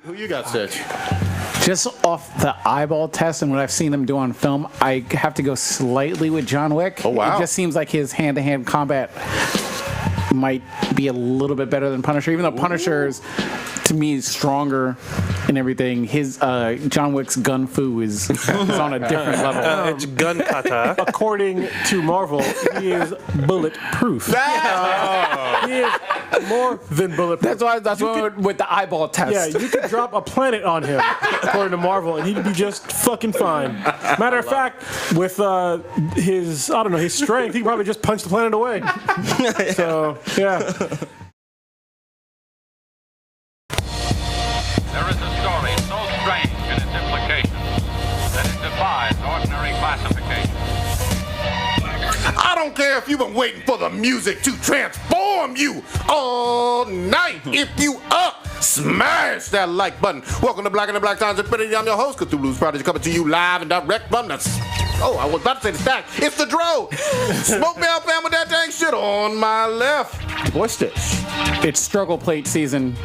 Who you got, Stitch? Just off the eyeball test and what I've seen him do on film, I have to go slightly with John Wick. Oh, wow. It just seems like his hand-to-hand combat might be a little bit better than Punisher, even though Punisher's, to me, is stronger and everything. His John Wick's gun fu is on a different level. It's gun kata. According to Marvel, he is bulletproof. He is more than bulletproof. That's why with the eyeball test. Yeah, you could drop a planet on him, according to Marvel, and he'd be just fucking fine. Matter of fact, with his strength, he could probably just punch the planet away. So, yeah. There is a story so strange in its implications that it defies ordinary classification. I don't care if you've been waiting for the music to transform you all night. If you up, smash that like button. Welcome to Black and the Black Times Infinity. I'm your host, Cthulhu's Prodigy, coming to you live and direct from the... Oh, I was about to say the stack. It's the Dro. Smoke me out, fam, with that dang shit on my left. Boy, Stitch. It's struggle plate season.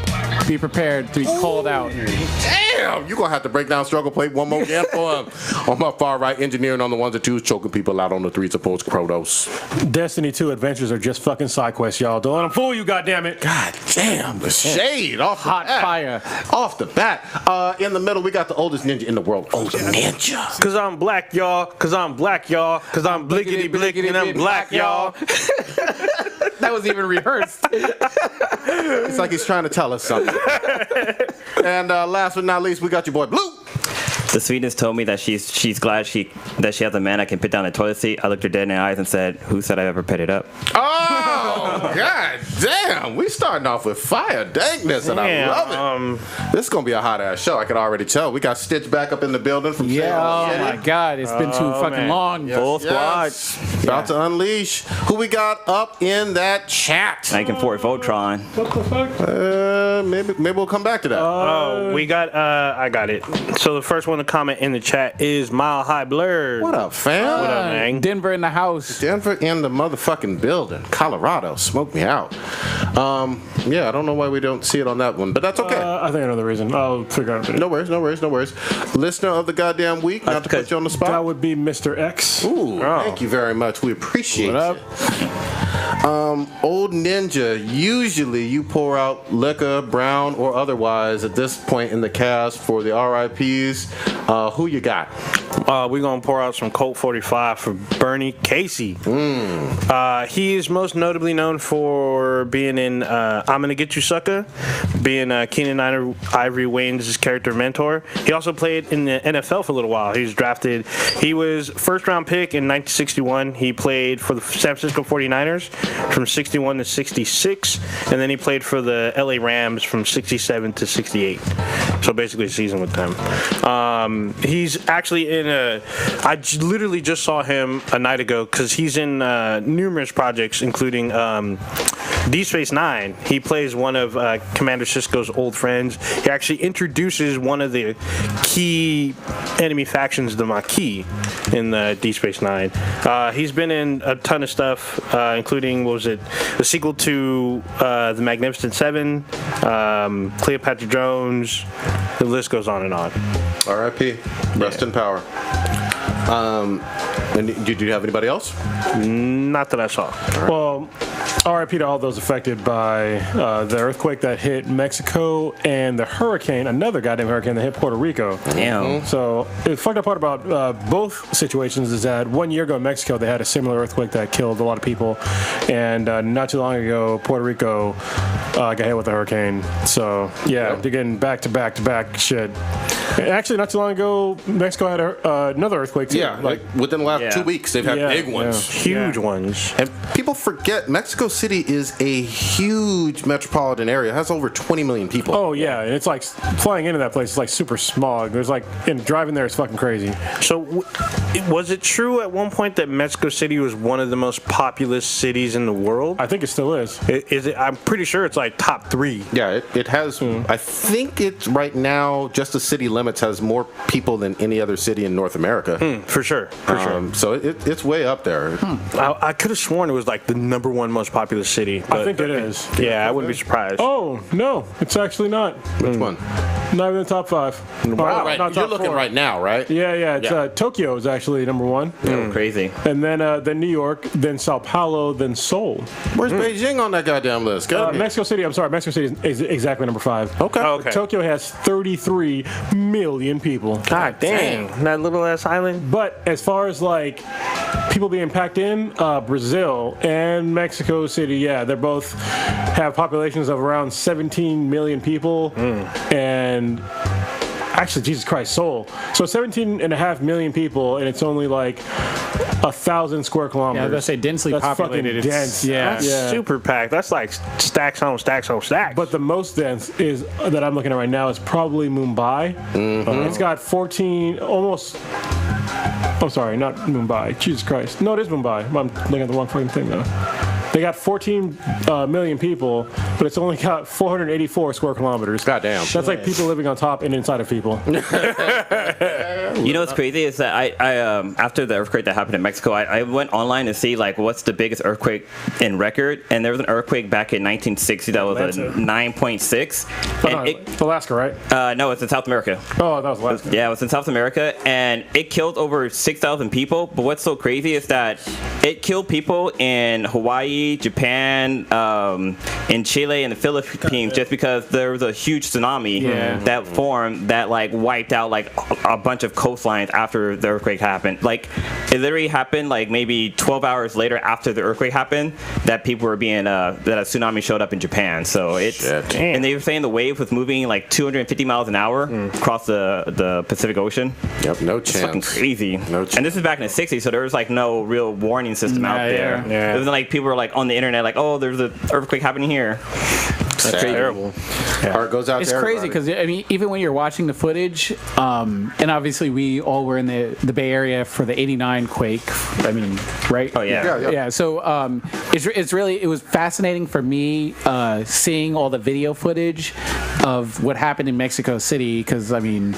Be prepared to be called out. Damn, you're going to have to break down struggle plate one more again for him. On my far right, engineering on the ones and twos, choking people out on the threes of post Protos. Destiny 2 adventures are just fucking side quests, y'all. Don't let them fool you, goddammit. God damn, the shade off the Hot bat. fire. Off the bat. In the middle, we got the oldest ninja in the world. Old ninja. Cause I'm black, y'all. Cause I'm black, y'all. Cause I'm blickety blickety and I'm black, y'all. That was even rehearsed. It's like he's trying to tell us something. And last but not least, we got your boy Blue. The sweetness told me that she's glad that she has a man that can put down the toilet seat. I looked her dead in the eyes and said, "Who said I ever put it up?" Oh, god damn. We starting off with fire dankness, and I love it. This is going to be a hot-ass show. I can already tell. We got Stitch back up in the building from Yeah, Salem oh City. my God, it's been too fucking long. Full squad. About to unleash. Who we got up in that chat? Now you can Fort Voltron. Maybe we'll come back to that. We got, I got it. So the first one to comment in the chat is Mile High Blurred. What up, fam? What up, man? Denver in the house. Denver in the motherfucking building. Colorado, smoke me out. Yeah, I don't know why we don't see it on that one, but that's okay. I think another reason. I'll figure out. No worries. Listener of the goddamn week, not to put you on the spot. That would be Mr. X. Ooh, thank you very much. We appreciate it. What Old Ninja, usually you pour out liquor, brown or otherwise, at this point in the cast for the RIPs. Who you got? We're going to pour out some Colt 45 for Bernie Casey. He is most notably known for being in I'm Gonna Get You Sucker, being Keenan Ivory Wayne's character mentor. He also played in the NFL for a little while. He was drafted. He was first round pick in 1961. He played for the San Francisco 49ers from 61 to 66, and then he played for the LA Rams from 67 to 68. So basically a season with them. He's actually in I literally just saw him a night ago because he's in numerous projects, including Deep Space Nine. He plays one of Commander Sisko's old friends. He actually introduces one of the key enemy factions, the Maquis, in Deep Space Nine. He's been in a ton of stuff, including, what was it, the sequel to The Magnificent Seven, Cleopatra Jones. The list goes on and on. RIP. Rest in power. And do you have anybody else? Not that I saw. Well, RIP to all those affected by the earthquake that hit Mexico and the hurricane, another goddamn hurricane that hit Puerto Rico. Damn. So the fucked up part about both situations is that 1 year ago in Mexico they had a similar earthquake that killed a lot of people, and not too long ago Puerto Rico got hit with a hurricane. So yeah, they're getting back to back shit. Actually, not too long ago Mexico had another earthquake too. Yeah, like within the last 2 weeks they've had big ones. Huge ones. And people forget Mexico City is a huge metropolitan area. It has over 20 million people. Oh yeah, and it's like flying into that place is like super smog. There's like, and driving there is fucking crazy. So, was it true at one point that Mexico City was one of the most populous cities in the world? I think it still is. Is it? I'm pretty sure it's like top 3. Yeah, it has. I think it's right now, just the city limits has more people than any other city in North America. For sure. So it's way up there. I could have sworn it was like like the number one most popular city. I think it is. Yeah, I wouldn't be surprised. Oh, no, it's actually not. Which one? Not even the top 5. Wow, right. Not You're top looking 4. right now, right? Yeah, it's Yeah. Tokyo is actually number 1. Crazy. And then New York, then Sao Paulo, then Seoul. Where's Beijing on that goddamn list? Mexico City, I'm sorry, Mexico City is exactly number 5. Okay. Okay. Tokyo has 33 million people. God dang. That little ass island. But as far as like people being packed in, Brazil and Mexico City, yeah, they both have populations of around 17 million people. And actually, Jesus Christ, Seoul. So 17.5 million people, and it's only like 1,000 square kilometers. Yeah, I was gonna say densely That's populated. fucking It's- dense. yeah. That's super packed. That's like stacks on stacks on stacks. But the most dense is that I'm looking at right now is probably Mumbai. It's got 14, almost. I'm sorry, not Mumbai. Jesus Christ. No, it is Mumbai. I'm looking at the wrong fucking thing though. They got 14 million people, but it's only got 484 square kilometers. Goddamn. That's like people living on top and inside of people. You know what's crazy is that I after the earthquake that happened in Mexico, I went online to see like what's the biggest earthquake in record, and there was an earthquake back in 1960 that was a 9.6. And Alaska, right? no, it's in South America. Oh, that was Alaska. Yeah, it was in South America, and it killed over 6,000 people. But what's so crazy is that it killed people in Hawaii, Japan, in Chile, and the Philippines, just because there was a huge tsunami that formed that like wiped out like a bunch of coastlines after the earthquake happened. Like it literally happened like maybe 12 hours later after the earthquake happened that people were being that a tsunami showed up in Japan. So it's and they were saying the wave was moving like 250 miles an hour across the Pacific Ocean. Yep, no It's fucking chance. crazy. No chance. And this is back in the 60s, so there was like no real warning system out there. Yeah. It was like people were like on the internet like, oh, there's an earthquake happening here. That's terrible. Heart goes out It's to crazy everybody. because I mean, even when you're watching the footage, and obviously we all were in the Bay Area for the '89 quake. I mean, right? Oh yeah. Yeah. So it's really it was fascinating for me seeing all the video footage of what happened in Mexico City because I mean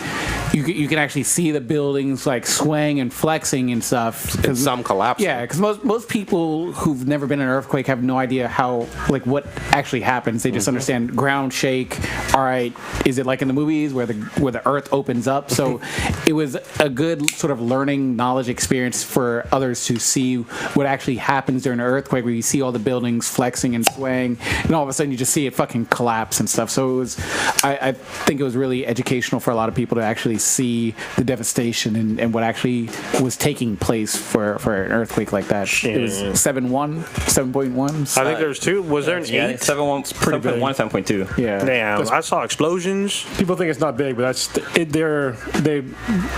you can actually see the buildings like swaying and flexing and stuff. And some collapsing. Yeah, because most people who've never been in an earthquake have no idea how like what actually happens. They just understand ground shake. All right, is it like in the movies where the earth opens up? So it was a good sort of learning knowledge experience for others to see what actually happens during an earthquake, where you see all the buildings flexing and swaying, and all of a sudden you just see it fucking collapse and stuff. So it was, I think it was really educational for a lot of people to actually see the devastation and what actually was taking place for an earthquake like that. It was 7.1, 7.1. I think there's 2. Was there an 8? Yeah, 7.1, pretty big. 7.2. Yeah. Damn, I saw explosions. People think it's not big, but that's it. They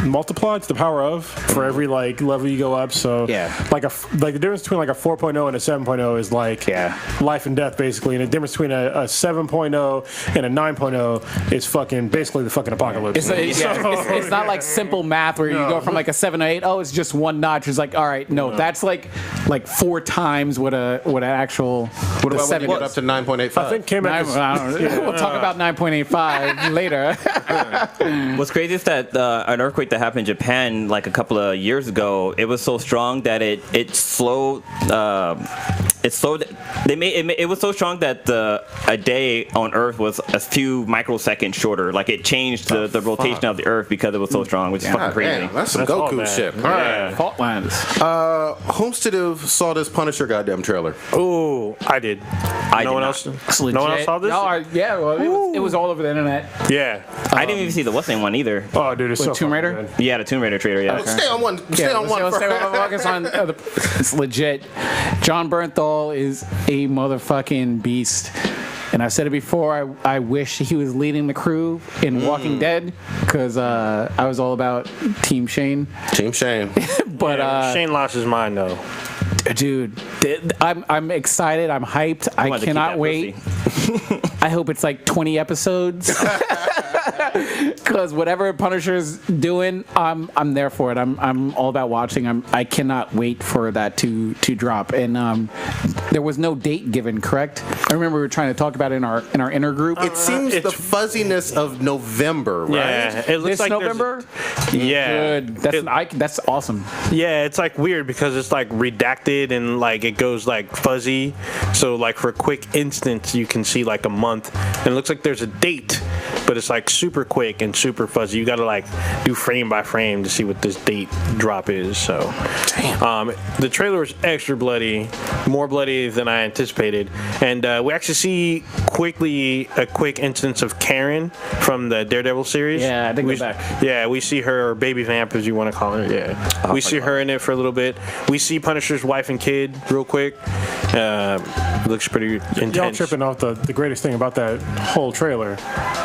multiply to the power of for every like level you go up. So like the difference between like a 4.0 and a 7.0 is like life and death basically, and the difference between a 7.0 and a 9.0 is fucking basically the fucking apocalypse. It's not like simple math where you go from like a 7 to 8. Oh, it's just one notch. It's like, all right, no, that's like 4 times what an actual What about when you get up to 9.85? I think came out. We'll talk about 9.85 later. What's crazy is that an earthquake that happened in Japan like a couple of years ago, it was so strong that it slowed. It slowed. It was so strong that a day on Earth was a few microseconds shorter. Like it changed the rotation of the Earth because it was so strong, which is fucking crazy. Damn, that's some That's all Goku bad. shit. All right. Fault lines. Whomstead saw this Punisher goddamn trailer? Oh, I did. No one else. It's No one else legit. saw this. Well, it was all over the internet. Yeah. I didn't even see the what's name one either. Oh, dude, it's so Tomb Raider? fucking good. Yeah, the Tomb Raider trailer. Yeah. Stay on one. Stay on one. Focus on it's legit. John Bernthal is a motherfucking beast. And I've said it before, I wish he was leading the crew in Walking Dead, because I was all about Team Shane. Team Shane. But Shane lost his mind though. dude, I'm excited. I'm hyped. I wanted to keep cannot that wait. I hope it's like 20 episodes. because whatever Punisher's doing, I'm there for it. I'm all about watching. I cannot wait for that to drop. And there was no date given, correct? I remember we were trying to talk about it in our inner group. It seems the fuzziness of November, right? Yeah, it looks This like November. Yeah, Good. That's awesome. yeah. It's like weird because it's like redacted and like it goes like fuzzy. So like for a quick instant, you can see like a month, and it looks like there's a date, but it's like super quick and super fuzzy. You got to like do frame by frame to see what this date drop is. So, the trailer was extra bloody, more bloody than I anticipated, and we actually see a quick instance of Karen from the Daredevil series. Yeah, I think we're back. Yeah, we see her, or baby vamp as you want to call her. Yeah, we see her in it for a little bit. We see Punisher's wife and kid real quick. Looks pretty intense. Y'all tripping off the greatest thing about that whole trailer.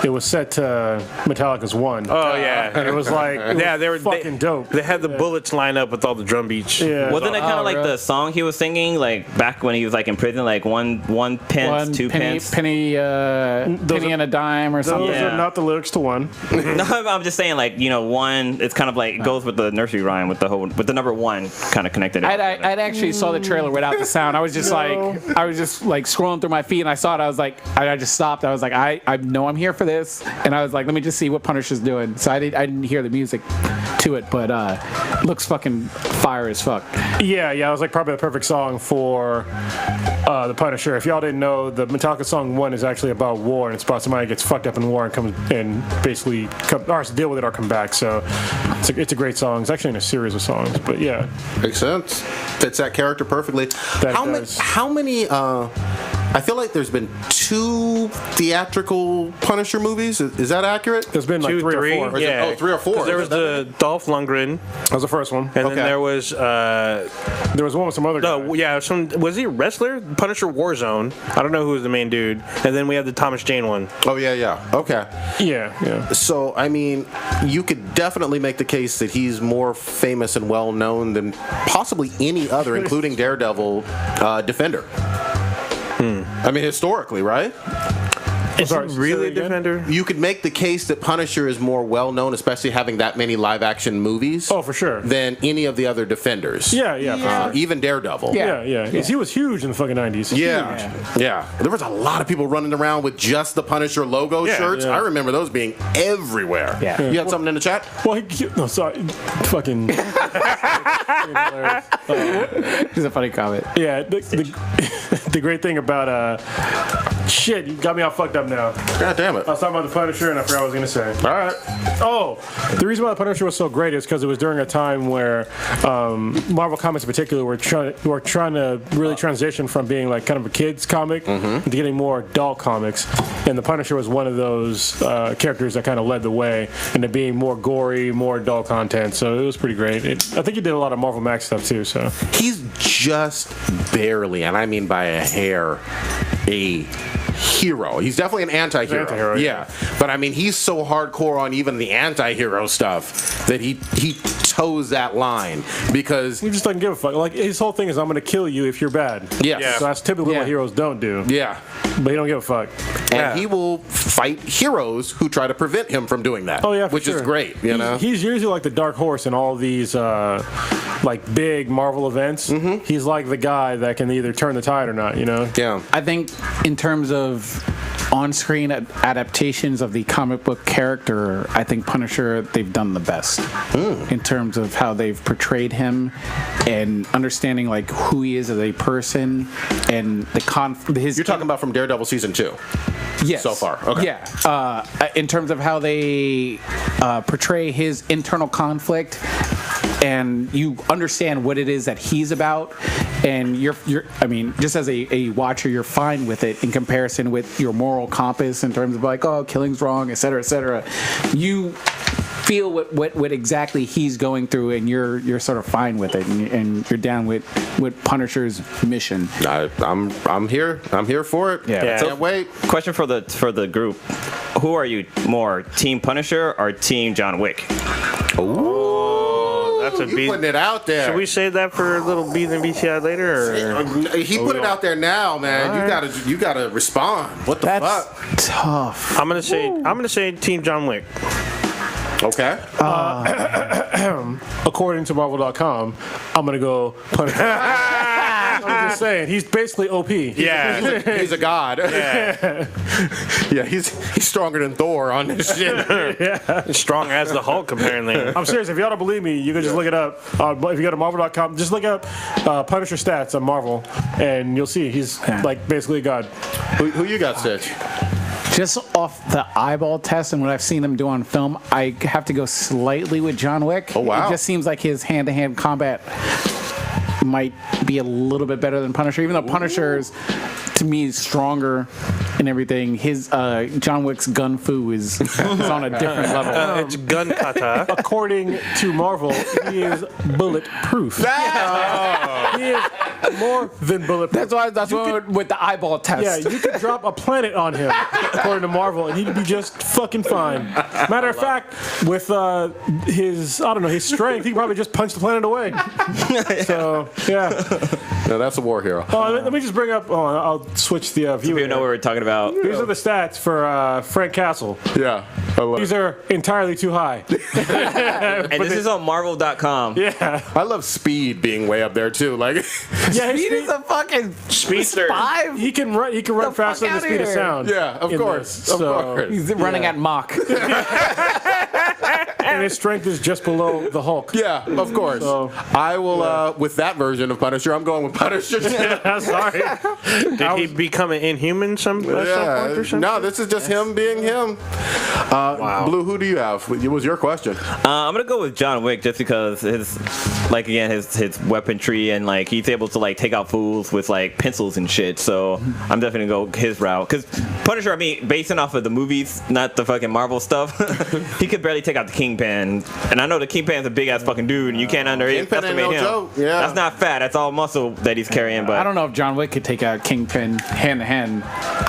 It was set to Metallica's One. Oh yeah, And it was like, they were fucking dope. They had the bullets line up with all the drum beats. Yeah. Wasn't it kind of like really? the song he was singing, like back when he was like in prison, like one pence, two pence? penny and a dime or something. Those Yeah. are not the lyrics to One. No, I'm just saying, like, one. It's kind of like it goes with the nursery rhyme with the number one kind of connected. I'd actually saw the trailer without the sound. I was just like scrolling through my feed and I saw it. I was like, I just stopped. I was like, I know I'm here for this, and I was like, let me just see what Punisher's doing. So I didn't hear the music to it, but looks fucking fire as fuck. Yeah, it was like probably the perfect song for the Punisher. If y'all didn't know, the Metallica song One is actually about war, and it's about somebody gets fucked up in war and comes and basically has to deal with it or come back. So it's a great song. It's actually in a series of songs, but yeah. Makes sense. Fits that character perfectly. Does. How many? I feel like there's been 2 theatrical Punisher movies. Is that accurate? There's been like 2, 3 3, or 4. Or is it- yeah. 3 or 4. 'Cause there was the Dolph Lundgren, That was the first one. and Okay. then there was There was one with some other guy. was he a wrestler? Punisher Warzone. I don't know who was the main dude. And then we had the Thomas Jane one. Oh yeah. Okay. Yeah. So I mean, you could definitely make the case that he's more famous and well known than possibly any other, including Daredevil, Defender. I mean, historically, right? Is sorry, he say really a that again? defender? You could make the case that Punisher is more well known, especially having that many live action movies. Oh, for sure. Than any of the other Defenders. Yeah, for sure. Even Daredevil. Yeah. He was huge in the fucking 90s. Yeah. There was a lot of people running around with just the Punisher logo shirts. yeah. I remember those being everywhere. Yeah. You had something in the chat? Well, no, sorry. Fucking. It's a funny comment. Yeah, the great thing about shit, you got me all fucked up now. God damn it. I was talking about the Punisher and I forgot what I was gonna say. All right. Oh, the reason why the Punisher was so great is because it was during a time where Marvel Comics in particular were trying to really transition from being like kind of a kids comic to getting more adult comics, and the Punisher was one of those characters that kind of led the way into being more gory, more adult content. So it was pretty great. I think he did a lot of Marvel Max stuff too. So He's just barely, and I mean by a hair, a hero. He's definitely an anti-hero. Anti-hero, yeah. But I mean, he's so hardcore on even the anti-hero stuff that he toes that line because he just doesn't give a fuck. Like his whole thing is, I'm gonna kill you if you're bad. Yes. So that's typically Yeah. what heroes don't do. yeah. But he don't give a fuck. And he will fight heroes who try to prevent him from doing that. Oh yeah, for which sure. is great. You know. He's usually like the dark horse in all these like big Marvel events. He's like the guy that can either turn the tide or not. You know. Yeah. I think in terms of on-screen adaptations of the comic book character, I think Punisher, they've done the best in terms of how they've portrayed him and understanding like who he is as a person and his. You're talking about from Daredevil season 2. Yes. So far, okay. Yeah. In terms of how they portray his internal conflict, and you understand what it is that he's about, and you're I mean, just as a watcher, you're fine with it in comparison with your moral compass in terms of like, oh, killing's wrong, et cetera, et cetera. You feel what exactly he's going through, and you're sort of fine with it, and you're down with Punisher's mission. I'm here for it. Yeah. Can't wait. Question for the group: who are you more, Team Punisher or Team John Wick? That's a You beat. putting it out there. Should we save that for a little beat and BTI later? Or? He put it out there now, man. You gotta respond. What the That's fuck? tough. I'm gonna say Team John Wick. Okay. According to Marvel.com, I'm gonna go Punisher. I'm just saying, he's basically OP. Yeah. He's a god. Yeah. Yeah, he's stronger than Thor on this shit. Strong as the Hulk, apparently. I'm serious. If y'all don't believe me, you can just look it up. If you go to Marvel.com, just look up Punisher stats on Marvel, and you'll see he's like basically a god. Who you got, Stitch? Just off the eyeball test and what I've seen him do on film, I have to go slightly with John Wick. Oh, wow. It just seems like his hand-to-hand combat might be a little bit better than Punisher, even though Punisher's, to me, is stronger and everything. His John Wick's gun fu is on a different level. It's gun kata. According to Marvel, he is bulletproof. He is more than bulletproof. That's why I went with the eyeball test. Yeah, you could drop a planet on him, according to Marvel, and he'd be just fucking fine. Matter of fact, with his strength, he could probably just punch the planet away. So, yeah. No, that's a war hero. Let me just bring up, I'll switch the view. You know what we're talking about. These are the stats for Frank Castle. Yeah. I love These are entirely too high. And this is on Marvel.com. Yeah. I love speed being way up there too. Like, Yeah, his Speed is a fucking Speedster. 5. he can run fuck faster than the outta speed of here. sound. yeah, of in course, this, of so- course. He's running at Mach. And his strength is just below the Hulk. Yeah, of course. So- I will with that version of Punisher. I'm going with Punisher. Sorry. Did he become an Inhuman at some point or something? No, this is just him being him. Blue, who do you have? It was your question. I'm gonna go with John Wick just because his weaponry and like he's able to like take out fools with like pencils and shit. So I'm definitely gonna go his route. Cause Punisher, I mean, basing off of the movies, not the fucking Marvel stuff, he could barely take out the Kingpin. And I know the Kingpin's a big ass fucking dude, and you can't Kingpin ain't underestimate no him. joke, yeah. That's not fat. That's all muscle that he's carrying. But I don't know if John Wick could take out Kingpin hand to hand.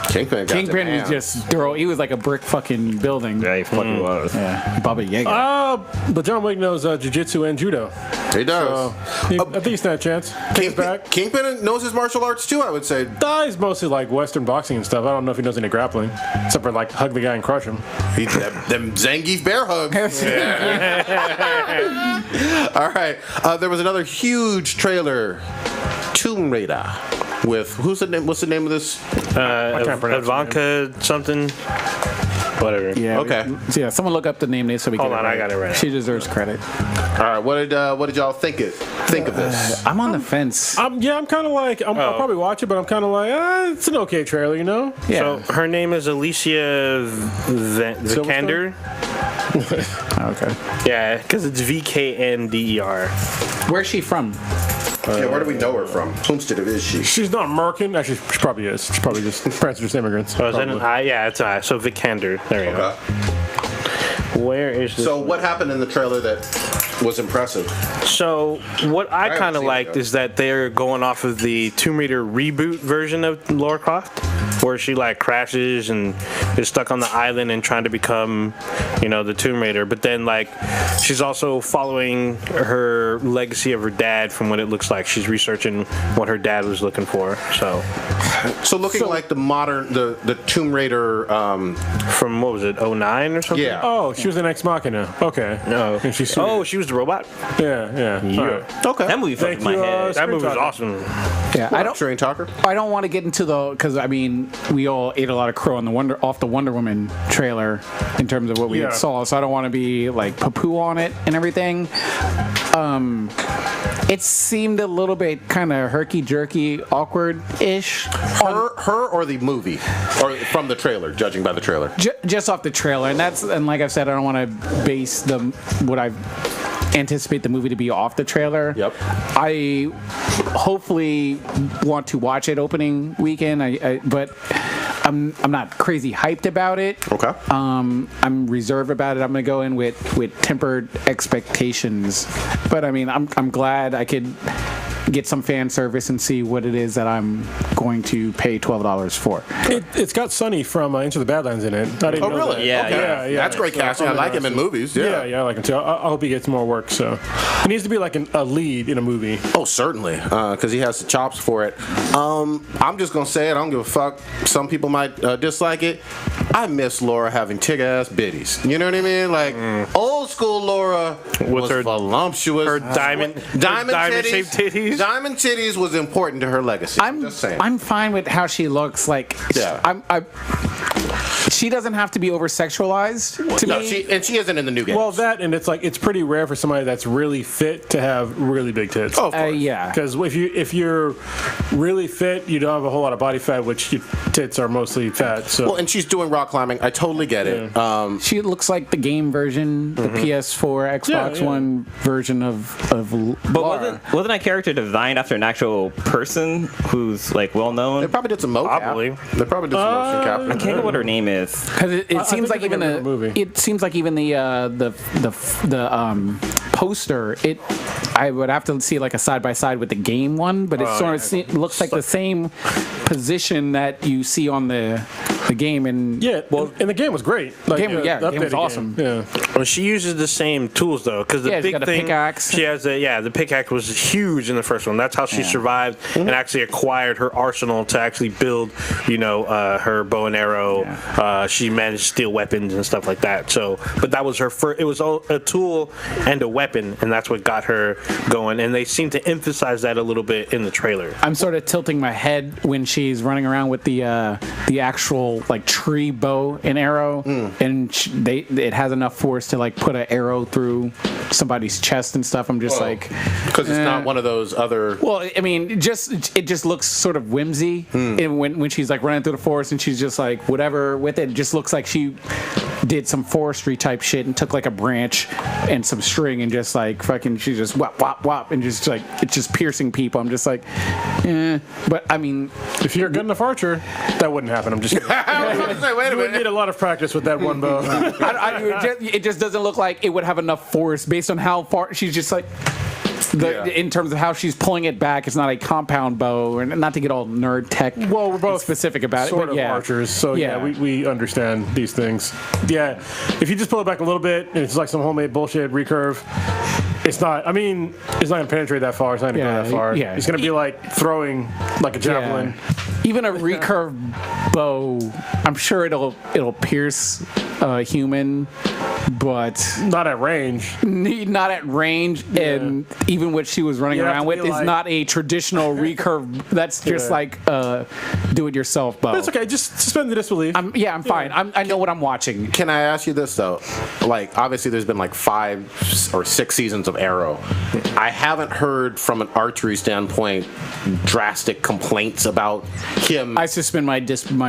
Kingpin was just he was like a brick fucking building. Yeah, he fucking was. Yeah, Baba Yaga. But John Wick knows jiu-jitsu and judo. He does. So I think he's not a chance. King's back. Kingpin knows his martial arts too, I would say. He's mostly like Western boxing and stuff. I don't know if he knows any grappling, except for like hug the guy and crush him. Them Zangief bear hugs. All right. There was another huge trailer, Tomb Raider, with what's the name of this? can't pronounce Ivanka something. Whatever. Yeah. Okay. Yeah. Someone look up the name so we Hold get on, it I got it right. She deserves credit. All right. What did y'all think of this? I'm on the fence. I'm kind of like, I'll probably watch it, but I'm kind of like, it's an okay trailer, you know? Yeah. So her name is Alicia Vikander. Okay. Yeah, because it's VKNDER. Where's she from? Yeah, where do we know her from? Homestead is she? She's not American. Actually, she probably is. She's probably just parents are just immigrants. Oh, is that an probably. I? Yeah, it's an I. So Vikander. There you go. Where is this? So what happened in the trailer that was impressive? So what I haven't kind of seen it liked yet. is that they're going off of the Tomb Raider reboot version of Lara Croft, where she like crashes and is stuck on the island and trying to become, the Tomb Raider. But then like she's also following her legacy of her dad from what it looks like. She's researching what her dad was looking for. So looking like the modern, the Tomb Raider. From what was it, 09 or something? Yeah. Oh, she was an ex machina. Okay. No. And she's She was the robot. yeah. All right. Okay. That movie fucked Thank my you, head. That movie was Talker. awesome. Yeah. I don't. Train talker. I don't want to get into because we all ate a lot of crow on off the Wonder Woman trailer in terms of what we saw. So I don't want to be like poo on it and everything. It seemed a little bit kind of herky-jerky, awkward-ish. Her or the movie, or from the trailer, judging by the trailer. Just off the trailer, and like I've said, I don't want to base what I anticipate the movie to be off the trailer. Yep. I hopefully want to watch it opening weekend, but I'm not crazy hyped about it. Okay. I'm reserved about it. I'm gonna go in with tempered expectations, but I mean, I'm glad I could get some fan service and see what it is that I'm going to pay $12 for. It's got Sonny from Into the Badlands in it. I didn't know really? that. Yeah, Okay. yeah. That's great So casting. I I'm like him in interested. movies. Yeah, I like him too. I hope he gets more work. So he needs to be like a lead in a movie. Oh, certainly, because he has the chops for it. I'm just gonna say it. I don't give a fuck. Some people might dislike it. I miss Laura having tig-ass bitties. You know what I mean? Like old school Laura was her- voluptuous. her diamond titties. shaped titties. Diamond titties was important to her legacy. I'm just saying. I'm fine with how she looks. Like, Yeah. she doesn't have to be over sexualized to no, me. she isn't in the new game. Well, that and it's like it's pretty rare for somebody that's really fit to have really big tits. Oh, of course. Yeah. Because if you're really fit, you don't have a whole lot of body fat, which your tits are mostly fat. So Well, and she's doing rock climbing. I totally get it. She looks like the game version, the PS4, Xbox Yeah. One version of But Laura. wasn't that character designed after an actual person who's like well They known? probably did some mocap. Probably. They probably did some motion I capture. can't remember what her name is. Because it I seems think like it's even like a movie. it seems like even the poster, I would have to see like a side by side with the game one, but it sort of looks like the same position that you see on the game. And yeah, well, and the game was great. Like, Game- yeah, the game was updated awesome. Yeah. Well, she uses the same tools though, because the Yeah, she's big got a thing. pickaxe. She has the pickaxe was huge in the first one. That's how she survived and actually acquired her arsenal to actually build, her bow and arrow. She managed to steal weapons and stuff like that. So, but that was her first. It was a tool and a weapon, and that's what got her going. And they seem to emphasize that a little bit in the trailer. I'm sort of tilting my head when she's running around with the actual like tree bow and arrow, and it has enough force to like put an arrow through somebody's chest and stuff. I'm just like, Because it's not one of those other. well, I mean, it just looks sort of whimsy, and when she's like running through the forest and she's just like whatever with it, it just looks like she did some forestry type shit and took like a branch and some string and just like fucking she just whop whop whop and just like it's just piercing people. I'm just like, but I mean, If you're a good enough archer, that wouldn't happen. I'm just kidding. I was going to say, wait a You would need minute. a lot of practice with that one bow. it just doesn't look like it would have enough force based on how far she's just like. In terms of how she's pulling it back, it's not a compound bow, and not to get all nerd tech. Well, we're both specific about it, sort but of yeah. archers, so yeah, we understand these things. Yeah, if you just pull it back a little bit, and it's like some homemade bullshit recurve. It's not. I mean, it's not gonna penetrate that far. It's not gonna go that far. yeah. It's gonna be like throwing like a javelin. Even a recurve bow, I'm sure it'll pierce a human, but Not at range. not at range. And even what she was running You have around to with be is like- not a traditional recurve. That's just Yeah. like do-it-yourself bow. But it's okay. Just suspend the disbelief. I'm fine. I know what I'm watching. Can I ask you this though? Like, obviously, there's been like 5 or 6 seasons of Arrow. I haven't heard from an archery standpoint drastic complaints about him. I suspend my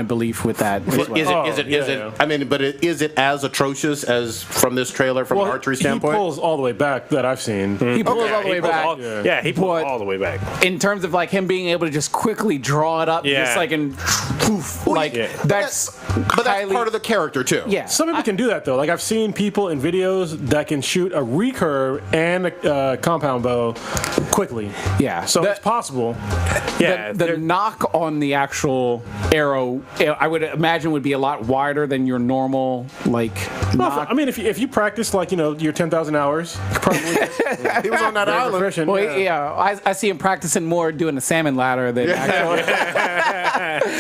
belief with that. As well. Is it? yeah. I mean, but is it as atrocious as from this trailer from an archery standpoint? He pulls all the way back that I've seen. He pulls all the way back. He pulls But- all the way back. In terms of like him being able to just quickly draw it up, Yeah. just like and poof, like Yeah. that's But that's highly, part of the character too. yeah. Some people can do that though. Like I've seen people in videos that can shoot a recurve and a compound bow quickly. Yeah. So The- it's possible. Yeah, the knock on the actual arrow, I would imagine, would be a lot wider than your normal like knock. I mean, if you practice like your 10,000 hours, you probably He was on that very island. proficient. Well, yeah. yeah, I see him practicing more doing the salmon ladder than actually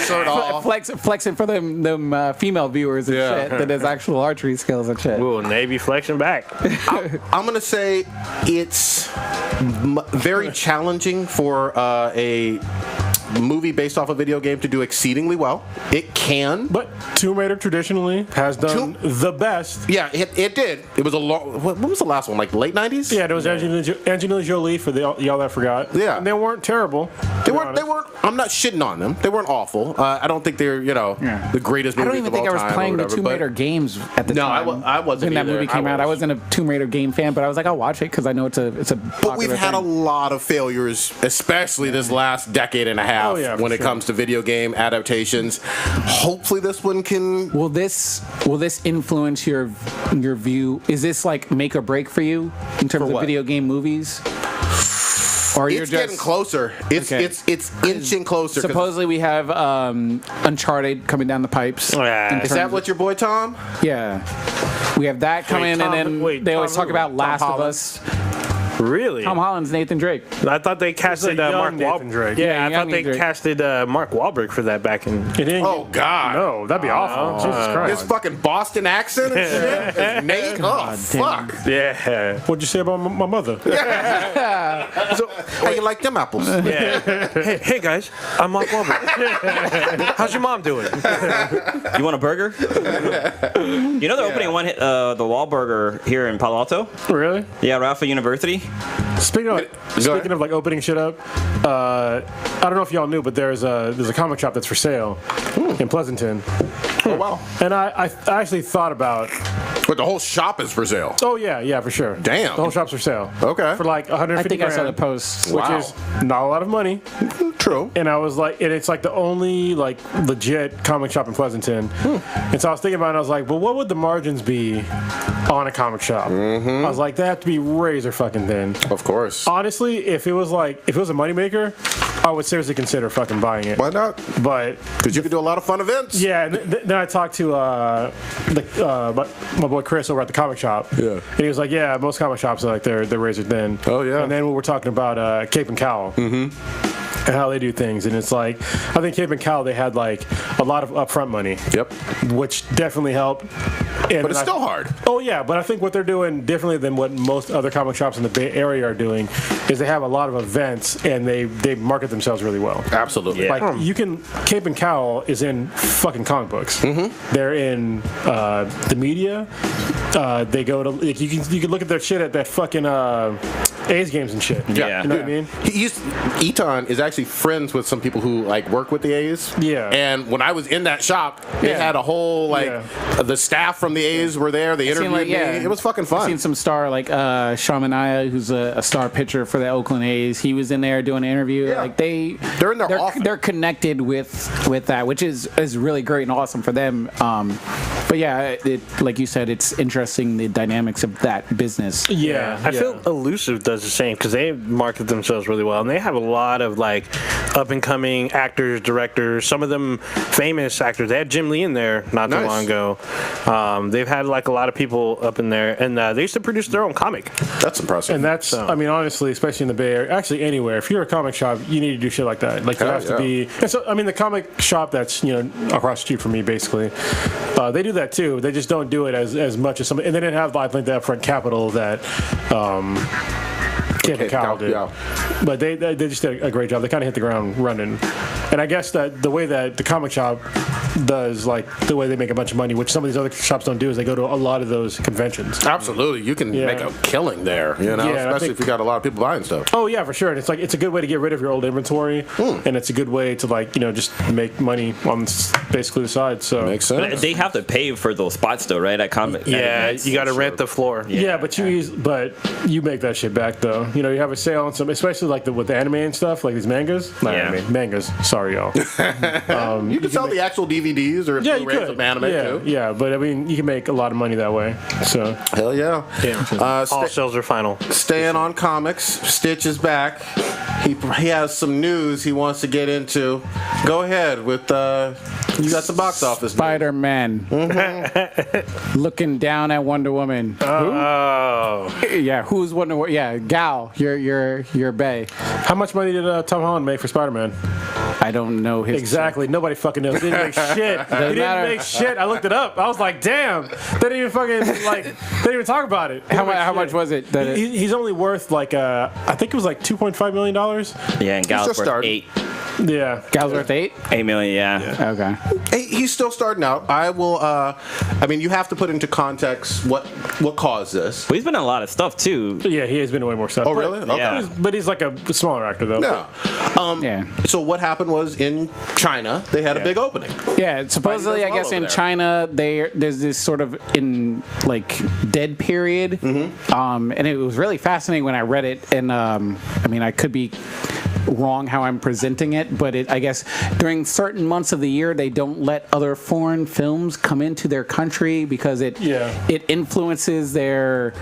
Shirt off. flexing for them female viewers and Yeah. shit than his actual archery skills and shit. Ooh, Navy flexing back. I'm gonna say it's very challenging for a movie based off a video game to do exceedingly well. It can. But Tomb Raider traditionally has done the best. Yeah, it did. It was a long. What was the last one? Like late 90s? Yeah, there was Angelina Jolie for y'all that forgot. Yeah. And they weren't terrible. They weren't. I'm not shitting on them. They weren't awful. I don't think they're the greatest. I movies don't even of think I all was time or playing the whatever, Tomb but- Raider games at the No, time. I wasn't when that either. movie came out. I wasn't a Tomb Raider game fan, but I was like, I'll watch it because I know it's a. But we've had a lot of failures, especially this last decade and a half, Oh, yeah, for when it sure. comes to video game adaptations. Hopefully, this one can. Will this influence your view? Is this like make or break for you in terms of what? video game movies? Or you're It's just getting closer. It's Okay. it's inching closer. 'cause- Supposedly we have Uncharted coming down the pipes. Yeah. in Is terms that of- what your boy Tom? Yeah. We have that coming, Tom- and then wait, they Tom always talk who? about Tom Last of Holland. Us. Really? Tom Holland's Nathan Drake. I thought they casted young Mark Nathan Wahlberg. Drake. Yeah, Yeah, I thought young they Drake. casted Mark Wahlberg for that back in. It didn't Oh God. No, that'd be awful. Jesus His Christ. fucking Boston accent and shit. It's Nate. Oh damn. fuck. Yeah. What'd you say about my mother? So, how you like them apples? Yeah. Hey guys, I'm Mark Wahlberg. How's your mom doing? You want a burger? You know they're opening one the Wahlburger here in Palo Alto. Really? Yeah, right off of University. Speaking of like opening shit up, I don't know if y'all knew, but there's a comic shop that's for sale in Pleasanton, Oh wow. and I actually thought about. But the whole shop is for sale. Oh yeah, for sure. Damn. the whole shop's for sale. Okay. For like 150 I think I saw the grand, post. which Wow. is not a lot of money. True. And I was like, and it's like the only like legit comic shop in Pleasanton. And so I was thinking about it, and I was like, well, what would the margins be on a comic shop? I was like, they have to be razor fucking thin. Of course. Honestly, if it was a moneymaker, I would seriously consider fucking buying it. Why not? But Because you can do a lot of fun events. yeah, and then I talked to my boy Chris over at the comic shop. Yeah. And he was like, yeah, most comic shops are like they're razor thin. Oh, yeah. And then we were talking about Cape and Cowl. And how they do things, and it's like I think Cape and Cowl they had like a lot of upfront money, Yep. which definitely helped. And But it's still hard. Oh yeah, but I think what they're doing differently than what most other comic shops in the Bay Area are doing is they have a lot of events and they market themselves really well. Absolutely. Yeah. Like you can, Cape and Cowl is in fucking comic books. They're in the media. They go to like, you can look at their shit at that fucking A's games and shit. Yeah. You know what I mean? Eton is actually friends with some people who like work with the A's. Yeah. And when I was in that shop, they Yeah. had a whole like Yeah. the staff from the A's were there. They interviewed me. It was fucking I've fun. seen some star like Sean Mania, who's a star pitcher for the Oakland A's. He was in there doing an interview. Yeah. Like They're in there often. they're connected with that, which is really great and awesome for them. But yeah, like you said, it's interesting the dynamics of that business. Yeah. I feel Elusive does the same because they market themselves really well, and they have a lot of like up and coming actors, directors. Some of them famous actors. They had Jim Lee in there not too Nice. long ago. They've had like a lot of people up in there, and they used to produce their own comic. That's impressive. And that's, I mean, honestly, especially in the Bay Area, actually anywhere, if you're a comic shop, you need to do shit like that. Like, you Hell have to yeah. be. And so, I mean, the comic shop that's, across the street from me, basically, they do that too. They just don't do it as much as somebody. And they didn't have, I think, the upfront capital that. Cape and Cowl did. Yeah. But they just did a great job. They kind of hit the ground running. And I guess that the way that the comic shop does, like the way they make a bunch of money, which some of these other shops don't do, is they go to a lot of those conventions. Absolutely. You can Yeah. make a killing there, Yeah, I especially think- if you got a lot of people buying stuff. Oh yeah, for sure. And it's a good way to get rid of your old inventory, and it's a good way to just make money on basically the side. So Makes But sense. they have to pay for those spots though, right? At comic. Yeah, events. you got to rent the floor. yeah, but you make that shit back though. You have a sale on some, especially like with the anime and stuff, like these mangas. Not Yeah. anime, mangas. Sorry, y'all. You can sell the actual DVDs or Yeah, you Blu-rays could. of anime Yeah, too. yeah, but I mean, you can make a lot of money that way. So Hell yeah. All sales are final. Staying on comics, Stitch is back. He has some news he wants to get into. Go ahead with you got the box office. Spider-Man looking down at Wonder Woman. Oh, Yeah, who's Wonder Woman? Yeah, Gal, your bae. how much money did Tom Holland make for Spider-Man? I don't know his Exactly. Nobody fucking knows. He didn't make shit. He didn't matter. make shit. I looked it up. I was like, damn. They didn't even fucking they didn't even talk about it. He How, didn't make how shit. much was it? That He's only worth like I think it was like $2.5 million. Yeah, and Gal's just worth started. 8 Yeah. Gal's worth 8? million. Yeah. Okay. Hey, he's still starting out. I will. I mean, you have to put into context what caused this. But he's been in a lot of stuff too. Yeah, he has been doing more stuff. Oh, But- really? Okay. Yeah. But he's like a smaller actor though. Yeah. Yeah. So what happened was in China they had a big opening. Yeah, supposedly, I well guess over in there. China, there's this sort of like dead period, and it was really fascinating when I read it. And I mean, I could be wrong how I'm presenting it, but I guess during certain months of the year, they don't let other foreign films come into their country because it influences their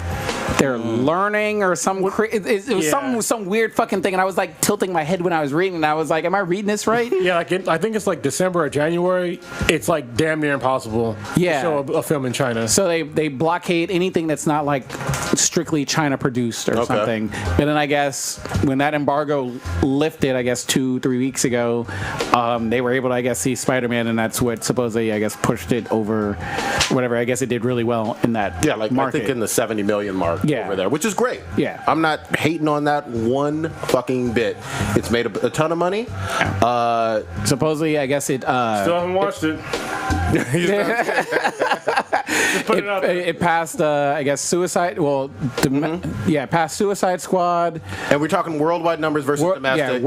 they're learning or some it was some weird fucking thing, and I was like tilting my head when I was reading, and I was like, am I reading this right? Yeah, I think it's like December or January. It's like damn near impossible to show a film in China. So they blockade anything that's not like strictly China produced or something. And then I guess when that embargo lifted, I guess 2-3 weeks ago, they were able to, I guess, see Spider-Man, and that's what supposedly, I guess, pushed it over whatever. I guess it did really well in that market. I think in the 70 million mark over there, which is great. Yeah. I'm not hating on that one fucking bit. It's made a ton of money. Supposedly, I guess it... Still haven't watched it. It passed, I guess, Suicide. Well, passed Suicide Squad. And we're talking worldwide numbers versus domestic.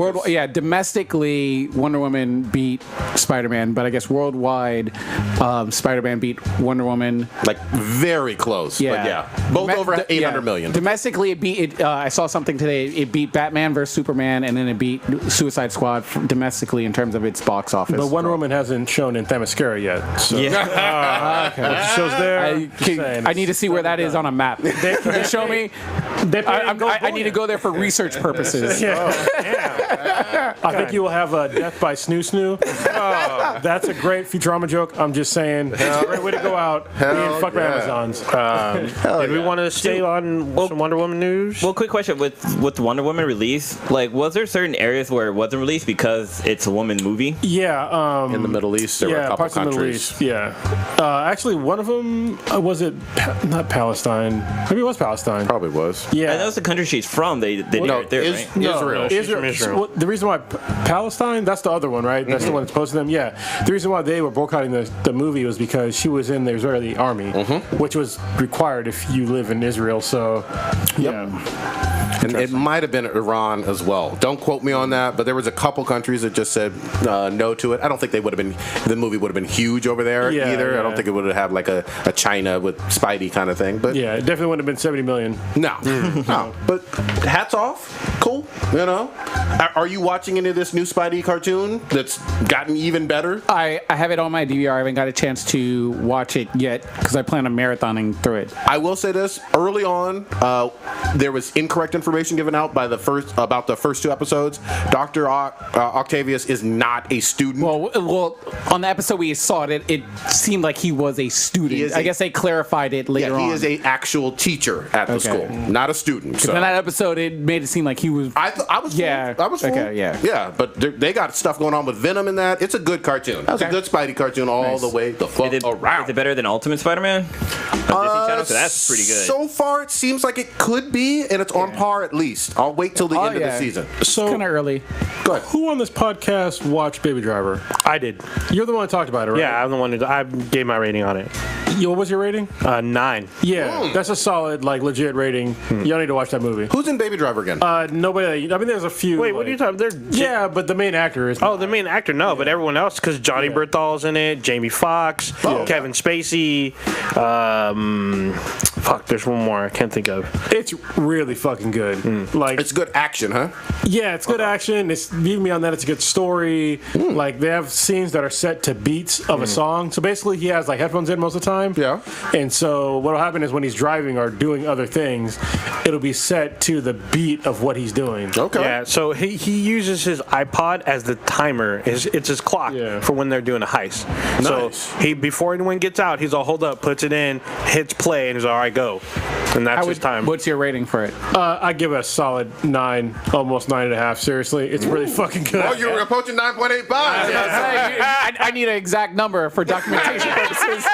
Domestically, Wonder Woman beat Spider-Man, but I guess worldwide, Spider-Man beat Wonder Woman. Like very close. Yeah, but both over 800 million. Domestically, it beat. I saw something today. It beat Batman versus Superman, and then it beat Suicide Squad domestically in terms of its box office. But Wonder Woman hasn't shown in Themyscira yet. So. Okay. Shows there. I need to see where that is on a map. They show me. I need to go there for research purposes. I think you will have Death by Snoo Snoo. That's a great Futurama joke. I'm just saying. It's a great way to go out. Fuck the Amazons. Did we want to stay on some Wonder Woman news? Well, quick question. With the Wonder Woman release, like, was there certain areas where it wasn't released because it's a woman movie? Yeah. In the Middle East, there were a couple parts countries. of the Middle East. Yeah. Actually, one of them, was it not Palestine? Maybe it was Palestine. Probably was. Yeah. And that was the country she's from. They did it there, right? Israel. She's from Israel. Well, the reason why Palestine, that's the other one, right? That's the one that's close to them. Yeah. The reason why they were boycotting the movie was because she was in the Israeli army, which was required if you live in Israel. So, And it might have been Iran as well. Don't quote me on that, but there was a couple countries that just said no to it. I don't think the movie would have been huge over there either. Yeah. I don't think it would have had like a China with Spidey kind of thing. But yeah, it definitely wouldn't have been 70 million. No, no. But hats off, cool. You know, are you watching any of this new Spidey cartoon that's gotten even better? I have it on my DVR. I haven't got a chance to watch it yet because I plan on marathoning through it. I will say this: early on, there was incorrect information given out by about the first two episodes. Dr. Octavius is not a student. Well, on the episode we saw it seemed like he was a student. I guess they clarified it later on. He is a actual teacher at the school, not a student. So. In that episode, it made it seem like he was. I was. Fooled. Okay, yeah. But they got stuff going on with Venom in that. It's a good cartoon. It's a good Spidey cartoon all the way the fuck around. Is it better than Ultimate Spider-Man? On Disney Channel? So that's pretty good. So far, it seems like it could be, and it's on par at least. I'll wait till the end of the season. So kind of early. Go ahead. Who on this podcast watched Baby Driver? I did. You're the one that talked about it, right? Yeah, I'm the one who I gave my rating on it. What was your rating? 9. Yeah, that's a solid, legit rating. You don't need to watch that movie. Who's in Baby Driver again? Nobody. I mean, there's a few. Wait, what are you talking about? Yeah, but the main actor is. Oh, the main actor, no, but everyone else, because Johnny Berthal's in it, Jamie Foxx, Kevin Spacey. There's one more I can't think of. It's really fucking good. It's good action, huh? Yeah, it's good action. It's leaving me on that. It's a good story. Like they have scenes that are set to beats of a song. So basically, he has headphones in most of the time. Yeah. And so what'll happen is when he's driving or doing other things, it'll be set to the beat of what he's doing. Okay. Yeah. So he uses his iPod as the timer. It's his clock for when they're doing a heist. Nice. So before anyone gets out, he's all hold up, puts it in, hits play, and he's all right, go. And that's his time. What's your rating for it? I give it a solid 9, almost 9.5. Seriously, it's really fucking good. Oh, you're approaching 9.85. I need an exact number for documentation purposes.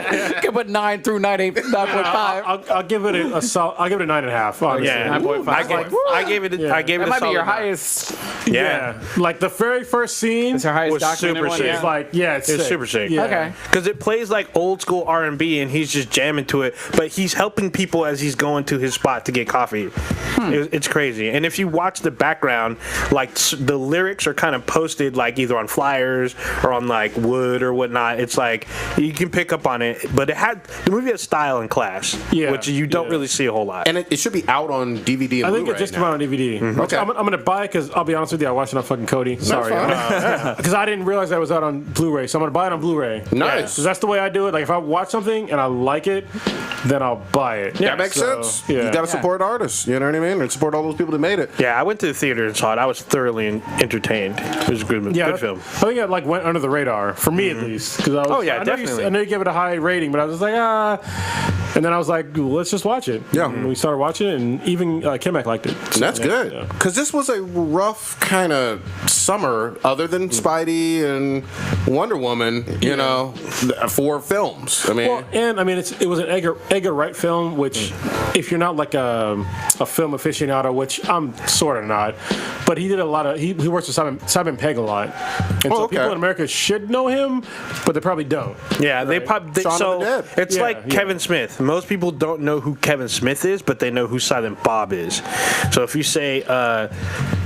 You can put 9 through 9.5. I'll give it a solid. I'll give it a 9.5. Honestly. Yeah, 9.5. I gave it. Yeah. I gave it. That a might be solid your 9. highest. Yeah. Like the very first scene It's your highest was documented super one. sick. Yeah. it's It's sick. super sick. Yeah. Okay. Because it plays like old school R&B, and he's just jamming to it. But he's helping people as he's going to his spot to get coffee. It's crazy. And if you watch the background, the lyrics are kind of posted either on flyers or on wood or whatnot. It's you can pick up on it. But the movie has style and class, which you don't really see a whole lot. And it should be out on DVD and I think Blu-ray it's just now. about on DVD. Okay. I'm going to buy it because I'll be honest with you, I watched it on fucking Cody. Sorry. Because I didn't realize that was out on Blu-ray, so I'm going to buy it on Blu-ray. Nice. Because that's the way I do it. If I watch something and I like it, then I'll buy buy it. That makes sense. Yeah. You got to support artists. You know what I mean? And support all those people that made it. Yeah, I went to the theater and saw it. I was thoroughly entertained. It was a good film. I think it like went under the radar for me at least. Cause I was, definitely. I know you gave it a high rating, but I was like, and then I was like, let's just watch it. Yeah. And we started watching it, and even Kimek liked it. So, That's good. Because this was a rough kind of summer, other than Spidey and Wonder Woman, you know, for films. I mean, Well, and I mean, it was an Edgar Wright film, which, if you're not like a film aficionado, which I'm sort of not, but he did a lot of he works with Simon Pegg a lot, and so people in America should know him, but they probably don't. Yeah, right? Shaun of the Dead. It's like Kevin Smith. Most people don't know who Kevin Smith is, but they know who Silent Bob is. So if you say,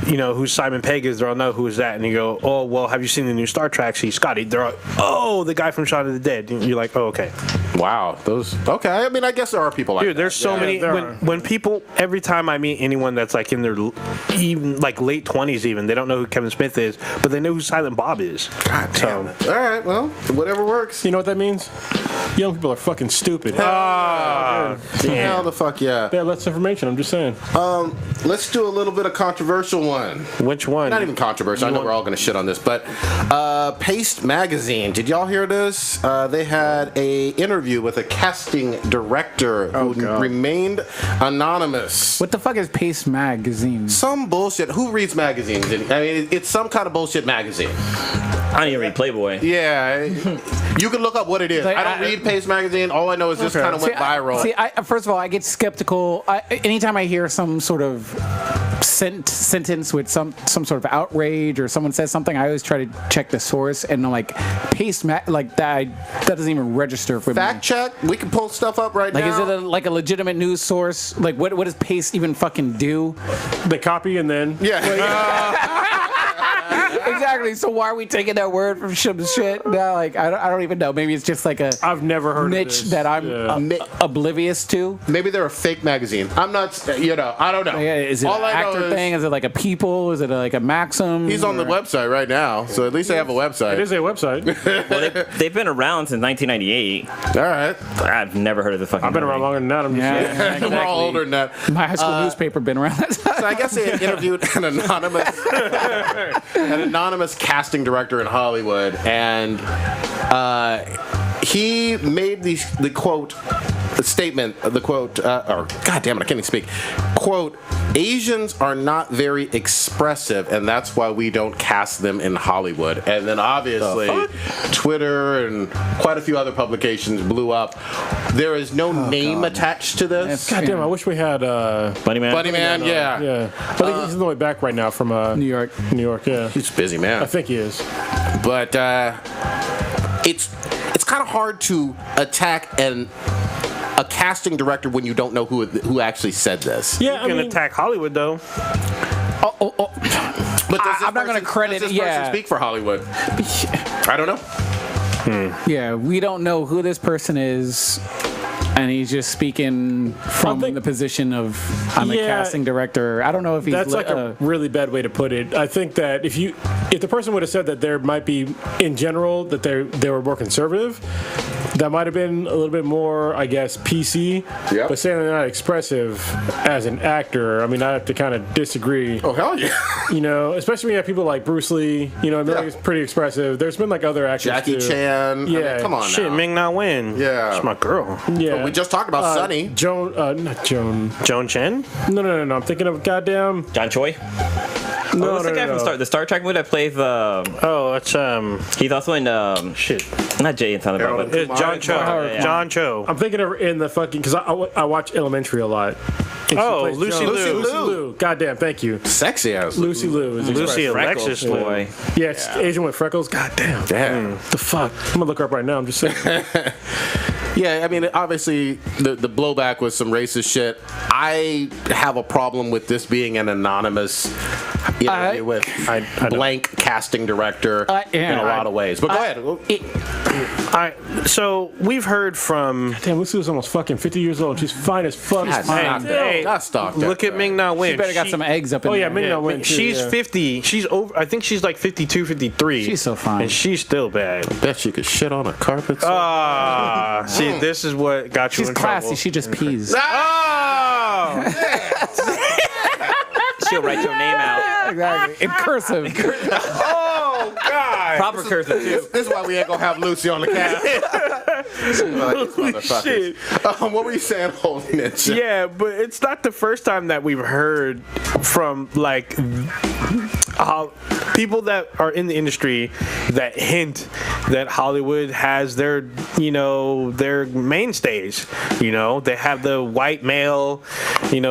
who Simon Pegg is, they'll know who is that. And you go, oh, well, have you seen the new Star Trek? See Scotty. They're like, oh, the guy from Shaun of the Dead. And you're like, oh, okay. wow. Okay. I mean, I guess there are people like Dude, there's so many. When people, every time I meet anyone that's like in their even like late 20s, even they don't know who Kevin Smith is, but they know who Silent Bob is. God damn it. All right. Well, whatever works. You know what that means? Young people are fucking stupid. Hell the fuck yeah. They have less information. I'm just saying. Let's do a little bit of controversial one. Which one? Not even controversial. I know we're all going to shit on this, but Paste Magazine. Did y'all hear this? They had a interview with a casting director who remained anonymous. What the fuck is Paste Magazine? Some bullshit. Who reads magazines? I mean, it's some kind of bullshit magazine. I don't even read Playboy. Yeah. You can look up what it is. Like, I don't read Paste Magazine. All I know is this kind of went viral. First of all, I get skeptical. Anytime I hear some sort of sentence with some sort of outrage or someone says something, I always try to check the source, and I'm like, like that doesn't even register for me. Fact check. We can pull stuff up right Like, now. is it like a legitimate news source? Like, what does Paste even fucking do? They copy and then Exactly. So why are we taking that word from some shit? Now, like, I don't even know. Maybe it's just like a I've never heard niche of this. that I'm oblivious to. Maybe they're a fake magazine. I'm not, I don't know. Yeah, is it All an I know actor is thing? Is it like a People? Is it like a Maxim? He's on the website right now, so at least they have a website. It is a website. Well, they've been around since 1998. All right. I've never heard of the fucking. I've been around longer than that. I'm just saying. Yeah, We're all older than that. My high school newspaper been around that time. So I guess they had interviewed an anonymous casting director in Hollywood, and he made the statement, or God damn it, I can't even speak. Quote, Asians are not very expressive, and that's why we don't cast them in Hollywood. And then obviously Twitter and quite a few other publications blew up. There is no name attached to this. God damn, I wish we had Bunny Man. Bunny Man, yeah. Yeah, I think he's on the way back right now from New York. New York, yeah. He's a busy man. I think he is. But it's kind of hard to attack a casting director when you don't know who actually said this. Yeah, You can attack Hollywood though. But I'm not going to credit. Does this person speak for Hollywood? I don't know. Yeah, we don't know who this person is, and he's just speaking from the position of I'm a casting director. I don't know if he's. That's like a really bad way to put it. I think that if the person would have said that there might be, in general, that they were more conservative, that might have been a little bit more, I guess, PC. Yep. But saying they're not expressive as an actor, I mean, I have to kind of disagree. Oh, hell yeah. Especially when you have people like Bruce Lee, he's pretty expressive. There's been like other actors Jackie too. Chan. Yeah. I mean, come on Shit, now. Ming Na Wen. Yeah. That's my girl. Yeah. We just talked about Sunny. Not Joan. Joan Chen. No. I'm thinking of goddamn. John Choi. What's the guy from the Star Trek movie that plays? Oh, it's He's also in shit. not Jay and Silent Bob, but It's John Cho. Yeah. John Cho. I'm thinking of in the fucking because I watch Elementary a lot. And she Oh, plays Lucy Joan. Liu. Lucy Liu. Goddamn, thank you. Sexy ass. Lucy Liu is Lucy expressive. Alexis Liu. boy. Yeah, it's Asian with freckles. Goddamn. Damn. The fuck? I'm gonna look her up right now. I'm just saying. Yeah, I mean, obviously, the blowback was some racist shit. I have a problem with this being an anonymous interview with a blank casting director in a lot of ways. But go ahead. So we've heard from. Damn, Lucy was almost fucking 50 years old. She's fine as fuck. Look at Ming Na Wen. She better got some eggs up in Oh there. yeah, Ming Na Wen too, She's yeah. 50. She's over. I think she's like 52, 53. She's so fine. And she's still bad. Bet you could shit on a carpet. See, See, this is what got you She's in classy. trouble. She just pees. Oh! She'll write your name out. Exactly. In cursive. Oh, God! Proper cursive too. This is why we ain't gonna have Lucy on the cast. Shit. What were you saying, Holy Ninja? Yeah, but it's not the first time that we've heard from like people that are in the industry that hint that Hollywood has their, their mainstays. They have the white male,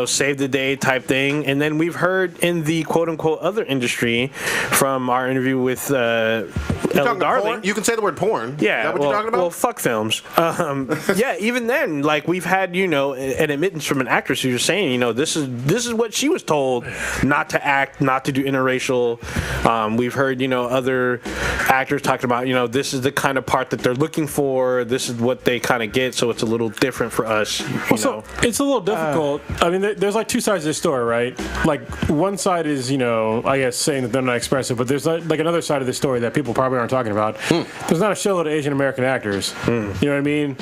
save the day type thing, and then we've heard in the quote unquote other industry from our interview with Ella Darling. Porn? You can say the word porn. Yeah, Is that what you're talking about? Well, fuck films. Yeah, even then, like we've had, an admittance from an actress who's saying, this is what she was told not to act, not to do interracial. We've heard, other actors talking about, this is the kind of part that they're looking for. This is what they kind of get, so it's a little different for us. So it's a little difficult. I mean, there's like two sides of the story, right? Like one side is, I guess saying that they're not expressive, but there's like another side of the story that people probably aren't talking about. There's not a shitload of Asian American actors. You know what I mean?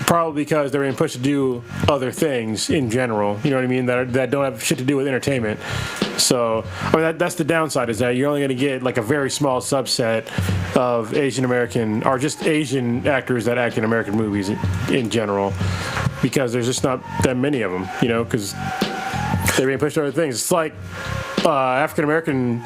Probably because they're being pushed to do other things in general. You know what I mean? That don't have shit to do with entertainment. So I mean, that's the downside, is that you're only going to get like a very small subset of Asian American or just Asian actors that act in American movies in general, because there's just not that many of them. Because they're being pushed to other things. It's like African American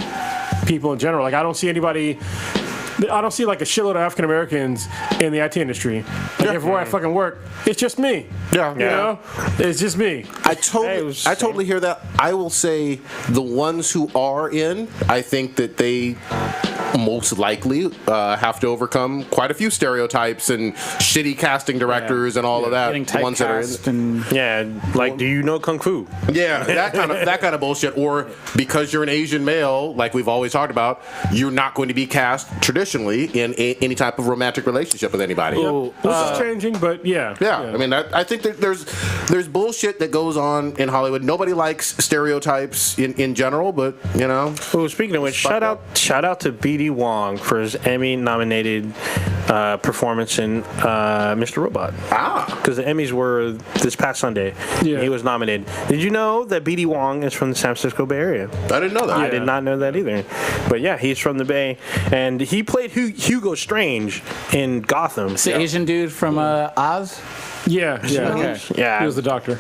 people in general. Like I don't see like a shitload of African Americans in the IT industry. Like everywhere I fucking work, it's just me. Yeah. It's just me. I totally hear that. I will say the ones who are in, I think that they most likely have to overcome quite a few stereotypes and shitty casting directors and all of that. Getting The ones that are in. typecast and like, do you know Kung Fu? Yeah, that kind of bullshit. Or because you're an Asian male, like we've always talked about, you're not going to be cast traditionally in any type of romantic relationship with anybody. Which is changing, but yeah. I mean, I think that there's bullshit that goes on in Hollywood. Nobody likes stereotypes in general, but Oh, speaking of which, shout out to B.D. Wong for his Emmy-nominated performance in Mr. Robot. Because the Emmys were this past Sunday. Yeah. He was nominated. Did you know that B.D. Wong is from the San Francisco Bay Area? I didn't know that. I did not know that either. But yeah, he's from the Bay, and he played Hugo Strange in Gotham. the Asian dude from Oz. Yeah. Okay. Yeah, He was the doctor.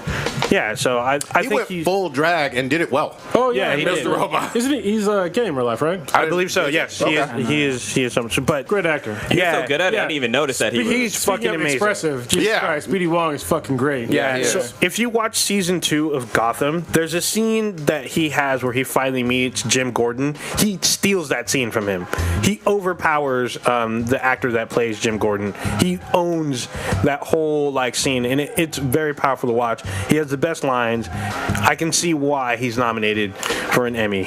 yeah. So I He think went he's. full drag and did it well. Oh Yeah, he did. Mr. Robot. Isn't he? He's gay in real life, right? I believe so. Yes, Okay. he is something. But Great actor. He's yeah, so good at it. I yeah. didn't even notice that he was. he's Speaking fucking of amazing. expressive, Jesus Yeah. Christ, B.D. Wong is fucking great. Yeah, he So is. if you watch season 2 of Gotham, there's a scene that he has where he finally meets Jim Gordon. He steals that scene from him. He overpowers the actor that plays Jim Gordon. He owns that whole scene, and it's very powerful to watch. He has the best lines. I can see why he's nominated for an Emmy.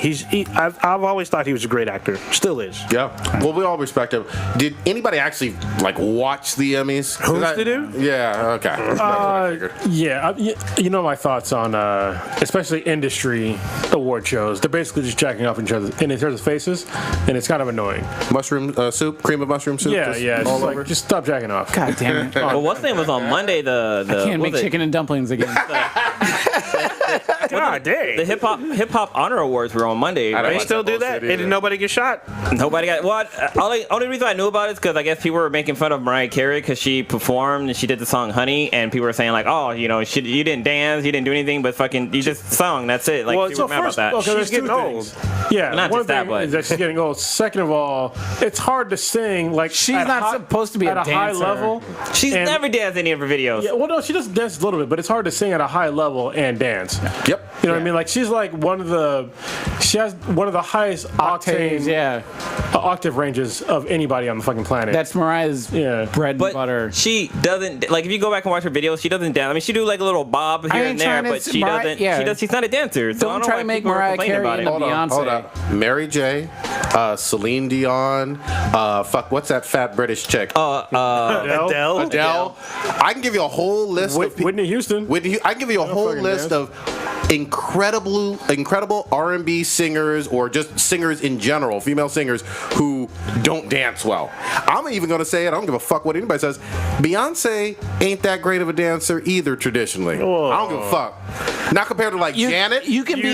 I've always thought he was a great actor. Still is. Yeah. Well, we all respect him. Did anybody actually watch the Emmys? Who's to do? Yeah. Okay. That's what I figured. Yeah, you know my thoughts on especially industry award shows. They're basically just jacking off in each other's faces, and it's kind of annoying. Mushroom soup, cream of mushroom soup. Yeah, just yeah. all Just, over. just stop jacking off. God damn it! Well, what's name was on Monday. The I can't what make was it? chicken and dumplings again. God dang. The hip hop honor awards were on Monday. I don't They Right? like still that do that? bullshit And did nobody get shot? Nobody got. Well, only reason I knew about it is because I guess people were making fun of Mariah Carey because she performed and she did the song "Honey," and people were saying oh, you didn't dance, you didn't do anything, but fucking you just sung. That's it. Well, People were mad about that. okay, She's there's two getting old. things. Yeah, Not one just that, thing but- is that she's getting old. Second of all, it's hard to sing She's at not high- supposed to be at a a high dancer. level. She's and- never danced any of her videos. Yeah, well, no, she does dance a little bit, but it's hard to sing at a high level and dance. Yep. You know what I mean? She's she has one of the highest Octaves, octave ranges of anybody on the fucking planet. That's Mariah's bread and But butter. she doesn't if you go back and watch her videos, she doesn't dance. I mean, she do a little bob here ain't and there, trying to but she Mariah- doesn't. yeah. She's not a dancer. So I Don't know try why to make people are Mariah complaining Carey about it. into Beyonce. Hold up. Mary J, Celine Dion, what's that fat British chick? Adele? Adele. I can give you a whole list of Whitney Houston. I can give you a whole fucking list dance. of incredible R&B singers or just singers in general, female singers who don't dance well. I'm even gonna say it. I don't give a fuck what anybody says. Beyonce ain't that great of a dancer either traditionally. I don't give a fuck. Not compared to like Janet. You can be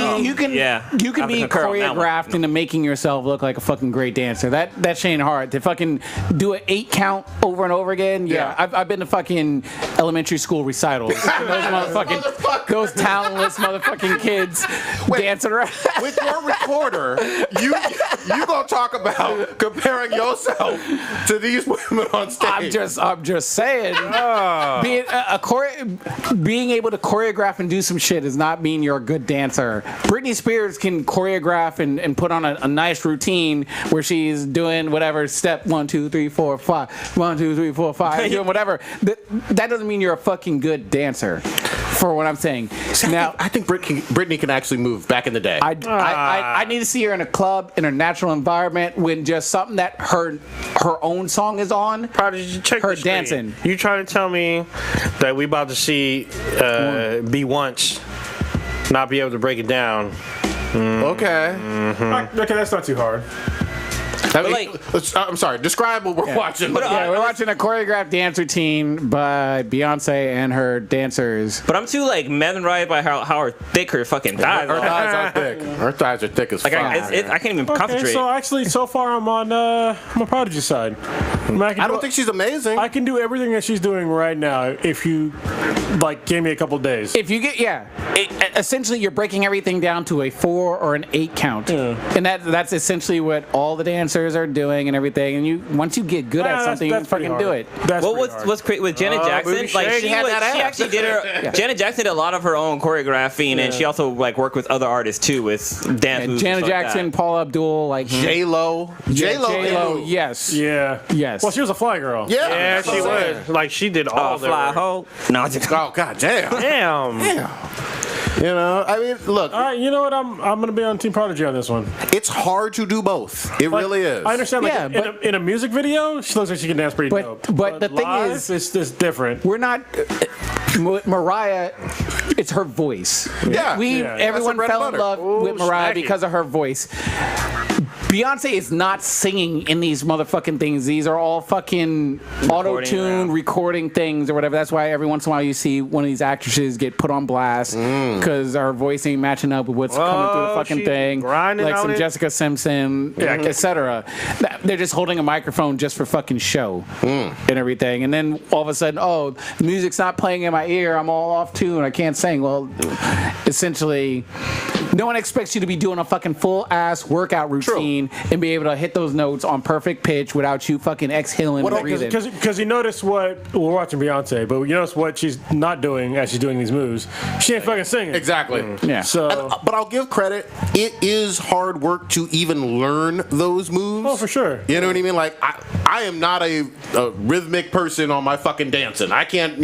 choreographed into making yourself look like a fucking great dancer. That shit ain't hard. To fucking do an 8 count over and over again. Yeah. I've been to fucking elementary school recitals. Those talentless motherfucking kids dancing around. With your recorder, you gonna talk about comparing yourself to these women on stage. I'm just saying. Being able to choreograph and do some shit does not mean you're a good dancer. Britney Spears can choreograph and put on a nice routine where she's doing whatever step 1, 2, 3, 4, 5, 1, 2, 3, 4, 5, doing whatever. That doesn't mean you're a fucking good dancer. For what I'm saying. Now, I think Britney can actually move. Back in the day, I need to see her in a club in a natural environment when just something that her own song is on. Prodigy, check her the screen. dancing. You trying to tell me that we about to see Be Once not be able to break it down? Okay. Okay, that's not too hard. I'm sorry. Describe what we're watching. We're watching a choreographed dance routine by Beyonce and her dancers. But I'm too like mesmerized by how her thick her fucking thighs Her are. thighs are thick. Her thighs are thick as fuck. I can't even Okay, concentrate. so actually, so far I'm on Prodigy side. I don't think she's amazing. I can do everything that she's doing right now if you gave me a couple days. If you get essentially you're breaking everything down to a 4 or an 8 count, and that's essentially what all the dancers are doing and everything. And once you get good at something, you can fucking do it. What's great with Janet Jackson? Like she actually did her. Janet Jackson did a lot of her own choreographing, and she also worked with other artists too with dance moves. Janet Jackson, Paula Abdul, J-Lo. J-Lo, yes. Yeah. Yes. Well, she was a fly girl. Yeah, she was. Like she did all the fly work. hoe. No, Oh god damn. Damn. You know, I mean, look. All right, you know what? I'm gonna be on Team Prodigy on this one. It's hard to do both. It really is. I understand. In a music video, she looks like she can dance pretty dope. But the thing live, it's different. We're not. Mariah, it's her voice. Yeah. Everyone fell in love with Mariah because of her voice. Beyonce is not singing in these motherfucking things. These are all fucking auto-tune recording things or whatever. That's why every once in a while you see one of these actresses get put on blast because her voice ain't matching up with what's coming through the fucking thing. Like some Jessica Simpson, etc. They're just holding a microphone just for fucking show and everything. And then all of a sudden, the music's not playing in my ear. I'm all off tune. I can't sing. Well, essentially, no one expects you to be doing a fucking full-ass workout routine and be able to hit those notes on perfect pitch without you fucking exhaling and breathing. Because you notice what we're watching Beyonce, but you notice what she's not doing as she's doing these moves. She ain't fucking singing. Exactly. Yeah. So, but I'll give credit. It is hard work to even learn those moves. Oh, for sure. You know what I mean? Like I am not a rhythmic person on my fucking dancing. I can't,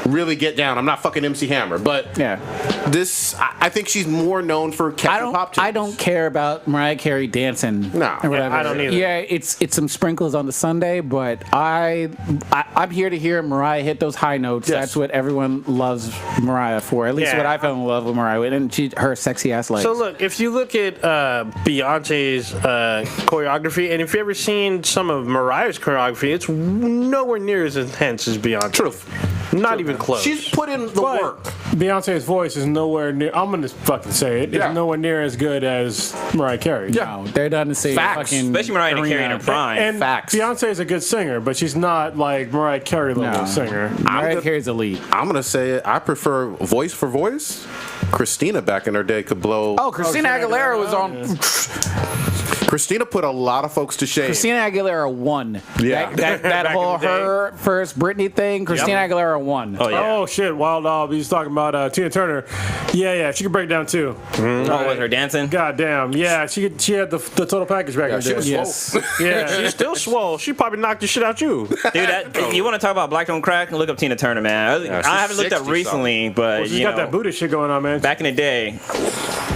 really get down. I'm not fucking MC Hammer. But I think she's more known for catching pop tunes. I don't care about Mariah Carey dancing. No, or whatever. I don't either. Yeah, it's some sprinkles on the Sunday, but I'm here to hear Mariah hit those high notes. Yes. That's what everyone loves Mariah for. At least what I fell in love with Mariah with, and her sexy ass legs. So look, if you look at Beyonce's choreography, and if you've ever seen some of Mariah's choreography, it's nowhere near as intense as Beyonce. Truth. Not even close. She's put in the work. Beyonce's voice is nowhere near. I'm gonna fucking say it. It's nowhere near as good as Mariah Carey. No, they're done to say Facts. fucking Especially Mariah Carey in her prime. And Facts. Beyonce is a good singer, but she's not like Mariah Carey level singer. Mariah Carey's elite. I'm gonna say it. I prefer voice for voice. Christina back in her day could blow. Oh, Christina Aguilera was on. Christina put a lot of folks to shame. Christina Aguilera won. Yeah. That whole her first Britney thing. Christina Aguilera won. Oh yeah. Oh shit, Wild Dog. He's talking about Tina Turner. Yeah, she could break down too. Oh, with her dancing. God damn. Yeah, she had the total package back in the she day. was Yes. Yeah. She's still swole. She probably knocked the shit out you. Dude, if you want to talk about Black Don't Crack, look up Tina Turner, man. I haven't looked up 60 recently, but She's got that Buddha shit going on, man. back in the day,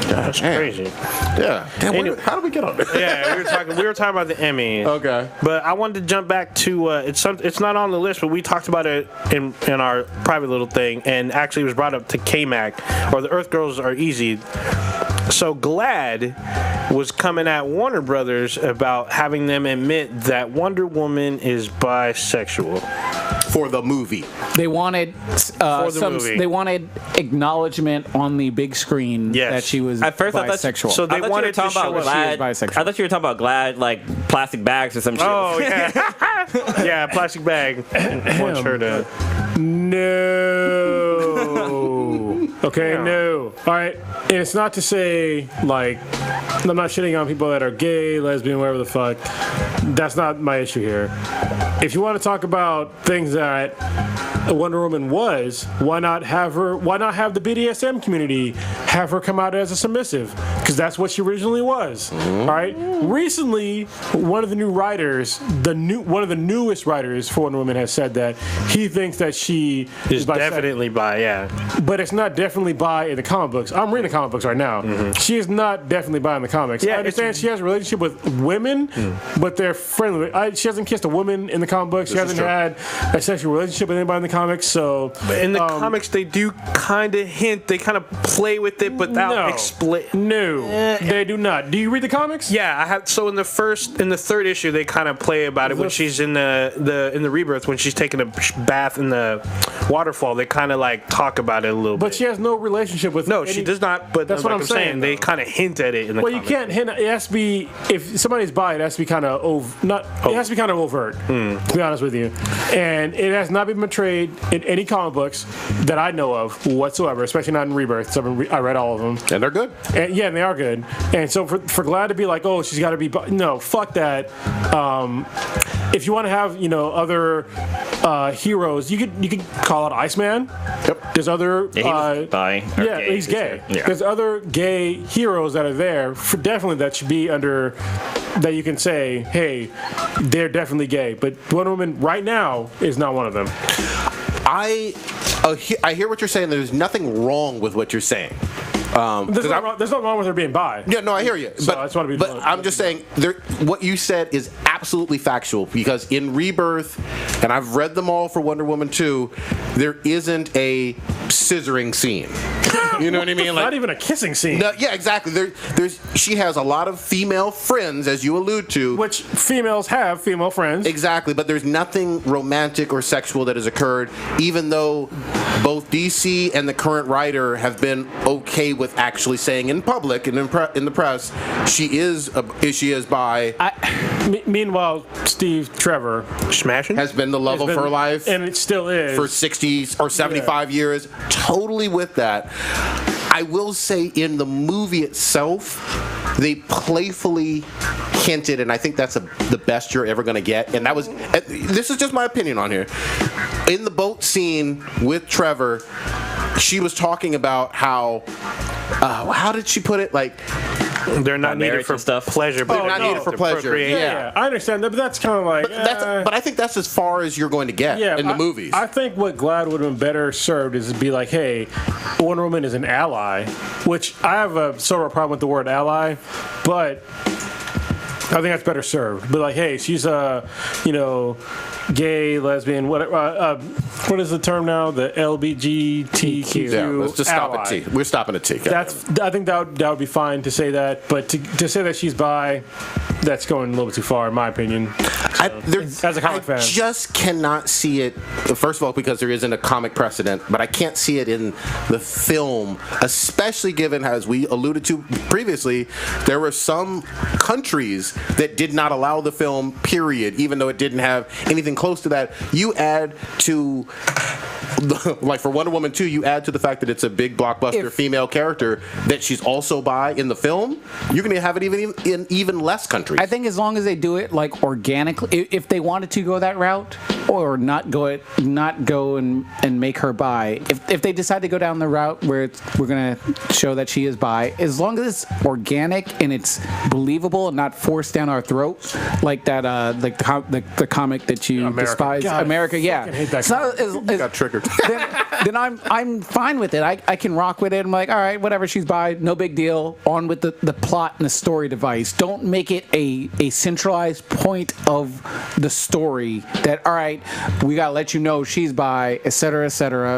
That's Damn. crazy. Yeah. Damn, Anyway. how did we get on this? Yeah, we were talking about the Emmy. Okay. But I wanted to jump back to it's not on the list, but we talked about it in our private little thing, and actually it was brought up to K-Mac, or the Earth Girls Are Easy. So GLAAD was coming at Warner Brothers about having them admit that Wonder Woman is bisexual. For the movie. They wanted movie. they wanted acknowledgement on the big screen Yes. that she was At first, I thought bisexual. so they I thought wanted you were talking to show about us she was GLAAD. bisexual. I thought you were talking about GLAAD, like plastic bags or some shit. Oh yeah, yeah, plastic bag. Wants her to. No. Okay, Yeah. no. All right. And it's not to say, like, I'm not shitting on people that are gay, lesbian, whatever the fuck. That's not my issue here. If you want to talk about things that Wonder Woman was, why not have the BDSM community have her come out as a submissive? Because that's what she originally was. All right. Recently, one of the new writers, one of the newest writers for Wonder Woman, has said that he thinks that she Is bisexual. definitely bi, yeah. But it's not definitely bi in the comic books. I'm reading the comic books right now. She is not definitely bi in the comics. Yeah, I understand she has a relationship with women, but they're friendly. She hasn't kissed a woman in the comic books. She This is hasn't true. had a sexual relationship with anybody in the comics. So In the comics, they do kind of hint, they kind of play with it without explain. No, they do not. Do you read the comics? Yeah, I have. So in the third issue, they kind of play about it when she's in the rebirth, when she's taking a bath in the waterfall. They kind of like talk about it a little But bit. she has no relationship with. No, any- she does not. But That's what I'm saying, They though. kind of hint at it in the. Well, you comics. can't hint. It has to be, if somebody's bi, it has to be kind of It has to be kind of overt. To be honest with you, and it has not been portrayed in any comic books that I know of whatsoever, especially not in Rebirth. So I read all of them. And they're good. And yeah, they are good. And so for GLAAD to be like, oh, she's got to be no, fuck that. If you want to have other heroes, you could call out Iceman. Yep. There's other. Yeah, he was bi. Or Yeah, he's gay. Yeah. There's other gay heroes that are there for definitely that should be under. That you can say, hey, they're definitely gay. But Wonder Woman right now is not one of them. I hear what you're saying. There's nothing wrong with what you're saying. There's nothing wrong with her being bi. Yeah, no, I hear you. So I just wanna be- but I'm just saying, what you said is absolutely factual, because in Rebirth, and I've read them all for Wonder Woman 2, there isn't a scissoring scene. You know what I mean? Not even a kissing scene. No, yeah, exactly. She has a lot of female friends, as you allude to. Which females have female friends. Exactly, but there's nothing romantic or sexual that has occurred, even though both DC and the current writer have been okay with actually saying in public and in the press she is bi. Meanwhile, Steve Trevor smashing. Has been the love has of been- her life and it still is for 60 or 75 years. Totally with that. I will say in the movie itself, they playfully hinted, and I think that's the best you're ever going to get. And this is just my opinion on here. In the boat scene with Trevor, she was talking about how did she put it? Like, they're not needed marriage for and stuff. pleasure, but they're not needed for pleasure. procreation. Yeah. I understand that, but that's kind of like. but I think that's as far as you're going to get in the movies. I think what GLAAD would have been better served is to be like, hey, Wonder Woman is an ally, which I have a sort of a problem with the word ally, but I think that's better served. But like, hey, she's gay, lesbian, what is the term now? The LBGTQ. yeah, let's just stop ally. at T. We're stopping at T. I think that would be fine to say that, but to say that she's bi, that's going a little bit too far, in my opinion. As a comic fan. I just cannot see it, first of all, because there isn't a comic precedent, but I can't see it in the film, especially given, as we alluded to previously, there were some countries that did not allow the film, period, even though it didn't have anything close to that. You add to, like for Wonder Woman 2, you add to the fact that it's a big blockbuster female character, that she's also bi in the film, you're going to have it in even less countries. I think as long as they do it like organically, if they wanted to go that route, or not go and make her bi. If they decide to go down the route where we're gonna show that she is bi, as long as it's organic and it's believable and not forced down our throat, like that, like the comic that you despise God, America. Yeah, fucking hate that it's not Got triggered. then I'm fine with it. I can rock with it. I'm like, all right, whatever, she's bi, no big deal. On with the plot and the story device. Don't make it a centralized point of the story that, all right, we gotta let you know she's bi, et cetera,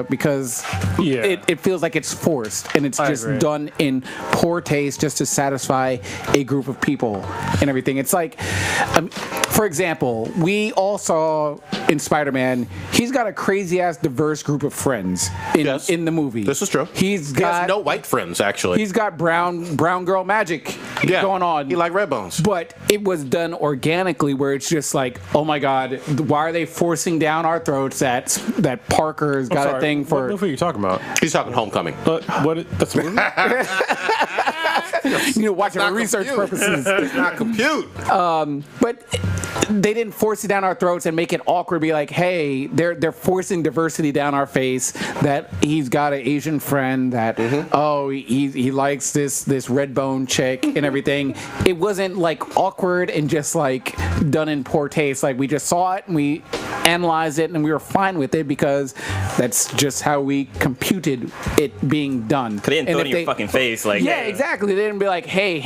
because it feels like it's forced and it's just done in poor taste just to satisfy a group of people and everything. It's like, for example, we all saw in Spider-Man, he's got a crazy ass diverse group of friends in the movie. This is true. He has no white friends, actually. He's got brown girl magic going on. He like red bones. But it was done organically, where it's just like, oh my god, why are they forcing down our throats that Parker's got a thing for? What are you talking about? He's talking Homecoming. That's a movie? Watching for research purposes. It's not compute. But they didn't force it down our throats and make it awkward. Be like, hey, they're forcing diversity down our face. That he's got an Asian friend. That he likes this red bone chick and everything. It wasn't like awkward and just like done in poor taste. Like we just saw it and we analyzed it and we were fine with it because that's just how we computed it being done. They didn't throw it in your fucking face. Like, yeah, exactly. They didn't be like, hey,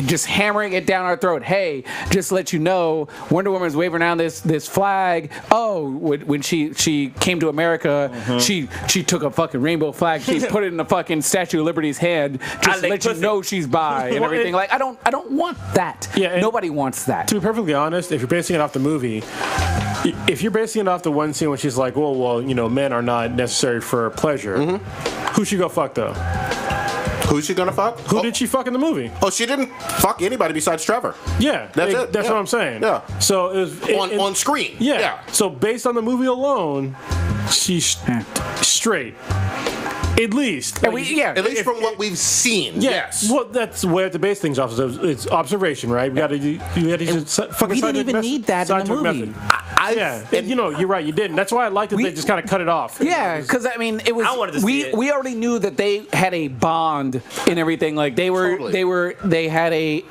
just hammering it down our throat. Hey, just let you know, Wonder Woman's waving around this flag. Oh, when she came to America, she took a fucking rainbow flag. She put it in the fucking Statue of Liberty's hand. Just to let you know she's bi and everything. Like, I don't want that. Yeah, nobody wants that. To be perfectly honest, if you're basing it off the movie, if you're basing it off the one scene when she's like, well, men are not necessary for pleasure, who should go fuck though? Who's she gonna fuck? Who did she fuck in the movie? Oh, she didn't fuck anybody besides Trevor. Yeah, that's it. That's what I'm saying. Yeah. So it was on screen. Yeah. So based on the movie alone, she's straight. At least. At least from what we've seen. Yes. Well, that's the way to base things off. It's observation, right? We didn't even need that in the movie. You're right. You didn't. That's why I liked that they just kind of cut it off. Yeah, because I mean, it was. I wanted to see it. We already knew that they had a bond and everything. Like they had a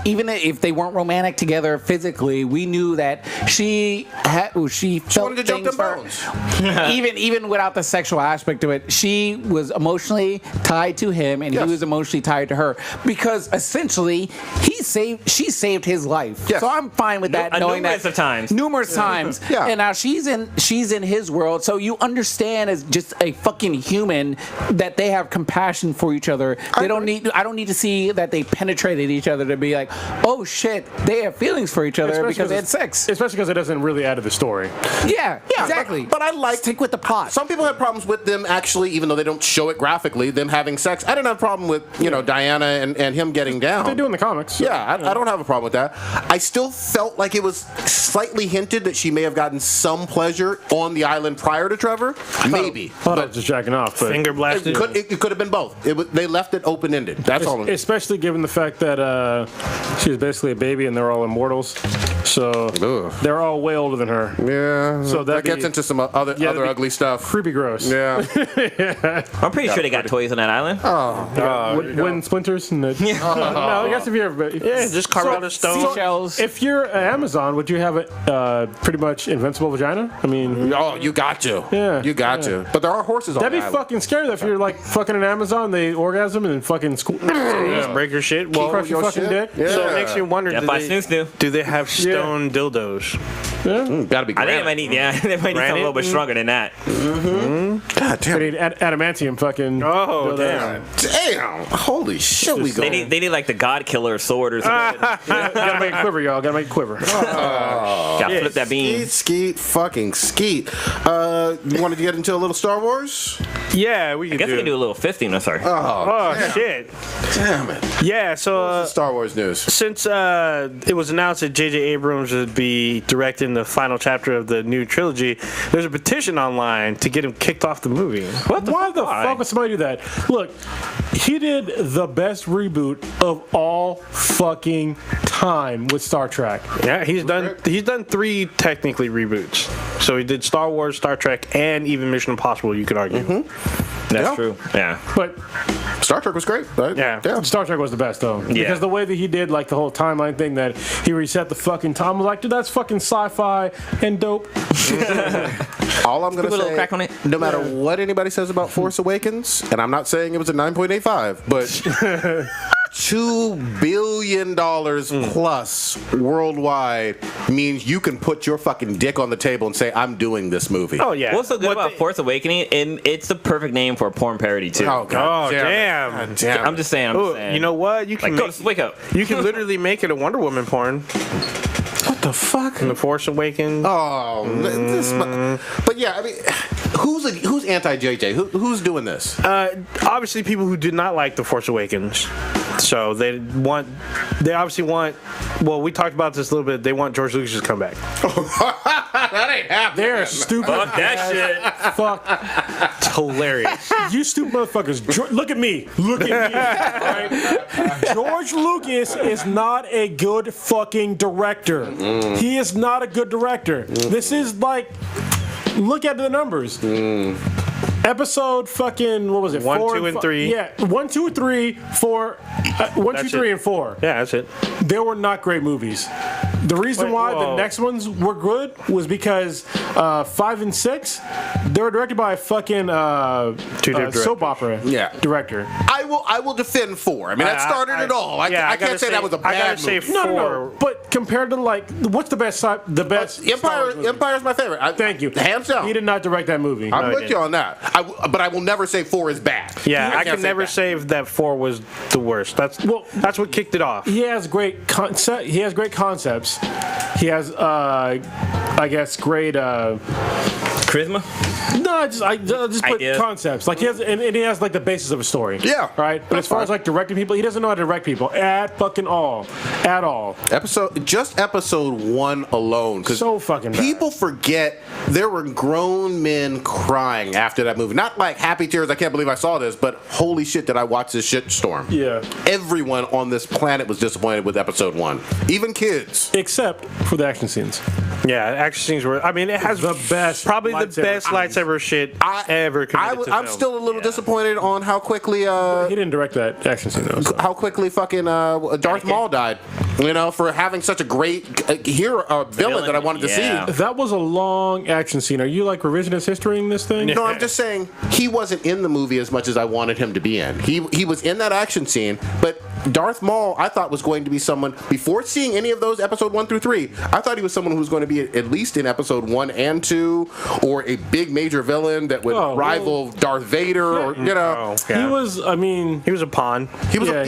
even if they weren't romantic together physically, we knew that she felt wanted to jump things them bones. even without the sexual aspect of it, she was emotionally tied to him and he was emotionally tied to her because essentially she saved his life. Yes. So I'm fine with that, knowing that numerous times. Yeah. And now she's in his world, so you understand as just a fucking human that they have compassion for each other. I don't need to see that they penetrated each other to be like, oh shit, they have feelings for each other because they had sex. Especially because it doesn't really add to the story. Yeah, exactly. But I like stick with the plot. Some people have problems with them actually, even though they don't show it graphically, them having sex. I didn't have a problem with Diana and him getting down. They do in the comics. So. Yeah, I don't have a problem with that. I still felt like it was slightly hinted that she may have gotten some pleasure on the island prior to Trevor. Maybe. But just jacking off. But finger blasted. It could have been both. They left it open ended. That's all. Especially given the fact that she was basically a baby and they're all immortals. So they're all way older than her. Yeah. So that gets into some other ugly stuff. Creepy gross. Yeah. I'm pretty sure they got toys on that island. Wooden splinters. And no, I guess if you're just carve out a stone. Seashells. If you're an Amazon, would you have a pretty much invincible vagina? I mean, you got to. Yeah, you got to. But there are horses on that'd the be island. fucking scary if you're like fucking an Amazon, they orgasm and then fucking break your shit. Well, crush your fucking dick. Yeah. So it makes you wonder. Do they have stone dildos? Yeah. Gotta be. I think they might need. Yeah, they might need something a little bit stronger than that. God damn. They need adamantium fucking. Oh damn! Damn! Holy shit! They need like the God Killer sword or something. Gotta make it quiver, y'all. Gotta make it quiver. Gotta flip that beam. Skeet, fucking skeet. You wanted to get into a little Star Wars? Yeah, we can. I guess we can do a little 15. I'm sorry. Oh shit! Damn it! Yeah, so Star Wars news. Since it was announced that J.J. Abrams would be directing the final chapter of the new trilogy, there's a petition online to get him kicked off the movie. Why the fuck would somebody do that? Look, he did the best reboot of all fucking time with Star Trek. Yeah, he's done 3 technically reboots. So he did Star Wars, Star Trek, and even Mission Impossible, you could argue. That's true. Yeah. But Star Trek was great, right? Yeah. Star Trek was the best though, because the way that he did like the whole timeline thing, that he reset the fucking time, I was like, dude, that's fucking sci-fi and dope. All I'm gonna Put a little say, crack on it. no matter what anybody says about Force Awakens, and I'm not saying it was a 9.85, but $2 billion plus worldwide means you can put your fucking dick on the table and say, I'm doing this movie. Oh yeah. What's so good What about they- Force Awakening? And it's the perfect name for a porn parody too. Oh, God Oh damn. God damn. I'm just saying. Ooh, you know what? You can Like, make, go, wake up. you can literally make it a Wonder Woman porn. What the fuck? The Force Awakens. Oh, but yeah, I mean, who's anti JJ? Who's doing this? Obviously, people who did not like The Force Awakens. So they obviously want. Well, we talked about this a little bit. They want George Lucas to come back. That ain't happening. They're stupid. Fuck that shit. Fuck It's hilarious. you, stupid motherfuckers. Look at me. Look at me. Right? George Lucas is not a good fucking director. He is not a good director. This is like, look at the numbers. Episode fucking, what was it? 1, 4, 2, and 3. Yeah, 1, 2, 3, 4. 1, 2, That's 3, it. and 4. Yeah, that's it. They were not great movies. The reason why the whoa. next ones were good was because 5 and 6, they were directed by a fucking different soap opera director. I will defend 4. I mean, that started it all. I gotta can't say that was a I bad gotta say movie. 4. No. But compared to like, what's the best? Star Wars movie? Empire's my favorite. Thank you. Hands down. He did not direct that movie. I'm he with you on that. But I will never say 4 is bad. Yeah, I can't can say never that. say that 4 was the worst. That's what kicked it off. He has great concept. He has great concepts. He has, I guess, great. Charisma? No, I just put Ideas. concepts. Like he has, and he has like the basis of a story. Yeah. Right. But as far as like directing people, he doesn't know how to direct people at all. Episode 1 alone. 'Cause So fucking bad. people forget there were grown men crying after that movie. Not like happy tears, I can't believe I saw this, but holy shit, did I watch this shit storm. Yeah. Everyone on this planet was disappointed with episode 1. Even kids. Except for the action scenes. Yeah, action scenes were. I mean, it has The best probably the lightsaber best scenes. lightsaber shit ever committed to I'm film. still a little disappointed on how quickly He didn't direct that action scene though. So. how quickly fucking Darth Maul died. You know, for having such a great villain that I wanted to Yeah. see. That was a long action scene. Are you like revisionist historying this thing? No, I'm just saying he wasn't in the movie as much as I wanted him to be in. He was in that action scene, but Darth Maul I thought was going to be someone, before seeing any of those episode 1 through 3, I thought he was someone who was going to be at least in episode 1 and 2, or a big major villain that would rival Darth Vader, or you know. Yeah. He was. I mean, He was a pawn. He was, Yeah,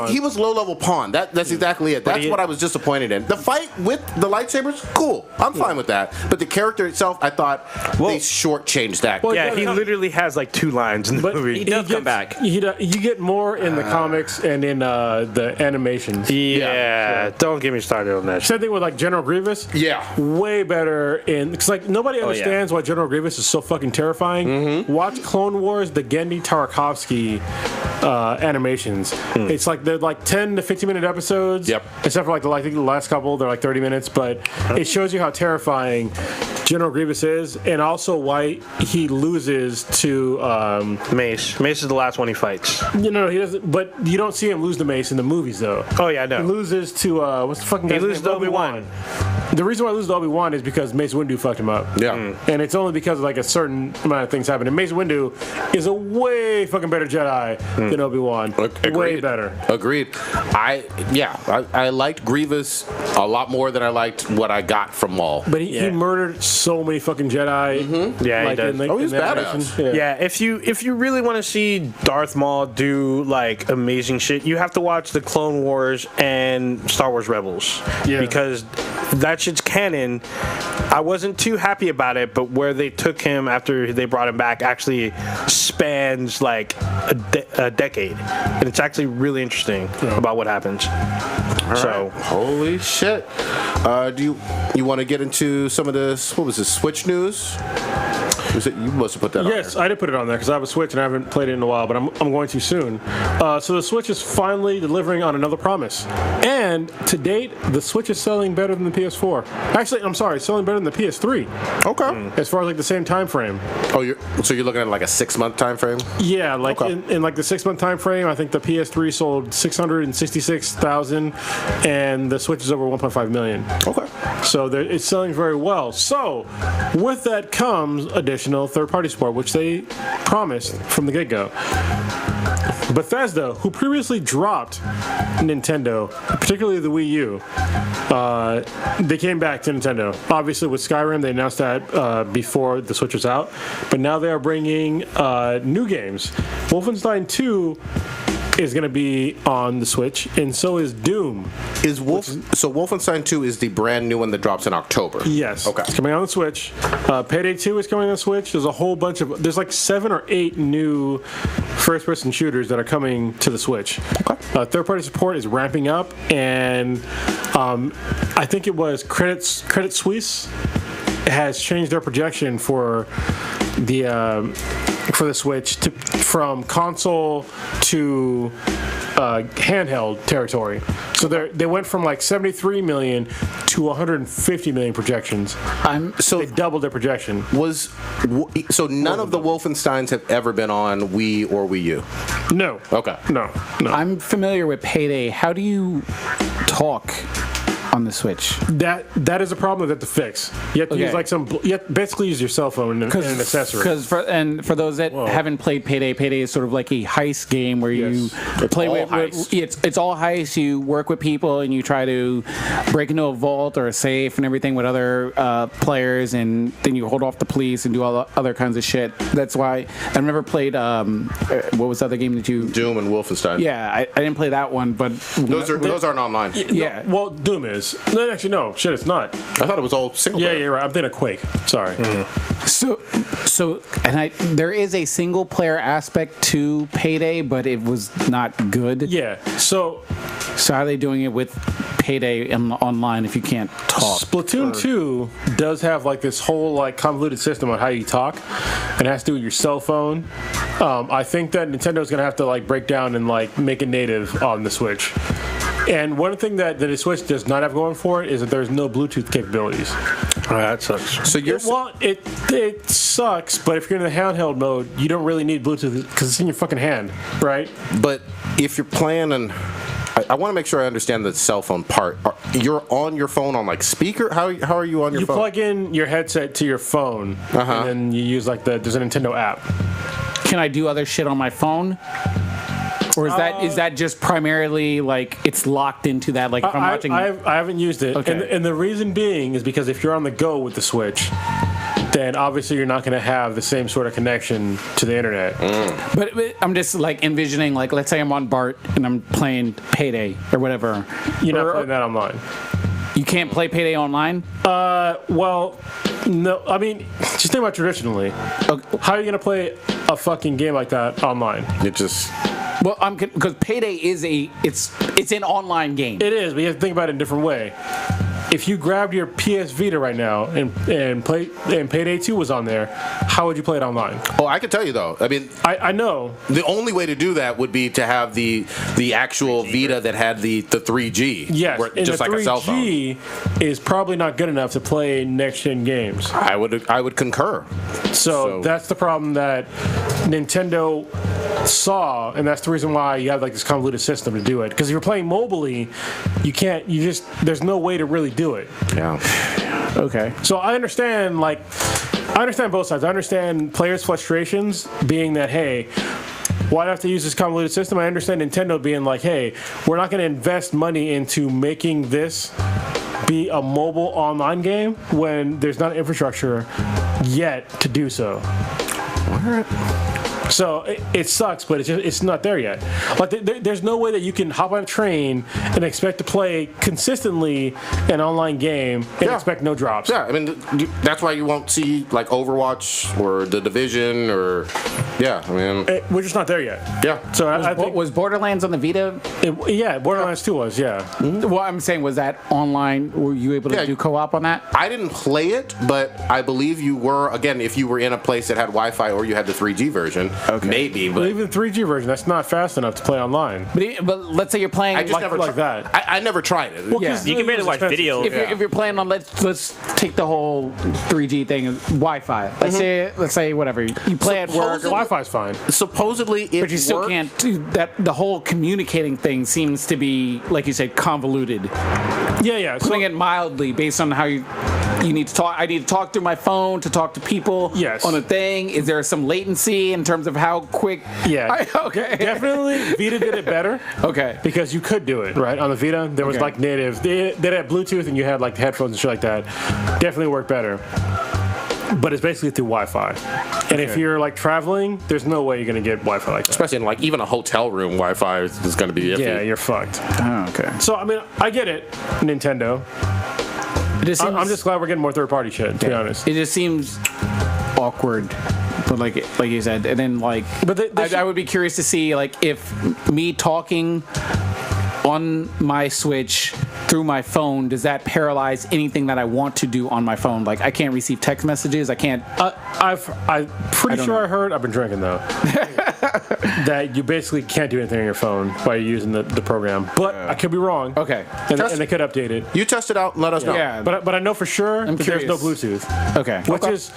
he was a pawn. low level pawn. That's exactly it. That's what I was disappointed in. The fight with the lightsabers, cool. I'm fine with that. But the character itself, I thought they shortchanged that. Well, Yeah, he literally has like 2 lines in the but movie. He does come back. You get more in the comics and in the animations. Yeah, don't get me started on that. Same thing with like General Grievous. Yeah. Way better in, because like nobody understands why General Grievous is so fucking terrifying. Watch Clone Wars, the Genndy Tartakovsky animations. It's like they're like 10 to 15 minute episodes. Yep. Except for like I think the last couple, they're like 30 minutes, but it shows you how terrifying General Grievous is, and also why he loses to Mace. Mace is the last one he fights. he doesn't. But you don't see him lose the Mace in the movies though. Oh yeah, He no. loses to what's the fucking He guy's loses name? to Obi-Wan. The reason why I lose to Obi-Wan is because Mace Windu fucked him up. Yeah. And it's only because of like a certain amount of things happen. And Mace Windu is a way fucking better Jedi than Obi-Wan. Way better. Agreed. I liked Grievous a lot more than I liked what I got from Maul. But he murdered so many fucking Jedi. Yeah, he does. He's in that badass. version. Yeah, if you really want to see Darth Maul do like amazing shit, you have to watch the Clone Wars and Star Wars Rebels. Yeah. Because that shit's canon. I wasn't too happy about it, but where they took him after they brought him back actually spans like a decade, and it's actually really interesting about what happens. So Holy shit. Do you want to get into some of this, what was this, Switch news? You must have put that on Yes, there. I did put it on there because I have a Switch and I haven't played it in a while, but I'm going to soon. So the Switch is finally delivering on another promise. And to date, the Switch is selling better than the PS4. Actually, I'm sorry, selling better than the PS3 Okay. as far as like the same time frame. Oh, so you're looking at like a 6-month time frame? Yeah, like Okay. in like the 6-month time frame, I think the PS3 sold 666,000 and the Switch is over 1.5 million. Okay. So it's selling very well. So with that comes additional third-party support, which they promised from the get-go. Bethesda, who previously dropped Nintendo, particularly the Wii U, they came back to Nintendo. Obviously, with Skyrim, they announced that before the Switch was out. But now they are bringing new games. Wolfenstein 2 is going to be on the Switch, and so is Doom. So Wolfenstein 2 is the brand new one that drops in October? Yes. Okay. It's coming on the Switch. Payday 2 is coming on the Switch. There's a whole bunch of... There's like 7 or 8 new first-person shooters that are coming to the Switch. Okay. Third-party support is ramping up, and I think it was Credit Suisse has changed their projection for the Switch from console to handheld territory. So they went from like 73 million to 150 million projections. They doubled their projection. So none of the Wolfensteins have ever been on Wii or Wii U? No. Okay. No. I'm familiar with Payday. How do you talk on the Switch? That is a problem they have to fix. You have to use like you have to basically use your cell phone and an accessory. Because for those that haven't played Payday, Payday is sort of like a heist game where you play with it's all heist. You work with people and you try to break into a vault or a safe and everything with other players, and then you hold off the police and do all the other kinds of shit. That's why I've never played what was the other game that you... Doom and Wolfenstein. Yeah, I didn't play that one, but Those aren't online. yeah. Well, Doom is. No, actually, no. Shit, it's not. I thought it was all single Yeah, player. you're right. I'm thinking of Quake. Sorry. So, and there is a single player aspect to Payday, but it was not good. Yeah. So how are they doing it with Payday online if you can't talk? Splatoon 2 does have like this whole like convoluted system on how you talk, and it has to do with your cell phone. I think that Nintendo's gonna have to like break down and like make it native on the Switch. And one thing that the Switch does not have going for it is that there's no Bluetooth capabilities. That sucks. So you're It sucks, but if you're in the handheld mode, you don't really need Bluetooth because it's in your fucking hand, right? But if you're playing and I want to make sure I understand the cell phone part. You're on your phone on like speaker? How are you on your phone? You plug in your headset to your phone, and then you use like there's a Nintendo app. Can I do other shit on my phone? Or is that just primarily like it's locked into that? Like if I'm watching, I haven't used it, Okay. and the reason being is because if you're on the go with the Switch, then obviously you're not going to have the same sort of connection to the internet. but I'm just like envisioning, like let's say I'm on BART and I'm playing Payday or whatever. You're not playing that online. You can't play Payday online. Well, no. I mean, just think about traditionally. How are you going to play a fucking game like that online? It just. Well, because Payday is it's an online game. It is, but you have to think about it in a different way. If you grabbed your PS Vita right now and Payday 2 was on there, how would you play it online? Oh, I can tell you though. I mean, I know. the only way to do that would be to have the actual Vita that had the 3G. Yes, where, and just the like 3G a cell phone. is probably not good enough to play next-gen games. I would concur. So that's the problem that Nintendo saw, and that's the reason why you have like this convoluted system to do it. Because if you're playing mobilely, there's no way to really do it. Yeah. Okay. So I understand both sides. I understand players' frustrations being that, hey, why do I have to use this convoluted system? I understand Nintendo being like, hey, we're not going to invest money into making this be a mobile online game when there's not infrastructure yet to do so. So it sucks, but it's not there yet. Like there's no way that you can hop on a train and expect to play consistently an online game and expect no drops. Yeah, I mean that's why you won't see like Overwatch or The Division or I mean We're just not there yet. yeah. So I think Was Borderlands on the Vita? Borderlands 2 was, What I'm saying was that online. Were you able to do co-op on that? I didn't play it, but I believe you were, again, if you were in a place that had Wi-Fi or you had the 3G version, maybe. But even the 3G version, that's not fast enough to play online. But let's say you're playing I just never like that. I never tried it. Well, Yeah. You can barely watch video. If you're playing on let's take the whole 3G thing, Wi-Fi. Let's say whatever you play at work. Wi-Fi's fine. Supposedly it But you still worked. can't do that. The whole communicating thing seems to be, like you said, convoluted. Yeah. Putting it mildly, based on how you need to talk. I need to talk through my phone to talk to people. Yes. On a thing. Is there some latency in terms of how quick? Yeah. Okay. Definitely, Vita did it better. Okay. Because you could do it, right? On the Vita, there was Okay. like native. They had Bluetooth and you had like headphones and shit like that. Definitely worked better. But it's basically through Wi-Fi. And if you're like traveling, there's no way you're going to get Wi-Fi like that. Especially in like even a hotel room Wi-Fi is going to be iffy. Yeah, you're fucked. Oh, okay. So, I mean, I get it, Nintendo. It just seems, I'm just glad we're getting more third-party shit, to be honest. It just seems awkward. But like you said, and then like, But I would be curious to see like if me talking on my Switch through my phone, does that paralyze anything that I want to do on my phone? Like I can't receive text messages. I can't. I'm pretty sure I heard. I've been drinking though. That you basically can't do anything on your phone by using the program. But I could be wrong. Okay. And they could update it. You test it out and let us know. Yeah. But I know for sure that there's no curious. Bluetooth. Okay. Which is,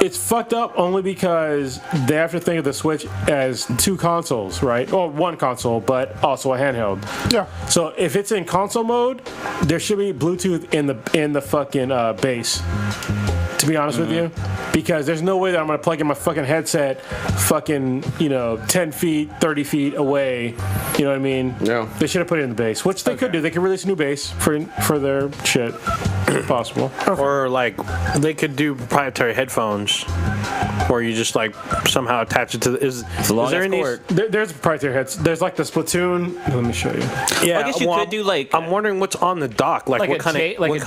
it's fucked up only because they have to think of the Switch as two consoles, right? Or one console, but also a handheld. Yeah. So if it's in console mode, there should be Bluetooth in the fucking base. To be honest with you, because there's no way that I'm gonna plug in my fucking headset, fucking 10 feet, 30 feet away. You know what I mean? Yeah. They should have put it in the base, which they could do. They could release a new base for their shit, if possible. Or like they could do proprietary headphones where you just like somehow attach it to the, is long there as any cord. There's proprietary heads. There's like the Splatoon. Let me show you. Yeah, I guess you could do like I'm wondering what's on the dock, like what kind of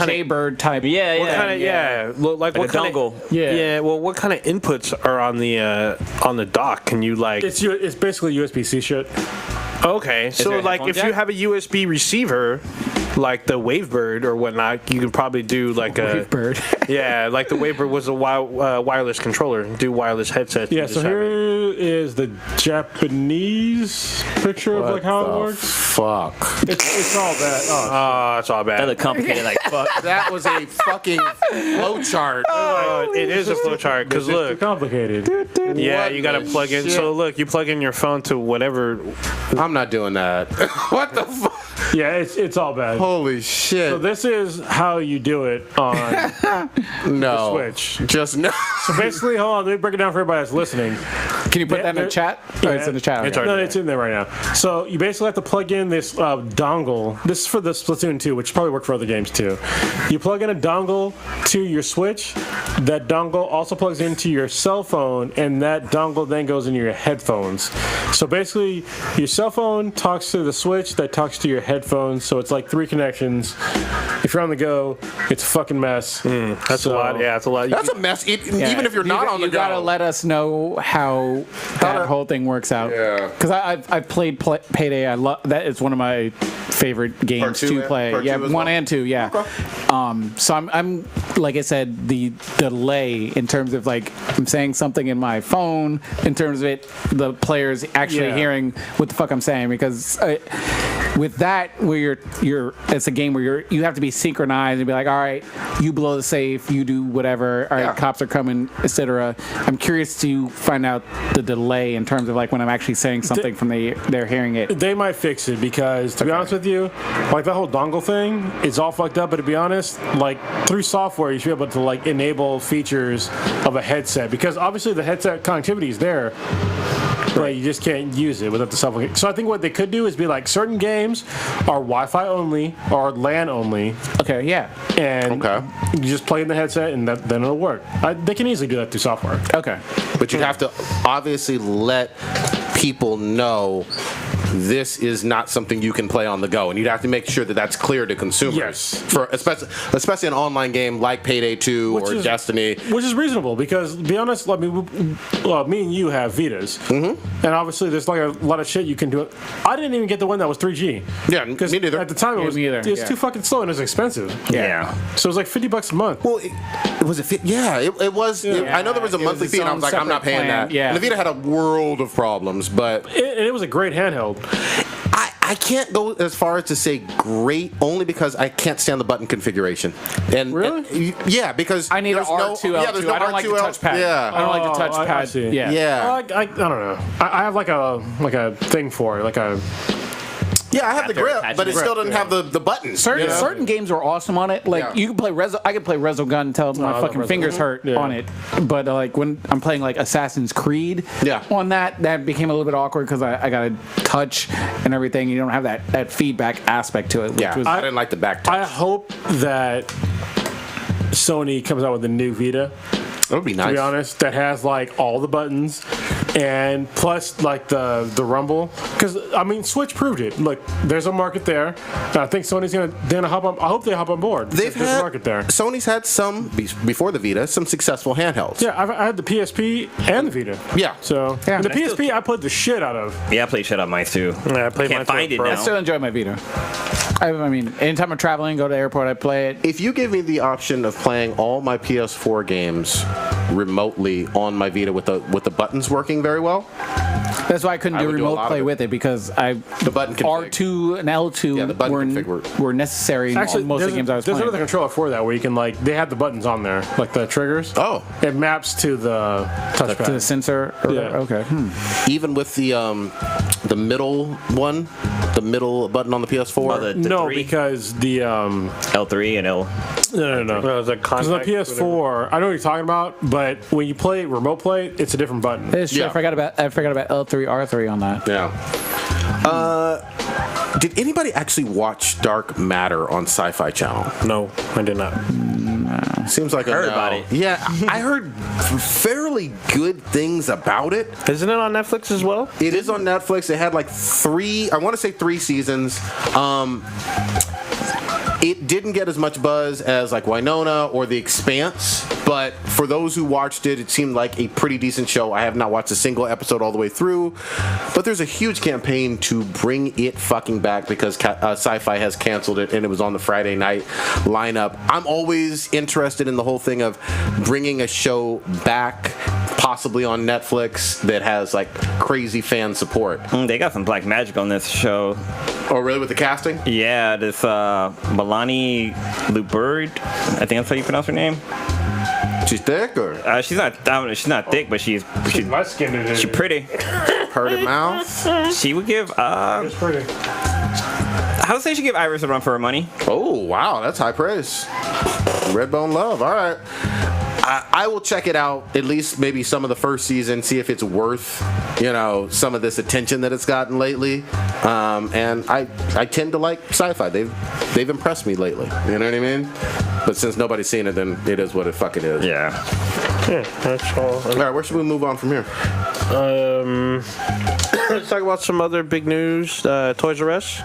Jaybird type. yeah, what kind of like what a kind dongle. of yeah. Well, what kind of inputs are on the dock? Can you like? It's basically USB-C shit. Okay, so there a like headphone if jack? you have a USB receiver, like the Wavebird or whatnot, you can probably do like a Bird. yeah, like the Wavebird was a wireless controller, do wireless headsets. Yeah. You So just have it. here is the Japanese picture of like how it works. Fuck. It's all that. Oh, Oh, it's all That bad. look complicated like fuck. That was a fucking flow chart. It is a flowchart because it's too look, complicated. yeah, What you got to the plug in. shit? So look, you plug in your phone to whatever. I'm not doing that. What the fuck? Yeah, it's all bad. Holy shit. So this is how you do it on No. Switch. Just no. So basically, hold on, let me break it down for everybody that's listening. Can you put that in the chat? Oh, it's in the chat. It's okay. already- No, it's in there right now. So you basically have to plug in this dongle. This is for the Splatoon 2, which probably work for other games too. You plug in a dongle to your Switch. That dongle also plugs into your cell phone, and that dongle then goes into your headphones. So basically, your cell phone talks to the Switch, that talks to your headphones. So it's like 3 connections. If you're on the go, it's a fucking mess. That's a lot. Yeah, it's a lot. That's a mess. Yeah. Even if you're not on the you go. gotta let us know how that whole thing works out. Yeah. Because I've played Payday. I love that. It's one of my favorite games Part two, to play. part Yeah, two as 1 well? and 2. Yeah. Okay. So I'm like I said, the delay in terms of like I'm saying something in my phone in terms of it, the players actually Yeah. hearing what the fuck I'm saying, because with that where you're it's a game where you have to be synchronized and be like, all right, you blow the safe, you do whatever, all right, Yeah. cops are coming, etc. I'm curious to find out the delay in terms of like when I'm actually saying something from they're hearing it. They might fix it because, to be honest with you, like that whole dongle thing, it's all fucked up. But to be honest, like through software, you should be able to like enable features of a headset because obviously the headset connectivity is there. but you just can't use it without the supplement. So I think what they could do is be like certain games are Wi-Fi only or LAN only, Okay, yeah. and you just play in the headset, and then it'll work. They can easily do that through software. Okay. But you'd have to obviously let people know this is not something you can play on the go, and you'd have to make sure that that's clear to consumers. Yes. For especially an online game like Payday 2 or Destiny. Which is reasonable because, to be honest, me and you have Vitas, and obviously there's like a lot of shit you can do. I didn't even get the one that was 3G. Yeah, because me neither. at the time it was too fucking slow and it was expensive. Yeah. So it was like $50 a month. Well, was it? Yeah, it was. I know there was a monthly fee, and I was like, I'm not paying that. Yeah. And the Vita had a world of problems, but It was a great handheld. I can't go as far as to say great, only because I can't stand the button configuration. And Really? Yeah, because I need an there's R2L2. Yeah, there's no I don't like the R2L. touchpad. Yeah. I don't like the I touchpad. see. Yeah. Yeah. I don't know. I have like a thing for it, like a. Yeah, I have the grip, attaching but it the still doesn't have the buttons. Certain games are awesome on it. Like Yeah. you can play I can play Resogun until my I fucking love fingers Resogun. hurt Yeah. on it. But like when I'm playing like Assassin's Creed, Yeah. on that became a little bit awkward because I got to touch and everything. You don't have that feedback aspect to it. Which Yeah, was, I didn't like the back touch. I hope that Sony comes out with a new Vita. That would be To nice. be honest, that has like all the buttons, and plus like the rumble. Because I mean, Switch proved it. Look, there's a market there. And I think Sony's gonna hop on. I hope they hop on board. They've There's had a market there. Sony's had some before the Vita, some successful handhelds. Yeah, I had the PSP and the Vita. Yeah. So Yeah. and the I PSP I played the shit out of. Yeah, I played shit on mine too. Yeah, I played Can't find it I now. still enjoy my Vita. I mean, anytime I'm traveling, go to the airport, I play it. If you give me the option of playing all my PS4 games remotely on my Vita with the buttons working very well, That's why I couldn't I do would do a remote lot of play it. with it because the button config. R2 and Yeah, the L2 button config were necessary Actually, in most of the games I was there's playing. another controller for that where you can like they have the buttons on there, like the triggers. Oh. It maps to the touchpad. To the sensor? Or, Yeah. Okay. even with the middle one, the middle button on the PS4. Oh, the No, 3, because the L3 and L. no. Well, the Because on the contact, PS4, I know what you're talking about, but when you play remote play, it's a different button. It's true. Yeah. I forgot about L3, R3 on that. Yeah. Did anybody actually watch Dark Matter on Sci-Fi Channel? No, I did not. Seems like Heard no. about it. Yeah, I heard fairly good things about it. Isn't it on Netflix as well? It is on Netflix. It had like three seasons. It didn't get as much buzz as like Winona or The Expanse, but for those who watched it, it seemed like a pretty decent show. I have not watched a single episode all the way through, but there's a huge campaign to bring it fucking back because Sci-Fi has canceled it and it was on the Friday night lineup. I'm always interested in the whole thing of bringing a show back, possibly on Netflix, that has like crazy fan support. They got some black magic on this show. Oh, really? With the casting? Yeah, this Melanie Luberd, I think that's how you pronounce her name. She's thick or She's not thick, but she's My skin is pretty. heard it mouth? She would give It's pretty. I would say she give Iris a run for her money. Oh, wow, that's high praise. Redbone love. All right. I will check it out, at least maybe some of the first season, see if it's worth, some of this attention that it's gotten lately. And I tend to like Sci-Fi. They've impressed me lately. You know what I mean? But since nobody's seen it, then it is what it fucking is. Yeah. Yeah, that's all. All right, where should we move on from here? Let's talk about some other big news. Toys R Us.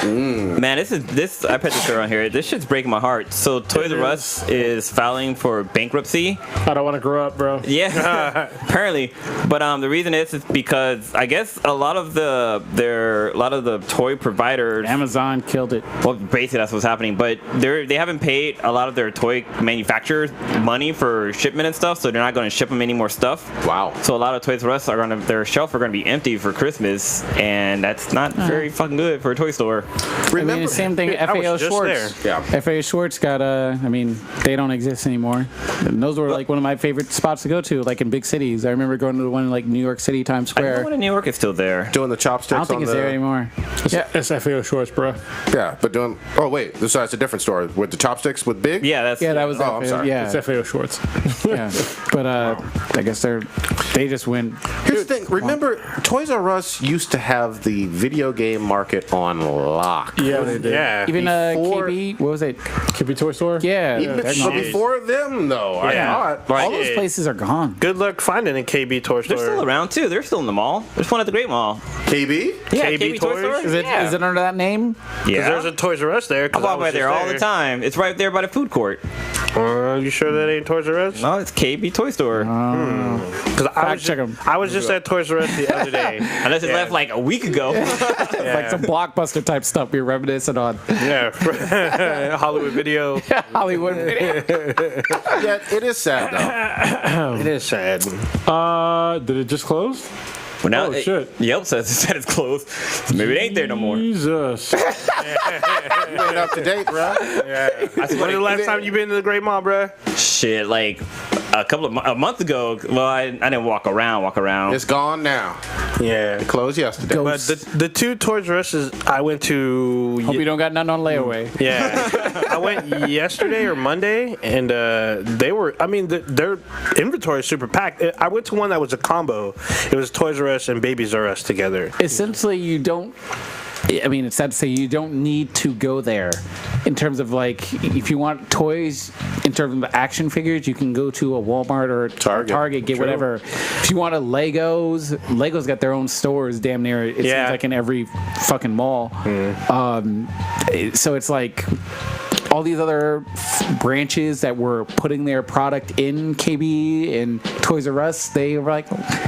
Man, this I put this around here. This shit's breaking my heart. So Toys R Us is filing for bankruptcy. I don't want to grow up, bro. Yeah, apparently. But the reason is because I guess a lot of the toy providers. Amazon killed it. Well, basically that's what's happening. But they haven't paid a lot of their toy manufacturers money for shipment and stuff, so they're not going to ship them any more stuff. Wow. So a lot of Toys R Us their shelf are going to be empty for Christmas, and that's not very fucking good for a toy store. I mean, the same thing. I was FAO just Schwartz. there. Yeah. FAO Schwartz got they don't exist anymore. And those were like one of my favorite spots to go to, like in big cities. I remember going to the one in like New York City, Times I know Square. one in New York is still there. Doing the chopsticks I don't think on it's the... there anymore. Yeah. It's FAO shorts, bro. Yeah, but doing. Oh wait, so that's a different story with the chopsticks with Big. Yeah, that's Yeah, that was Oh, I'm sorry. Yeah, It's FAO shorts. yeah. But I guess they just went. Here's the thing. Remember, Toys R Us used to have the video game market on lock. Yeah, they did. Yeah. Even Before- KB, what was it? Kippy Toy Store? Yeah, Even they're but gone. before them, though, Yeah. I thought. All those places are gone. Good luck finding a KB toy store. They're still around too. They're still in the mall. There's one at the Great Mall. KB. Yeah, KB Toy Toys? Store. Is it? Yeah. Is it under that name? Yeah. There's a Toys R Us there. I walk by there all the time. It's right there by the food court. You sure that ain't Toys R Us? No, it's KB Toy Store. Because Fact check 'em. I was just at Toys R Us the other day. Unless it left like a week ago. Like some blockbuster type stuff you're reminiscent on. Yeah, Hollywood Video. Hollywood video. Yeah, it is sad though. It is sad. Did it just close? Well, now Oh, shit. Yelp says it's closed. So maybe it ain't there no more. Jesus. You ain't up to date, bro. When's the last time you been to the Great Mall, bruh? Shit, like a month ago. Well, I didn't walk around. It's gone now. Yeah. It closed yesterday. Go. But the two Toys R Us's I went to. Hope you don't got none on layaway. Yeah, I went yesterday or Monday, and they were. I mean, their inventory is super packed. I went to one that was a combo. It was Toys R Us and Babies R Us together. Essentially, you don't. I mean, it's sad to say you don't need to go there. In terms of like, if you want toys, in terms of action figures, you can go to a Walmart or a Target, get whatever. If you want a Legos got their own stores damn near. It seems like in every fucking mall. So it's like all these other branches that were putting their product in KB and Toys R Us, they were like,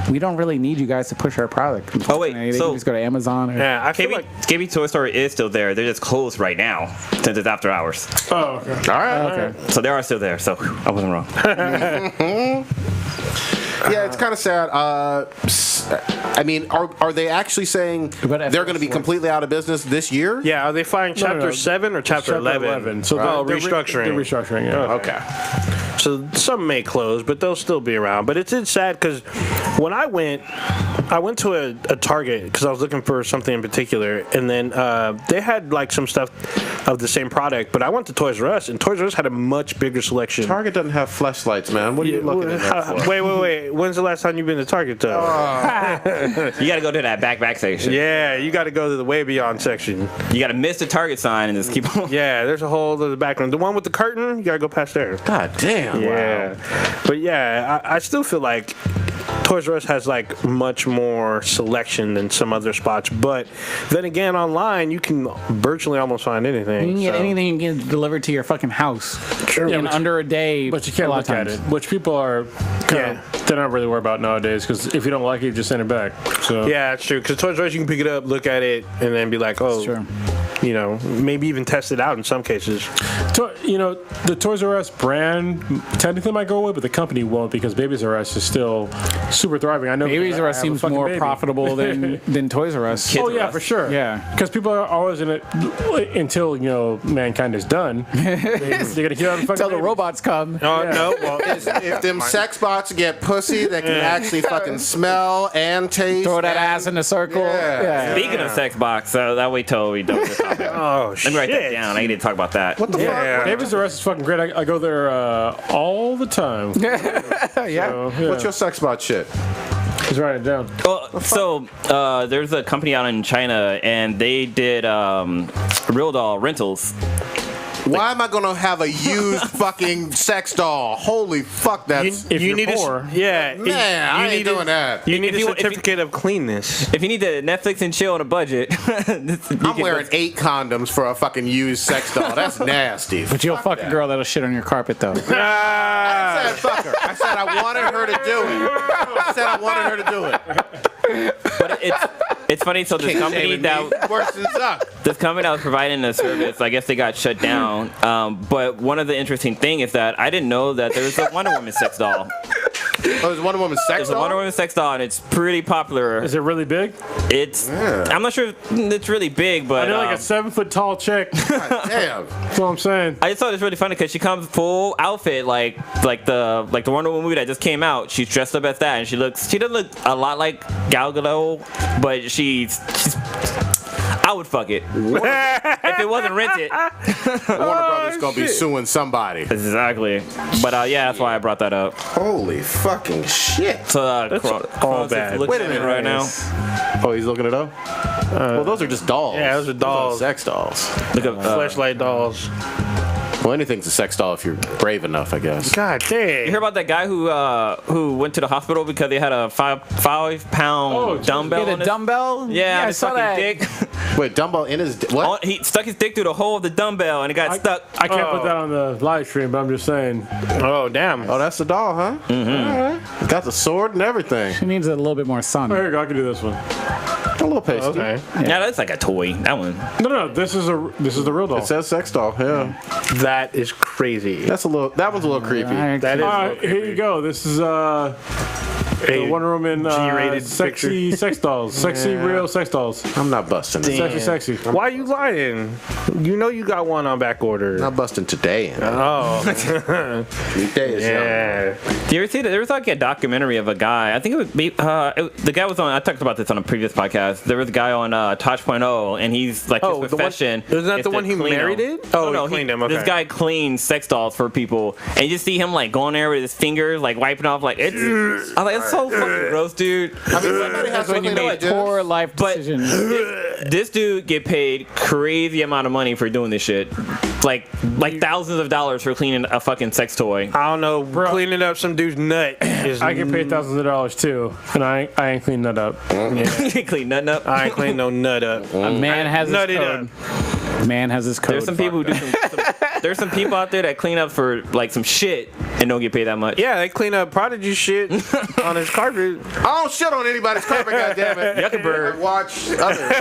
we don't really need you guys to push our product. Oh, wait, they so- can just go to Amazon. Or, Yeah, I feel like KB Toy Store is still there. They're just closed right now since it's after hours. Oh, okay. All right. okay. So they are still there. So I wasn't wrong. Yeah, it's kind of sad. I mean, are they actually saying But they're going to be completely out of business this year? yeah. Are they filing Chapter 7 or Chapter 11? So they're restructuring. They're restructuring, yeah. Okay. So some may close, but they'll still be around. But it's sad because when I went to a Target because I was looking for something in particular, and then they had like some stuff of the same product. But I went to Toys R Us, and Toys R Us had a much bigger selection. Target doesn't have flashlights, man. What are you looking at that for? Wait. When's the last time you've been to Target, though? You got to go to that back section. Yeah, you got to go to the Way Beyond section. You got to miss the Target sign and just keep on. Yeah, there's a whole other background. The one with the curtain, you got to go past there. God damn. Yeah. But yeah, I still feel like Toys R Us has like much more selection than some other spots. But then again, online you can virtually almost find anything. You can get so. anything you can get delivered to your fucking house in but under a day. But you can't a lot look of at times. it, which people are kind of, they're not really worried about nowadays because if you don't like it, you just send it back. So Yeah, it's true. Because Toys R Us, you can pick it up, look at it, and then be like, oh, Sure. you know, maybe even test it out in some cases. The Toys R Us brand technically might go away, but the company won't because Babies R Us is still super thriving. I know Babies R Us I have a seems fucking more baby. profitable than Toys R Us. Oh yeah, for sure. Yeah. because people are always in it until mankind is done. They're gonna get out the fucking Until the babies. robots come. Oh, no. Well, If them sex bots get pussy that can actually fucking smell and taste. Throw that and- ass in a circle. Yeah. Speaking of sex box, that way totally don't just talk about. oh, Let shit. me write that down. I need to talk about that. What the Yeah. fuck? Babies R Us is fucking great. I go there all the time. Yeah. So, yeah. What's your sex bot shit? Just write it down. Well, so there's a company out in China, and they did real doll rentals. Why am I gonna have a used fucking sex doll? Holy fuck, that's If you're need poor. man. I ain't doing that. You need If a you- if you- certificate of cleanness. If you need to Netflix and chill on a budget, I'm wearing 8 condoms for a fucking used sex doll. That's nasty. But you'll fuck a girl that'll shit on your carpet though. I said fuck her. I said I wanted her to do it. I said I wanted her to do it. But it's funny. So this company Shaming that me. Worse than suck. this company that was providing the service, I guess they got shut down. But one of the interesting thing is that I didn't know that there was a Wonder Woman sex doll. Oh, there's Wonder Woman sex There's a doll? Wonder Woman sex doll, and it's pretty popular. Is it really big? It's I'm not sure if it's really big, but I know like a 7-foot tall chick. God damn. That's what I'm saying. I just thought it was really funny because she comes full outfit like the Wonder Woman movie that just came out. She's dressed up as that, and she doesn't look a lot like Gal Gadot, but she's I would fuck it if it wasn't rented. Warner Brothers gonna be suing somebody. Exactly. But yeah, that's why I brought that up. Holy fucking shit. So all bad. Wait a minute, right now. Oh, he's looking it up? Well, those are just dolls. Yeah, those are dolls. Sex dolls. Look up. Fleshlight dolls. Well, anything's a sex doll if you're brave enough, I guess. God damn. You hear about that guy who went to the hospital because they had a 5-pound dumbbell? Yeah, on the his- dumbbell? Yeah, I his saw fucking that. dick. Wait, dumbbell in his what? He stuck his dick through the hole of the dumbbell and it got stuck. I can't put that on the live stream, but I'm just saying. Oh, damn. Oh, that's the doll, huh? Mm-hmm. Got the sword and everything. He needs a little bit more sun. Oh, here you go. I can do this one. A little pasty. Okay. Yeah, that's like a toy. That one. No. This is the real doll. It says sex doll. Yeah, That is crazy. that one's a little creepy. That is. All right, here you go. This is the Wonder Woman G-rated sexy sex dolls. Sexy real sex dolls. I'm not busting. Sexy. Why you lying? You know you got one on back order. Not busting today. Oh, Today is young. yeah. Do you ever see that? There was like a documentary of a guy. I think it was the guy was on. I talked about this on a previous podcast. There was a guy on Touch.0, and he's like his profession. Isn't that is the to one he clean married them. it? Oh, no, he cleaned them. Okay. This guy cleans sex dolls for people, and you just see him like going there with his fingers, like wiping off. Like it's. I was like, it's so fucking gross, dude. I mean, somebody has When you something make to do. poor life But decisions. this dude get paid crazy amount of money for doing this shit, like thousands of dollars for cleaning a fucking sex toy. I don't know. Cleaning up some dude's nut is. I get paid thousands of dollars too, and I ain't cleaning that up. Clean nothing up. I ain't cleaning no nut up. A man has his Nutted code. Man has his code. There's some people who do there's some people out there that clean up for like some shit and don't get paid that much. Yeah, they clean up Prodigy shit on his carpet. I don't shit on anybody's carpet, goddammit. Zuckerberg. I watch others.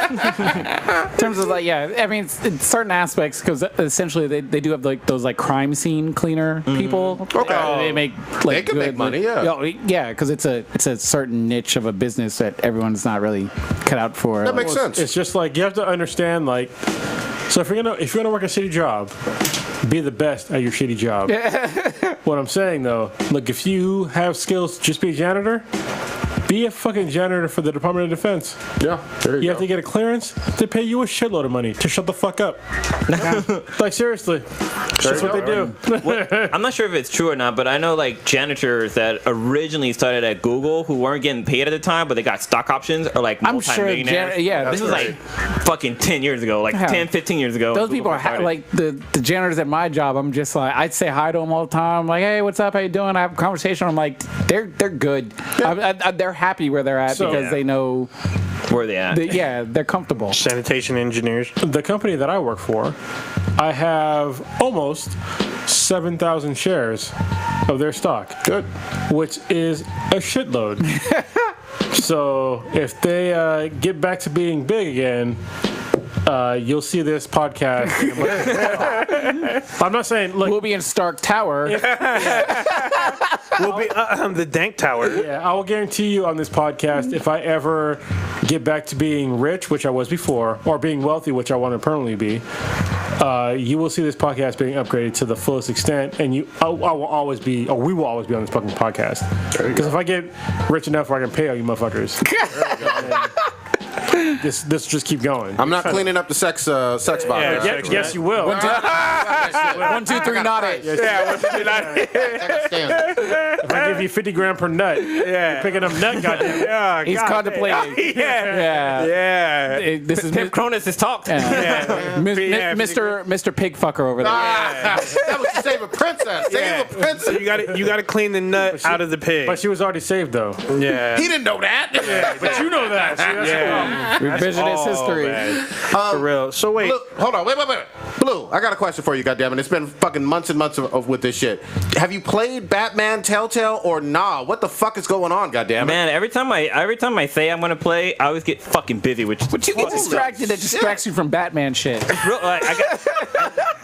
In terms of like, yeah, I mean, it's certain aspects because essentially they do have like those like crime scene cleaner people. Okay. They make They like can make money, yeah. Yeah, because it's a certain niche of a business that everyone's not really cut out for. That makes sense. It's just like you have to understand, like, so if you're gonna work a shitty job, be the best at your shitty job. What I'm saying though, look, if you have skills, just be a janitor. Be a fucking janitor for the Department of Defense. Yeah, there You have to get a clearance. They pay you a shitload of money to shut the fuck up. Like seriously, that's what they do. I'm not sure if it's true or not, but I know like janitors that originally started at Google who weren't getting paid at the time, but they got stock options or like I'm sure, multi-millionaires. yeah, This was like fucking 10 years ago, like Yeah. 10, 15 years ago. those Google people are first started. like the janitors at my job. I'm just like, I'd say hi to them all the time. Like, hey, what's up? How you doing? I have a conversation. I'm like, they're good. They're happy where they're at So- because they know, where they at? they're comfortable. Sanitation engineers. The company that I work for, I have almost 7,000 shares of their stock. Good. Which is a shitload. So if they get back to being big again, you'll see this podcast. I'm not saying, look, We'll be in Stark Tower. We'll be the Dank Tower. yeah, I will guarantee you on this podcast, if I ever get back to being rich, which I was before, or being wealthy, which I want to permanently be, you will see this podcast being upgraded to the fullest extent, and I will always be, or we will always be on this fucking podcast. Because if I get rich enough where I can pay all you motherfuckers, this just keep going. I'm not cleaning up the sex box. Yeah. Yes, you will. 1, 2, 3, not it. Yeah, If I give you 50 grand per nut, you're picking up nut, goddamn. yeah. He's contemplating. Yeah. Yeah. This is Pimp Cronus has talked. Mr. Pig Fucker over there. That was to save a princess. Save a princess. You gotta clean the nut out of the pig. But she was already saved, though. Yeah. He didn't know that. But you know that. See, that's the problem. Revisionist history. For real. So wait. Blue, hold on, wait. Blue, I got a question for you, goddammit. It's been fucking months and months of with this shit. Have you played Batman Telltale or nah? What the fuck is going on, goddammit? Man, every time I say I'm gonna play, I always get fucking busy. Which You get distracted. It distracts you from Batman shit. real, like,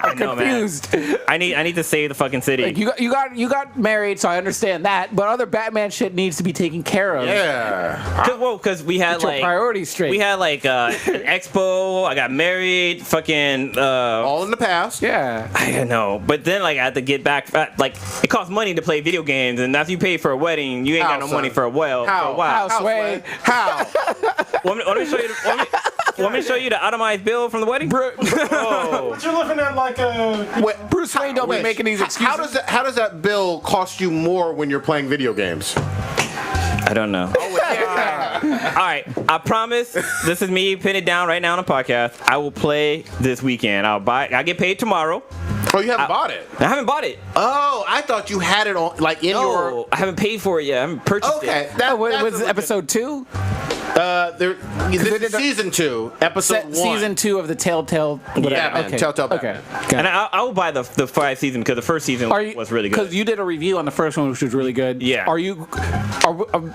I'm know, man. confused. I need to save the fucking city. Like, you got married, so I understand that. But other Batman shit needs to be taken care of. Yeah. Because we had Get your priorities straight. We had like an expo. I got married. Fucking. All in the past. Yeah. I know, but then like I had to get back. Like it costs money to play video games, and after you pay for a wedding, you ain't got no money for a while. How? For a while. How, Sway? How? Want me to show you? Want me to show you the itemized bill from the wedding? But you're looking at like a. Wait, Bruce Wayne don't be making these excuses. How does that bill cost you more when you're playing video games? I don't know. All right, I promise. This is me pin it down right now on the podcast. I will play this weekend. I get paid tomorrow. Oh, you haven't bought it? I haven't bought it. Oh, I thought you had it on like in your. No, I haven't paid for it yet. I haven't purchased it. Okay, What was episode 2? This is season 2, episode 1. Season 2 of the Telltale. Whatever. Yeah, man, Okay. Telltale Okay. Batman. And I will buy the 5 season because the first season was really good. Because you did a review on the first one, which was really good. Yeah.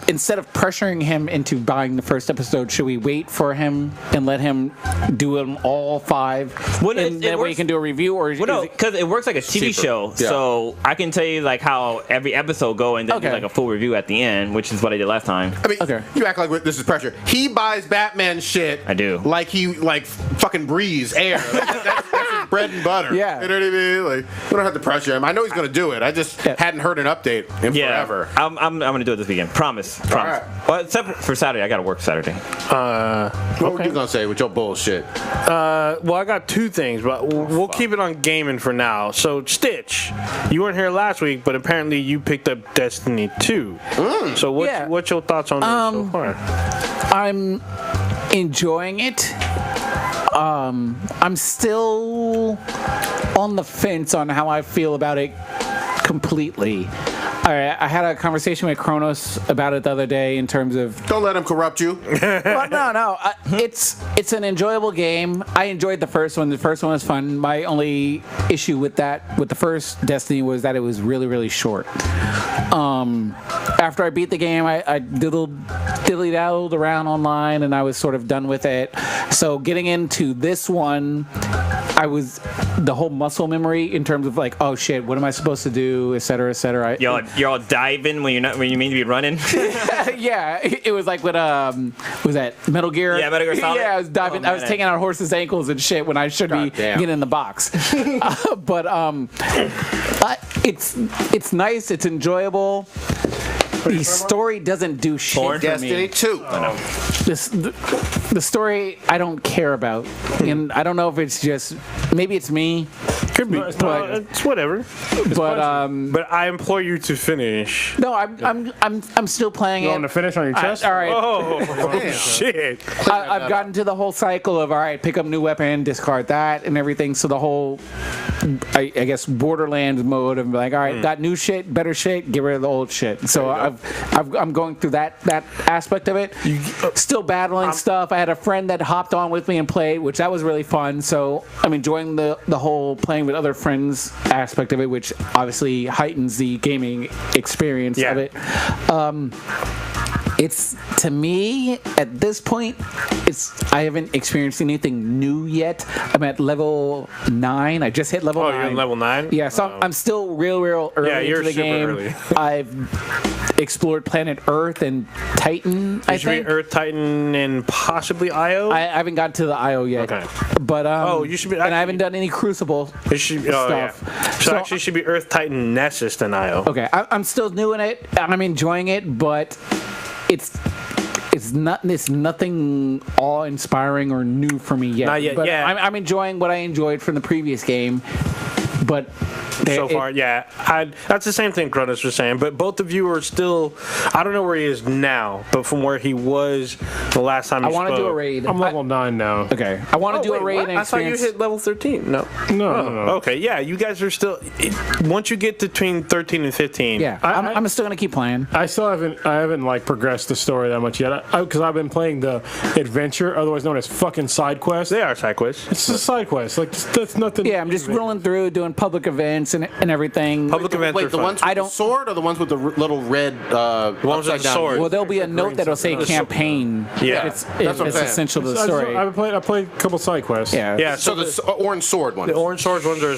Instead of pressuring him into buying the first episode, should we wait for him and let him do them all 5? Well, and that way you can do a review, or Well, no, because it works like a TV Cheaper. show, Yeah. so I can tell you like how every episode go and then do Okay. like a full review at the end, which is what I did last time. I mean, Okay. you act like this is pressure. He buys Batman shit. I do. Like he fucking breathes air. That's his bread and butter. Yeah. You know what I mean? Like we don't have to pressure him. I know he's gonna do it. I just hadn't heard an update in forever. I'm gonna do it this weekend. Promise. right. Well, except for Saturday, I gotta work Saturday. What were you gonna say with your bullshit? Well, I got 2 things, but we'll keep it on gaming for now. So, Stitch, you weren't here last week, but apparently you picked up Destiny 2. So, what's your thoughts on this so far? I'm enjoying it. I'm still on the fence on how I feel about it completely. I had a conversation with Kronos about it the other day in terms of. Don't let him corrupt you. Well, no. It's an enjoyable game. I enjoyed the first one. The first one was fun. My only issue with the first Destiny was that it was really, really short. After I beat the game, I dilly-dalled around online, and I was sort of done with it. So getting into this one, I was the whole muscle memory in terms of like, oh shit, what am I supposed to do, et cetera, et cetera. You're all diving when you mean to be running. Yeah, it was like with was that Metal Gear? Yeah, Metal Gear Solid. Yeah, I was diving. I was taking out horses' ankles and shit when I should be getting in the box. But it's nice. It's enjoyable. The story doesn't do shit for Destiny me. 2. The story I don't care about, and I don't know if it's just maybe it's me. Could be. But- It's whatever. But But I implore you to finish. no, I'm still playing You it. want to finish on your chest? All right. Oh, shit. I've gotten to the whole cycle of all right, pick up new weapon, discard that, and everything. So the whole, I guess, Borderlands mode of like, all right, got new shit, better shit, get rid of the old shit. So I'm going through that aspect of it. Still battling stuff. I had a friend that hopped on with me and played, which that was really fun. So I'm enjoying the whole playing with other friends aspect of it, which obviously heightens the gaming experience of it. It's, to me, at this point, I haven't experienced anything new yet. I'm at level 9. I just hit level 9. Oh, you're in level 9? Yeah, so I'm still real early you're into the super game. early. I've explored planet Earth and Titan, I You should be think. Earth, Titan, and possibly Io? I haven't got to the IO yet. Okay. But you should be- and I haven't done any Crucible It should, stuff. Yeah. So actually should be Earth, Titan, Nessus, than Io. Okay, I'm still new in it. I'm enjoying it, but it's nothing awe-inspiring or new for me yet. Not yet, But yeah. I'm enjoying what I enjoyed from the previous game, but So far, yeah. That's the same thing Cronus was saying, but both of you are still, I don't know where he is now, but from where he was the last time I he want to do a spoke. raid. I'm level 9 now. Okay, I want to do a raid What? and I thought you experience. hit level 13. No. No. Okay, yeah, you guys are still, once you get between 13 and 15. Yeah, I'm still gonna keep playing. I haven't like progressed the story that much yet because I've been playing the adventure, otherwise known as fucking side quest. They are side quests. It's a side quest. Like that's nothing. Yeah, I'm just rolling through, doing public events and everything. Public events Wait, are the fun. ones with the sword or the ones with the little red ones with upside the down? sword. Well, there'll be a note that'll say campaign. Yeah. It's, That's what I'm it's saying. essential to the story. I played a couple side quests. Yeah. Yeah, So the orange sword one. the orange swords ones are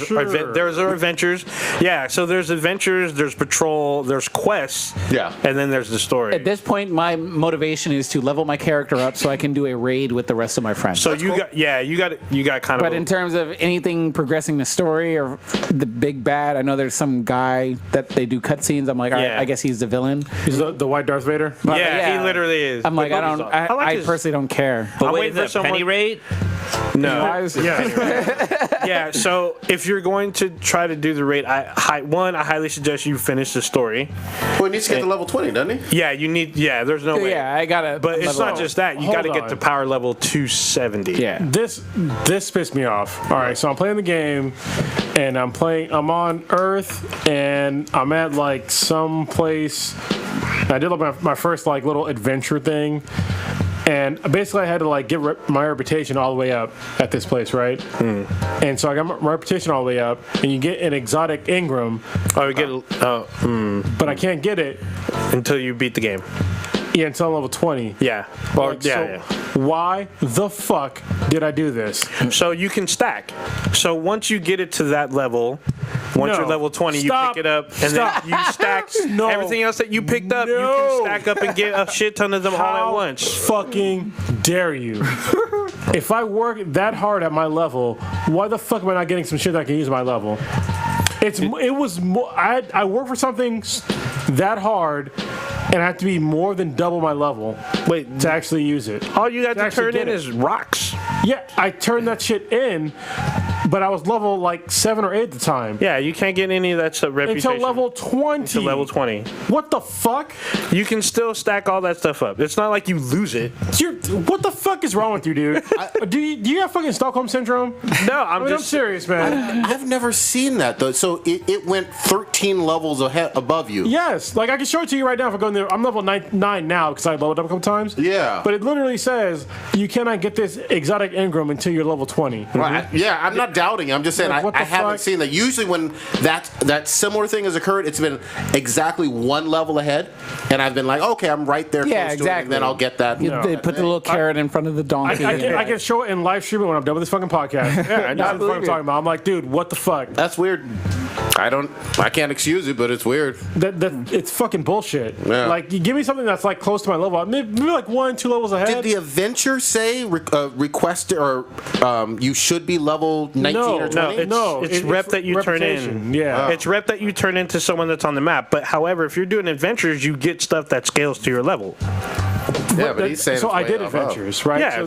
there's adventures. Yeah, so there's adventures, there's patrol, there's quests. Yeah. And then there's the story. At this point, my motivation is to level my character up so I can do a raid with the rest of my friends. so you got kind of But in terms of anything progressing the story or the big bad, I know there's some guy that they do cutscenes. I'm like, all right, Yeah. I guess he's the villain. He's the white Darth Vader. But, yeah, he literally is. I'm like, I like I his- personally don't care. But I'm wait, waiting is for that someone- penny rate? No. Yeah. Yeah, so if you're going to try to do the raid, I highly suggest you finish the story. Well, he needs to get to level 20, doesn't he? Yeah, there's no way. Yeah, I gotta. But it's level not up. just that. You Hold got to get on. to power level 270. Yeah. This pissed me off. All right, so I'm playing the game, and I'm on Earth, and I'm at like some place. I did like my first like little adventure thing, and basically I had to like get my reputation all the way up at this place, right? And so I got my reputation all the way up, and you get an exotic Ingram, Oh, you get but I can't get it until you beat the game. until I'm level 20. Yeah. Well, Like, yeah. Why the fuck did I do this? So you can stack. So once you get it to that level, once No. you're level 20, Stop. you pick it up, and Stop. then you stack No. everything else that you picked up. You No. can stack up and get a shit ton of them all at How once. fucking dare you? If I work that hard at my level, why the fuck am I not getting some shit that I can use at my level? I work for something that hard, and I have to be more than double my level Wait, to actually use it. all you got to actually turn get in it. is rocks. Yeah, I turned that shit in, but I was level like 7 or 8 at the time. Yeah, you can't get any of that stuff reputation Until level 20. Until level 20. What the fuck? You can still stack all that stuff up. It's not like you lose it. What the fuck is wrong with you, dude? Do you have fucking Stockholm syndrome? No, I'm I'm just serious, man. I've never seen that though. So it went 13 levels ahead above you. Yes, like I can show it to you right now if I go in there. I'm level 9 now because I leveled up a couple times. Yeah. But it literally says you cannot get this exotic Ingram until you're level 20. Right. Yeah, I'm not doubting. I'm just saying Like, what I the haven't fuck? seen that. Usually when that similar thing has occurred, it's been exactly one level ahead, and I've been like, okay, I'm right there. Yeah, close to it, exactly. and then I'll get that. You- They put the little carrot in front of the donkey. I can show it in live streaming when I'm done with this fucking podcast. Yeah, I know what the fuck I'm talking about. I'm like, dude, what the fuck? That's weird. I can't excuse it, but it's weird. That it's fucking bullshit. Yeah. Like, you give me something that's like close to my level, maybe like 1-2 levels ahead. Did the adventure say request or you should be level 19 No, or 20? no, it's rep that you turn in. reputation. Yeah. It's rep that you turn into someone that's on the map. But however, if you're doing adventures, you get stuff that scales to your level. Yeah, but he's saying so it's I way did above. adventures, right? Yeah.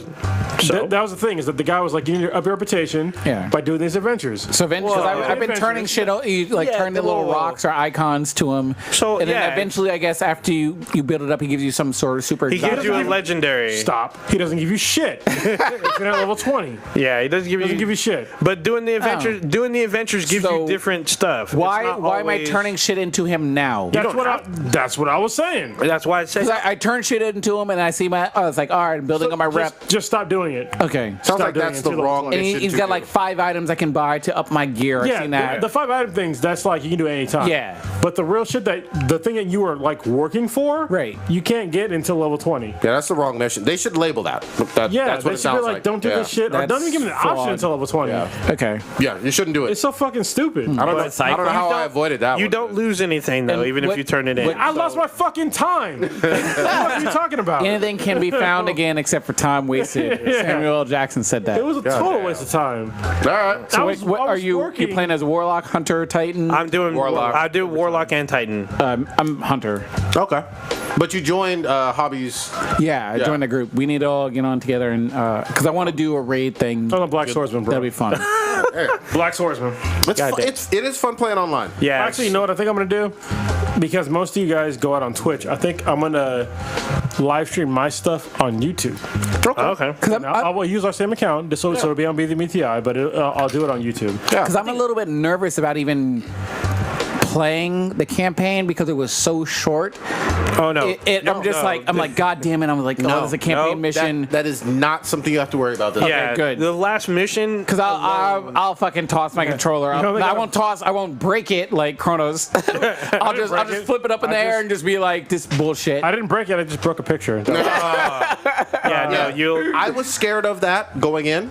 So? That was the thing, is that the guy was like, you need to up your reputation Yeah. by doing these adventures. So eventually, Well, I've been adventures. turning shit. You like Yeah, turn the little well, rocks or icons to him. So, and then yeah. eventually, I guess after you build it up, he gives you some sort of super. He exotic- gives you a legendary. Stop. He doesn't give you shit. If you're at level 20, Yeah, he doesn't give he doesn't you. give you shit. But doing the adventures gives So, you different stuff. It's Why not am I always- turning shit into him now? That's what I was saying. That's why I say. Because I turn shit into him and I see my. I was like, all right, I'm building up my rep. Just stop doing it. Okay. Sounds like doing that's it the until wrong level And mission he's to got do. like 5 items I can buy to up my gear. I've Yeah, seen that. the 5 item things, that's like you can do it anytime. Yeah. But the real shit the thing that you are like working for, Right. you can't get until level 20. Yeah, that's the wrong mission. They should label that. Yeah, That's what they it should sounds be like, don't do Yeah. this shit, or That's don't even give me the option flawed. until level 20. Yeah. Okay. Yeah, you shouldn't do it. It's so fucking stupid. I don't know. But I don't know how you I don't- avoided that. You one. don't lose anything though, And even what- if you turn it in. what- I lost my fucking time. What the fuck are you talking about? Anything can be found again except for time wasted. Samuel L. Jackson said that. It was a total waste of time. All right. So I wait, was- what I are was you? working. You playing as Warlock, Hunter, Titan? I'm doing Warlock. I do Warlock and Titan. I'm Hunter. Okay. But you joined Hobbies. Yeah, I Yeah. joined the group. We need to all get on together and because I want to do a raid thing. I'm a Black Swordsman, bro. That'll be fun. Black Swordsman. It is fun playing online. Yeah. Actually, you know what I think I'm going to do? Because most of you guys go out on Twitch, I think I'm going to live stream my stuff on YouTube. Okay. And I will use our same account, just so it'll be on BTMTI, but I'll do it on YouTube. Because I'm a little bit nervous about even playing the campaign because it was so short. Oh no! I'm like, God damn it! I'm like, oh, there's a campaign mission. That is not something you have to worry about. Yeah, good. The last mission, Because I'll fucking toss my controller. I won't break it like Chronos. I'll just flip it up in the air and just be like, this bullshit. I didn't break it. I just broke a picture. I was scared of that going in,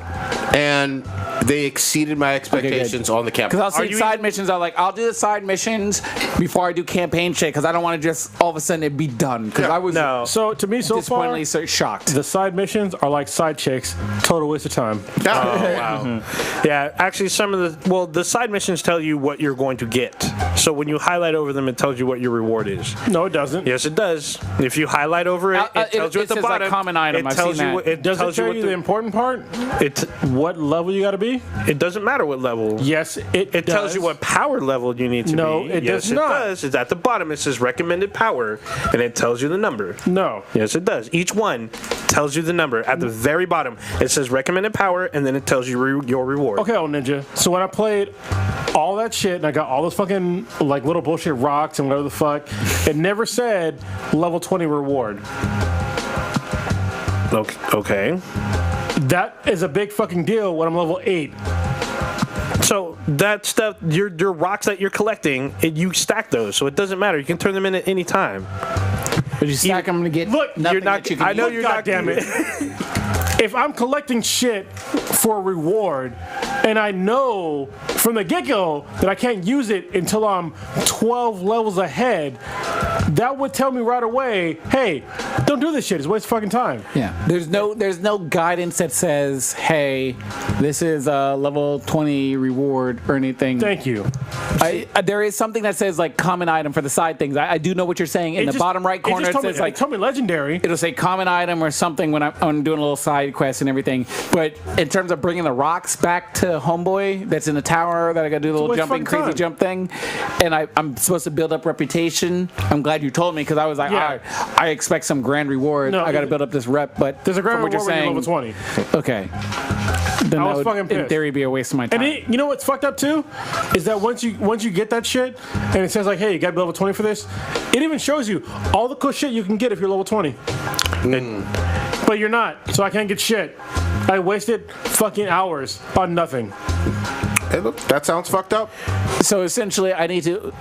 and they exceeded my expectations on the campaign. Because I'll see side missions. I'll do the side missions before I do campaign shit. Because I don't want to just all of a sudden it be done. Because I was So to me, so far, disappointingly shocked. the side missions are like side chicks. Total waste of time. Oh, wow. yeah, actually, the side missions tell you what you're going to get. So when you highlight over them, it tells you what your reward is. No, it doesn't. Yes, it does. If you highlight over it, it tells you at the says, bottom. like, common item. I've tells seen you that. what- It Does it tells tell you you what the important part? What What level you got to be? it doesn't matter what level. Yes, It tells you what power level you need to No, be. it yes, does not. It does. It's at the bottom. It says recommended power, and it tells you the number. No. Yes, it does. Each one tells you the number. At the very bottom, it says recommended power, and then it tells you your reward. Okay, old ninja. So when I played all that shit and I got all those fucking like little bullshit rocks and whatever the fuck, it never said level 20 reward. Okay. That is a big fucking deal when I'm level 8. So that stuff, your rocks that you're collecting, you stack those, so it doesn't matter. You can turn them in at any time. But you stack them to get Look, nothing you're not- that you can I know eat. you're God not- damn it. If I'm collecting shit for a reward and I know from the get-go that I can't use it until I'm 12 levels ahead, that would tell me right away, hey, don't do this shit. It's a waste of fucking time. Yeah, there's no guidance that says, hey, this is a level 20 reward or anything. Thank you. There is something that says like common item for the side things. I do know what you're saying. In the bottom right corner, it says like tell me legendary. it'll say common item or something when I'm doing a little side quest and everything. But in terms of bringing the rocks back to Homeboy, that's in the tower that I got to do the little waste of jumping fucking crazy time. jump thing, and I'm supposed to build up reputation. I'm glad you told me because I was like, Yeah. all right, I expect some grand reward. No, I got to build up this rep. But There's a grand from what reward you're when you're saying, level 20. okay. Then I that was would, fucking in pissed. theory, be a waste of my time. And you know what's fucked up too? Is that once you get that shit and it says like, hey, you gotta be level 20 for this, it even shows you all the cool shit you can get if you're level 20. But you're not, so I can't get shit. I wasted fucking hours on nothing. Hey, look, that sounds fucked up. So essentially, I need to.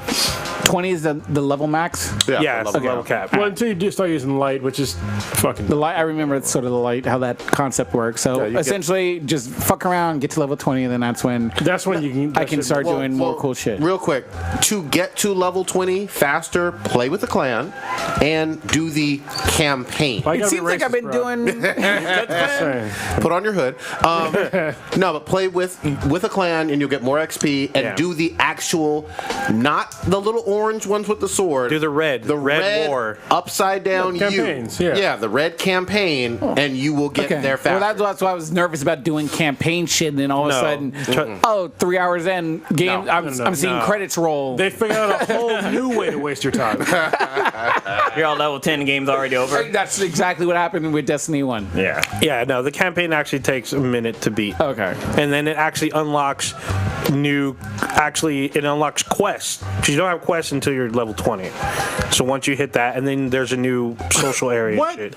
20 is the level max. Yeah, it's the level cap. Well, until you do start using light, which is fucking. The light. I remember it's sort of the light how that concept works. So you get- essentially, just fuck around, get to level 20, and then that's when you can. I can start doing more cool shit. Real quick, to get to level 20 faster, play with the clan and do the campaign. It seems like I've been doing. Put on your hood. No, but play with a clan and you'll get more XP and Yeah. do the actual, not the little orange ones with the sword. Do the red. The red war. upside down campaigns, U. yeah. the red campaign, and you will get there faster. Well, that's why I was nervous about doing campaign shit, and then all of a sudden, 3 hours in, game, I'm seeing credits roll. They figured out a whole new way to waste your time. You're all level 10, the game's already over. That's exactly what happened with Destiny 1. Yeah, no, the campaign actually takes a minute to beat. Okay. And then it actually unlocks it unlocks quests. Because you don't have quests until you're level 20. So once you hit that, and then there's a new social area. What? And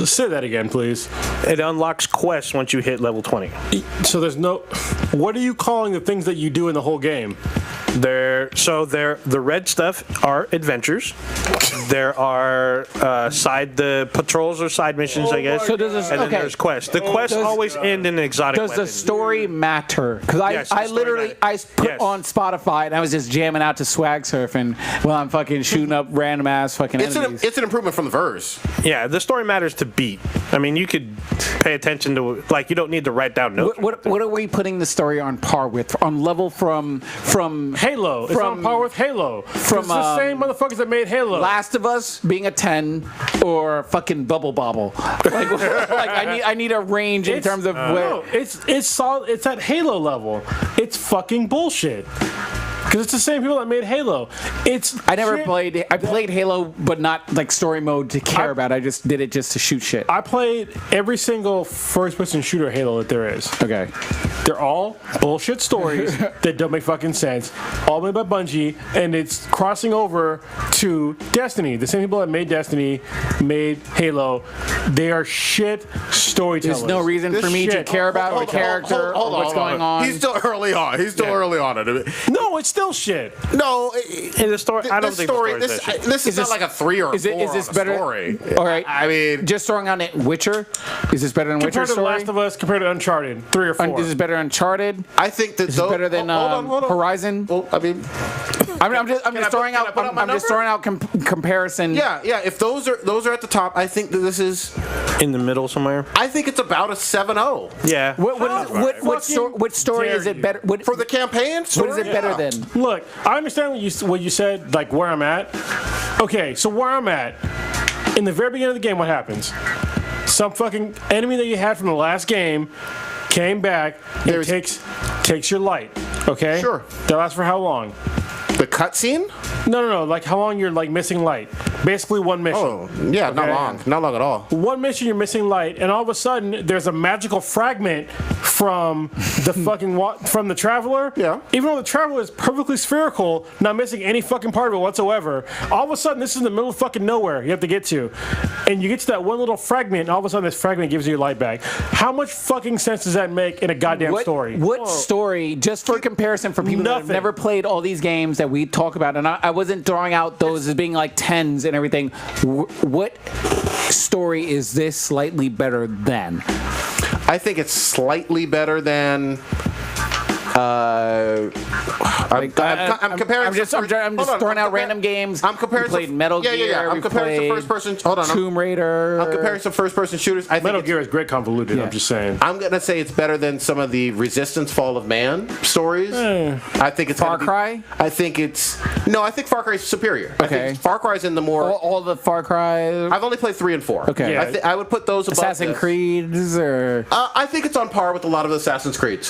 Say that again, please. shit. It unlocks quests once you hit level 20. So there's no. What are you calling the things that you do in the whole game? The red stuff are adventures. There are the patrols or side missions, I guess. So does this- and then okay. there's quests. The quests always end in an exotic Does weapon. the story matter? Because Yes, the I story literally matters. I put Yes. on Spotify and I was just jamming out to swag surfing while I'm fucking shooting up random ass fucking enemies. It's an improvement from the verse. Yeah, the story matters to beat. I mean, you could pay attention to, like, you don't need to write down notes. What are we putting the story on par with? On level from Halo. It's on par with Halo. From it's the same motherfuckers that made Halo. Last of Us being a 10 or fucking Bubble Bobble. Like I need a range in terms of where. No, it's solid. It's at Halo level. It's fucking bullshit. Because it's the same people that made Halo. I played Halo, but not like story mode to care about. I just did it just to shoot shit. I played every single first-person shooter Halo that there is. Okay. They're all bullshit stories that don't make fucking sense. All made by Bungie, and it's crossing over to Destiny. The same people that made Destiny made Halo. They are shit storytellers. There's no reason for me to care about the character or what's going on. He's still early on. Early on it. No, it's still shit. No, In the story, I don't think the story is that shit. This is not like a 3 or a 4 Is this on a better? story. All right. I mean, just throwing on it, Witcher. Is this better than Compared Witcher to The story? Last of Us, compared to Uncharted, 3 or 4. Is this better than Uncharted? I think that Is this better than hold on. Horizon? Well, I mean, I'm just throwing out. I'm just throwing out comparison. yeah. If those are at the top, I think that this is. In the middle somewhere. I think it's about a 7-0 Yeah. What story is it better? for the campaign. What is it better than? Look, I understand what you said, like where I'm at. Okay, so where I'm at, in the very beginning of the game, what happens? Some fucking enemy that you had from the last game came back and takes your light. Okay? Sure. That lasts for how long? The cutscene? No. Like how long you're like missing light? Basically one mission. Oh, yeah, not Okay. long at all. One mission you're missing light, and all of a sudden there's a magical fragment from the fucking from the Traveler. Yeah. Even though the Traveler is perfectly spherical, not missing any fucking part of it whatsoever. All of a sudden, this is in the middle of fucking nowhere. You have to get to, and you get to that one little fragment, and all of a sudden this fragment gives you your light back. How much fucking sense does that make in a goddamn story? What story? Just for comparison, for people that have Nothing. never played all these games that we talk about, and I wasn't throwing out those as being like 10s and everything. What story is this slightly better than? I think it's slightly better than. I'm comparing. I'm just throwing out random games. I'm comparing. We played Metal Gear. Yeah. I'm comparing some first-person. Hold on. Tomb Raider. I'm comparing some first-person shooters. I think Metal Gear is great convoluted. Yeah. I'm just saying. I'm gonna say it's better than some of the Resistance Fall of Man stories. I think it's Far Cry? I think Far Cry is superior. I Okay. think Far Cry's in the more. all the Far Cry. I've only played 3 and 4. Okay. Yeah. I would put those above Assassin's this. Creeds or I think it's on par with a lot of Assassin's Creed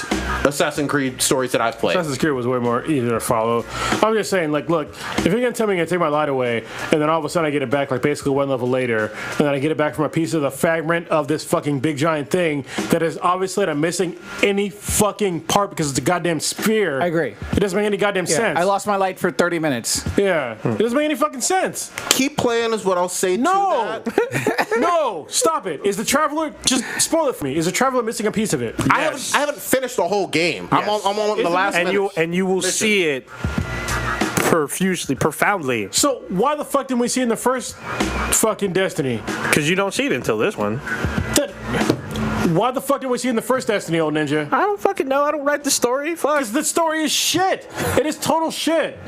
stories that I've played. Assassin's Creed was way more easier to follow. I'm just saying, like, look, if you're gonna tell me you're gonna take my light away, and then all of a sudden I get it back, like basically one level later, and then I get it back from a piece of the fragment of this fucking big giant thing that is obviously not missing any fucking part because it's a goddamn spear. I agree. It doesn't make any goddamn sense. I lost my light for 30 minutes. Yeah, it doesn't make any fucking sense. Keep playing is what I'll say No, to that. no, stop it. Is the Traveler just spoil it for me? Is the Traveler missing a piece of it? I haven't finished the whole game. I'm on the last minute. And you will see it profoundly. So why the fuck didn't we see it in the first fucking Destiny? Because you don't see it until this one. Why the fuck did we see it in the first Destiny, old ninja? I don't fucking know. I don't write the story. Fuck. Because the story is shit. It is total shit.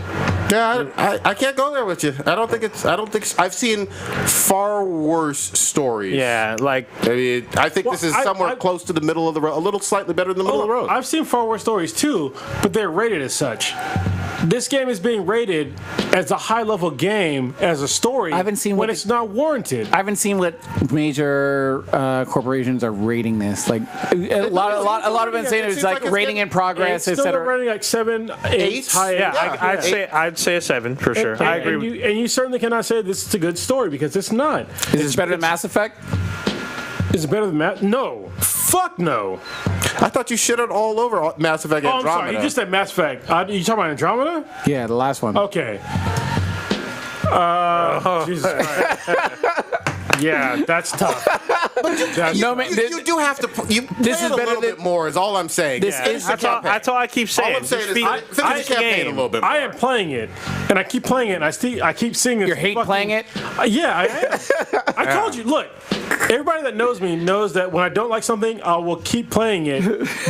Yeah, I can't go there with you. I don't think I've seen far worse stories. Yeah, like I mean, I think this is somewhere close to the middle of the road, a little slightly better than the middle of the road. I've seen far worse stories too, but they're rated as such. This game is being rated as a high-level game, as a story. I haven't seen when what it's not warranted. I haven't seen what major corporations are rating this. Like a lot of them saying it's like rating in progress, It's still etc. rating like 7, 8, high. yeah, I'd say a 7 for sure. I agree. And you certainly cannot say this is a good story because it's not. Is this better than Mass Effect? Is it better than Mass? No. Fuck no. I thought you shitted all over Mass Effect Oh, I'm Andromeda. sorry. You just said Mass Effect. You talking about Andromeda? Yeah, the last one. Okay. Jesus Christ. Yeah, that's tough. You do have to. You This play is it a better little than- bit more. Is all I'm saying. This Finish is the the campaign. That's all I keep saying. All I'm saying is Just finish the campaign a little bit more. I am playing it, and I keep playing it, and I keep seeing this. You hate fucking- playing it? Yeah, I am. I told you. Look, everybody that knows me knows that when I don't like something, I will keep playing it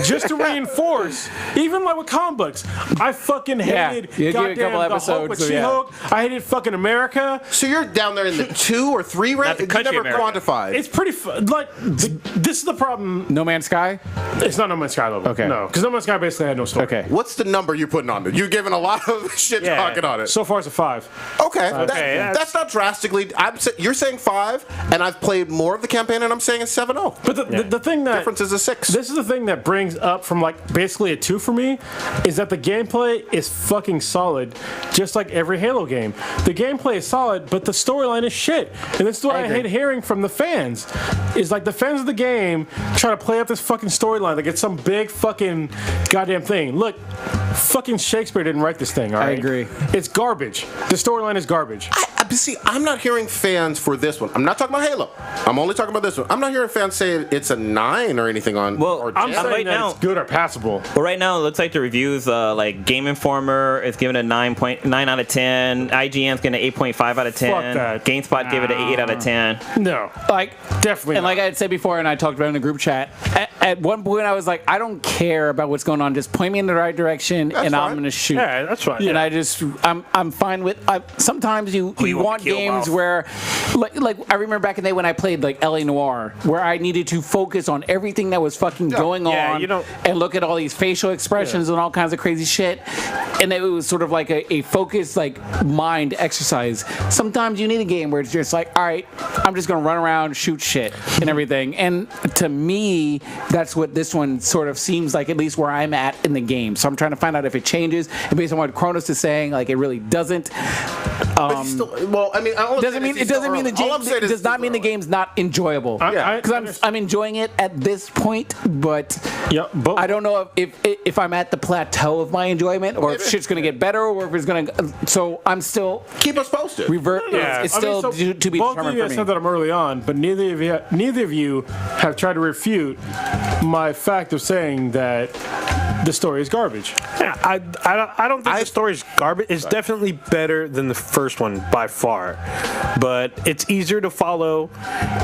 just to reinforce. Even like with comic books, I fucking hated you give it a goddamn couple the Hulk episodes, with so yeah. She-Hulk. I hated fucking America. So you're down there in the 2 or 3 range. the You country never America. quantified. It's pretty. this is the problem. No Man's Sky? It's not No Man's Sky level. Okay. No, because No Man's Sky basically had no story. Okay. What's the number you're putting on it? You're giving a lot of shit talking on it. So far, it's a 5. Okay, Okay, that's not drastically. You're saying 5, and I've played more of the campaign, and I'm saying it's 7-0. But the thing that Difference is a 6. This is the thing that brings up from basically a 2 for me, is that the gameplay is fucking solid, just like every Halo game. The gameplay is solid, but the storyline is shit. And this is what I hate hearing from the fans. Is like the fans of the game try to play up this fucking storyline like it's some big fucking goddamn thing. Look, fucking Shakespeare didn't write this thing, all right? I agree. It's garbage. The storyline is garbage. See, I'm not hearing fans for this one. I'm not talking about Halo. I'm only talking about this one. I'm not hearing fans say it's a 9 or anything on. Well, or I'm 10. saying right that now- it's good or passable. Well, right now it looks like the reviews, like Game Informer is giving it a 9 out of 10. IGN's giving it 8.5 out of 10. Fuck that. GameSpot gave it an 8 out of 10. No, Like, definitely and not. like I had said before, and I talked about it in the group chat, at one point I was like, I don't care about what's going on. Just point me in the right direction, and I'm fine. going to shoot. Yeah, that's fine. And I'm fine with. Sometimes you you want want to kill games off. where, like I remember back in the day when I played like LA Noire, where I needed to focus on everything that was fucking going Yeah, on, you don't- and look at all these facial expressions and all kinds of crazy shit. And it was sort of like a focused like mind exercise. Sometimes you need a game where it's just like, all right, I'm just gonna run around, shoot shit, and everything. And to me, that's what this one sort of seems like, at least where I'm at in the game. So I'm trying to find out if it changes. And based on what Kronos is saying, like it really doesn't. But he's still, well, I mean, all I'm Doesn't saying mean is it he's doesn't mean the still early. All I'm saying game is does not he's mean the early. game's not enjoyable. Yeah. Because I'm enjoying it at this point, but Yeah, but I don't know if I'm at the plateau of my enjoyment, or if shit's gonna get better, or if it's gonna. So I'm still Keep us posted. revert. Yeah. It's I mean, still so to be both of determined you for guys me. said that I'm early on, but neither of you have tried to refute my fact of saying that the story is garbage. Yeah, I don't think the story's garbage. It's definitely better than the first one by far, but it's easier to follow.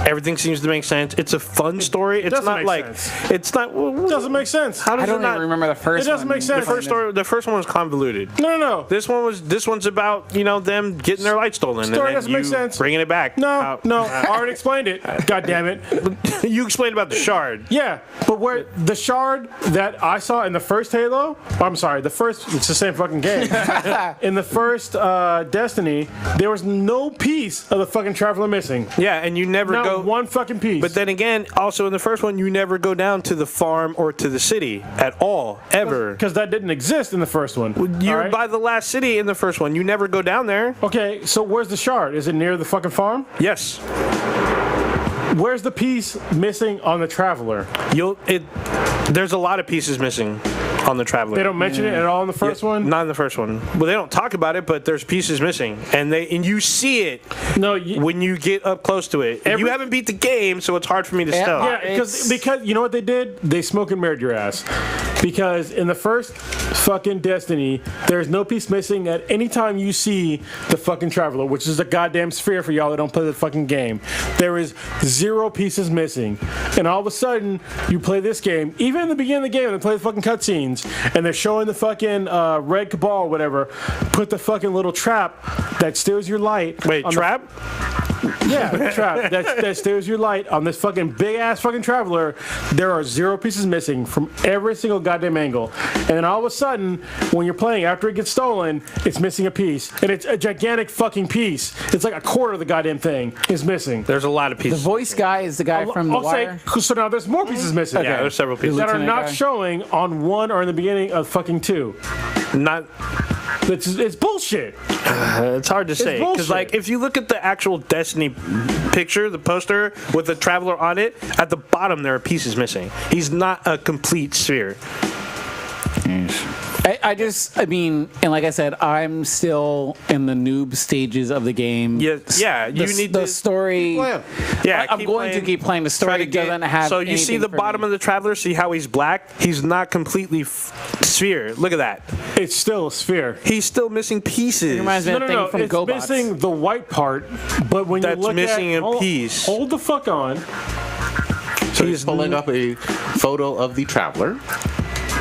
Everything seems to make sense. It's a fun story. It's doesn't not make like sense. it's not. It doesn't make sense. How does I don't it not? even remember the first. It doesn't one. make sense. The first one was convoluted. No. This one's about them getting their light stolen Story and then doesn't make you sense. bringing it back. No. I already explained it. God damn it. You explained about the shard. Yeah, but where the shard that I saw in the first Halo, I'm sorry, it's the same fucking game. In the first Destiny, there was no piece of the fucking Traveler missing. Yeah, and you never Not go. one fucking piece. But then again, also in the first one, you never go down to the farm or to the city at all, ever. because that didn't exist in the first one. You're all right? by the last city in the first one. You never go down there. Okay, so where's the shard? Is it near the fucking farm? Yes. Where's the piece missing on the Traveler? There's a lot of pieces missing on the Traveler. They don't mention it at all in the first one? Not in the first one. Well, they don't talk about it, but there's pieces missing, and you see it No, when you get up close to it. You haven't beat the game, so it's hard for me to tell. yeah, because you know what they did? They smoke and mirrored your ass. Because in the first fucking Destiny, there's no piece missing at any time you see the fucking Traveler, which is a goddamn sphere for y'all that don't play the fucking game. There is 0 pieces missing. And all of a sudden, you play this game, even in the beginning of the game, they play the fucking cutscenes, and they're showing the fucking Red Cabal or whatever, put the fucking little trap that steals your light. Wait, on trap? Yeah, trap that steals your light on this fucking big ass fucking Traveler. There are 0 pieces missing from every single goddamn angle, and then all of a sudden, when you're playing after it gets stolen, it's missing a piece, and it's a gigantic fucking piece. It's like a quarter of the goddamn thing is missing. There's a lot of The pieces. voice guy is the guy from The I'll say, Wire. so now there's more pieces missing. Yeah, there's several pieces. that are Lieutenant not guy. showing on 1 or in the beginning of fucking 2. Not. It's bullshit. It's hard to say because, bullshit. like, if you look at the actual Destiny picture, the poster with the Traveler on it, at the bottom there are pieces missing. He's not a complete sphere. I mean, and like I said, I'm still in the noob stages of the game. Yeah, you need the to- story. Well, Yeah, I'm going to keep playing. The story doesn't have. So you see anything the for bottom me. of the Traveler. See how he's black? He's not completely sphere. Look at that. It's still a sphere. He's still missing pieces. It reminds me of No, the thing from it's GoBots. missing the white part, but when That's you look missing at, a piece. Hold the fuck on. so he's pulling up a photo of the Traveler.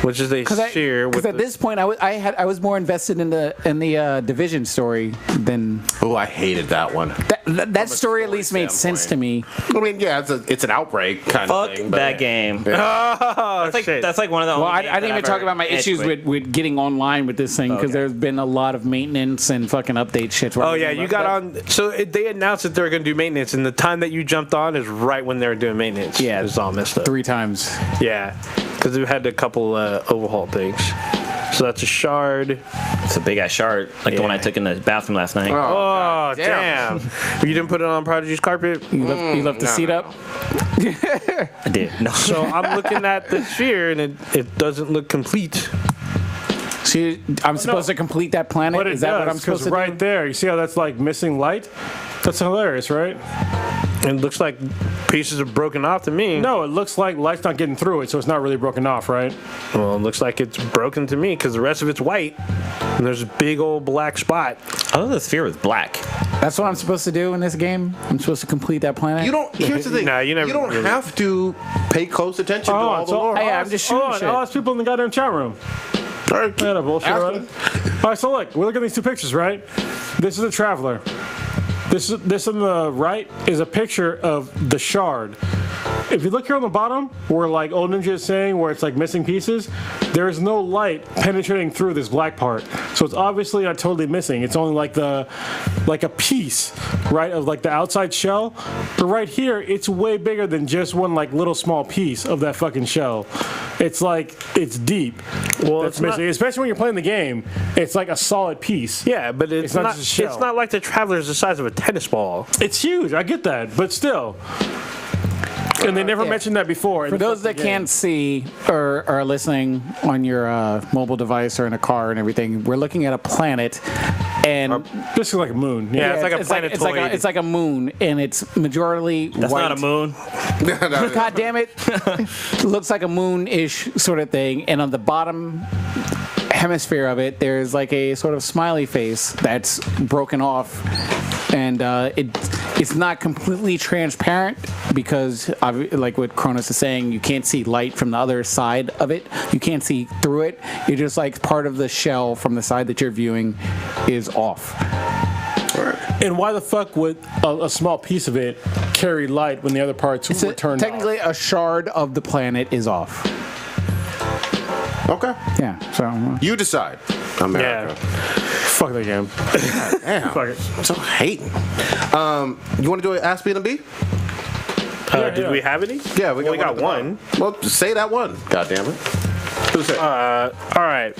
which is a sphere. Because at this point, I was more invested in the Division story than Oh, I hated that one. that story. At least made sense to me. I mean, yeah, it's an outbreak kind Fuck of thing. but- that game. Oh, That's like one of the. Well, only I games didn't that even talk ever about my issues edged with getting online with this thing because Okay. there's been a lot of maintenance and fucking update shit. Oh yeah, you got on. So they announced that they were going to do maintenance, and the time that you jumped on is right when they were doing maintenance. Yeah. It's all messed up. 3 times. Yeah, because we had a couple overhaul things. So that's a shard. It's a big ass shard, like the one I Yeah. took in the bathroom last night. Oh, damn. You didn't put it on Prodigy's carpet? You left the seat up. I did. No. So I'm looking at the sphere, and it doesn't look complete. See, I'm supposed to complete that planet. But it Is that does, what I'm supposed to right do? there, you see how that's like missing light? That's hilarious, right? It looks like pieces are broken off to me. No, it looks like light's not getting through it, so it's not really broken off, right? Well, it looks like it's broken to me because the rest of it's white, and there's a big old black spot. Oh, the sphere was black. That's what I'm supposed to do in this game. I'm supposed to complete that planet. You don't. Here's the thing. Nah, you never You don't really- have to pay close attention to all the lore. Hey, I'm just shooting shit. I'll ask people in the goddamn chat room. All right, Yeah, bullshit ask about them. it. All right, so look, we're looking at these 2 pictures, right? This is a traveler. This on the right is a picture of the shard. If you look here on the bottom, where like Old Ninja is saying, where it's like missing pieces, there is no light penetrating through this black part. So it's obviously not totally missing. It's only like a piece, right, of like the outside shell. But right here, it's way bigger than just one like little small piece of that fucking shell. It's like it's deep. Well, That's it's not- missing, especially when you're playing the game. It's like a solid piece. Yeah, but it's not not. just a shell. It's not like the Traveler's the size of a tennis ball. It's huge. I get that, but still. And they never Yeah. mentioned that before. in For the those that fucking game. can't see or are listening on your mobile device or in a car and everything, we're looking at a planet, and This is like a moon. Yeah, it's like a it's planetoid. it's like a moon, and it's majorly That's white. not a moon. God damn it! It looks like a moon-ish sort of thing, and on the bottom hemisphere of it, there's like a sort of smiley face that's broken off, and it's not completely transparent because, like what Cronus is saying, you can't see light from the other side of it. You can't see through it. You're just like part of the shell from the side that you're viewing is off. And why the fuck would a small piece of it carry light when the other parts were turned Technically, a shard of the planet is off. Okay. Yeah. So. You decide. America. off? Fuck that game. Damn. Fuck it. I'm so hating. You want to do an Ask B and B? Did we have any? Yeah, we got at the one. bottom. Well, just say that one. God damn it. Who's it? All right.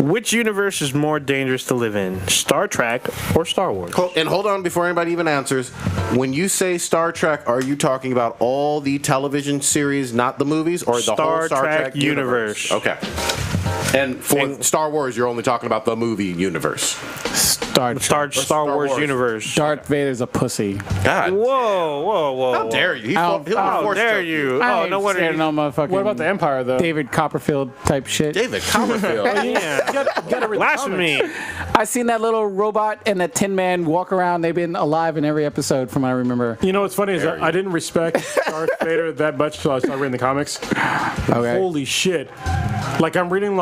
Which universe is more dangerous to live in, Star Trek or Star Wars? And hold on before anybody even answers. When you say Star Trek, are you talking about all the television series, not the movies, or the whole Star Trek universe? Okay. And for Star Wars, you're only talking about the movie universe. Star Wars universe. Darth Vader's a pussy. God. Whoa. How dare you? How dare you? I Oh, ain't no wonder scared you. of no motherfucking. What about the Empire, though? David Copperfield type shit? David Copperfield. Yeah. Blasphemy. I seen that little robot and that Tin Man walk around. They've been alive in every episode, from what I remember. You know what's funny is Dare I didn't respect Darth Vader that much until I started reading the comics. Okay. Holy shit. Like, I'm reading,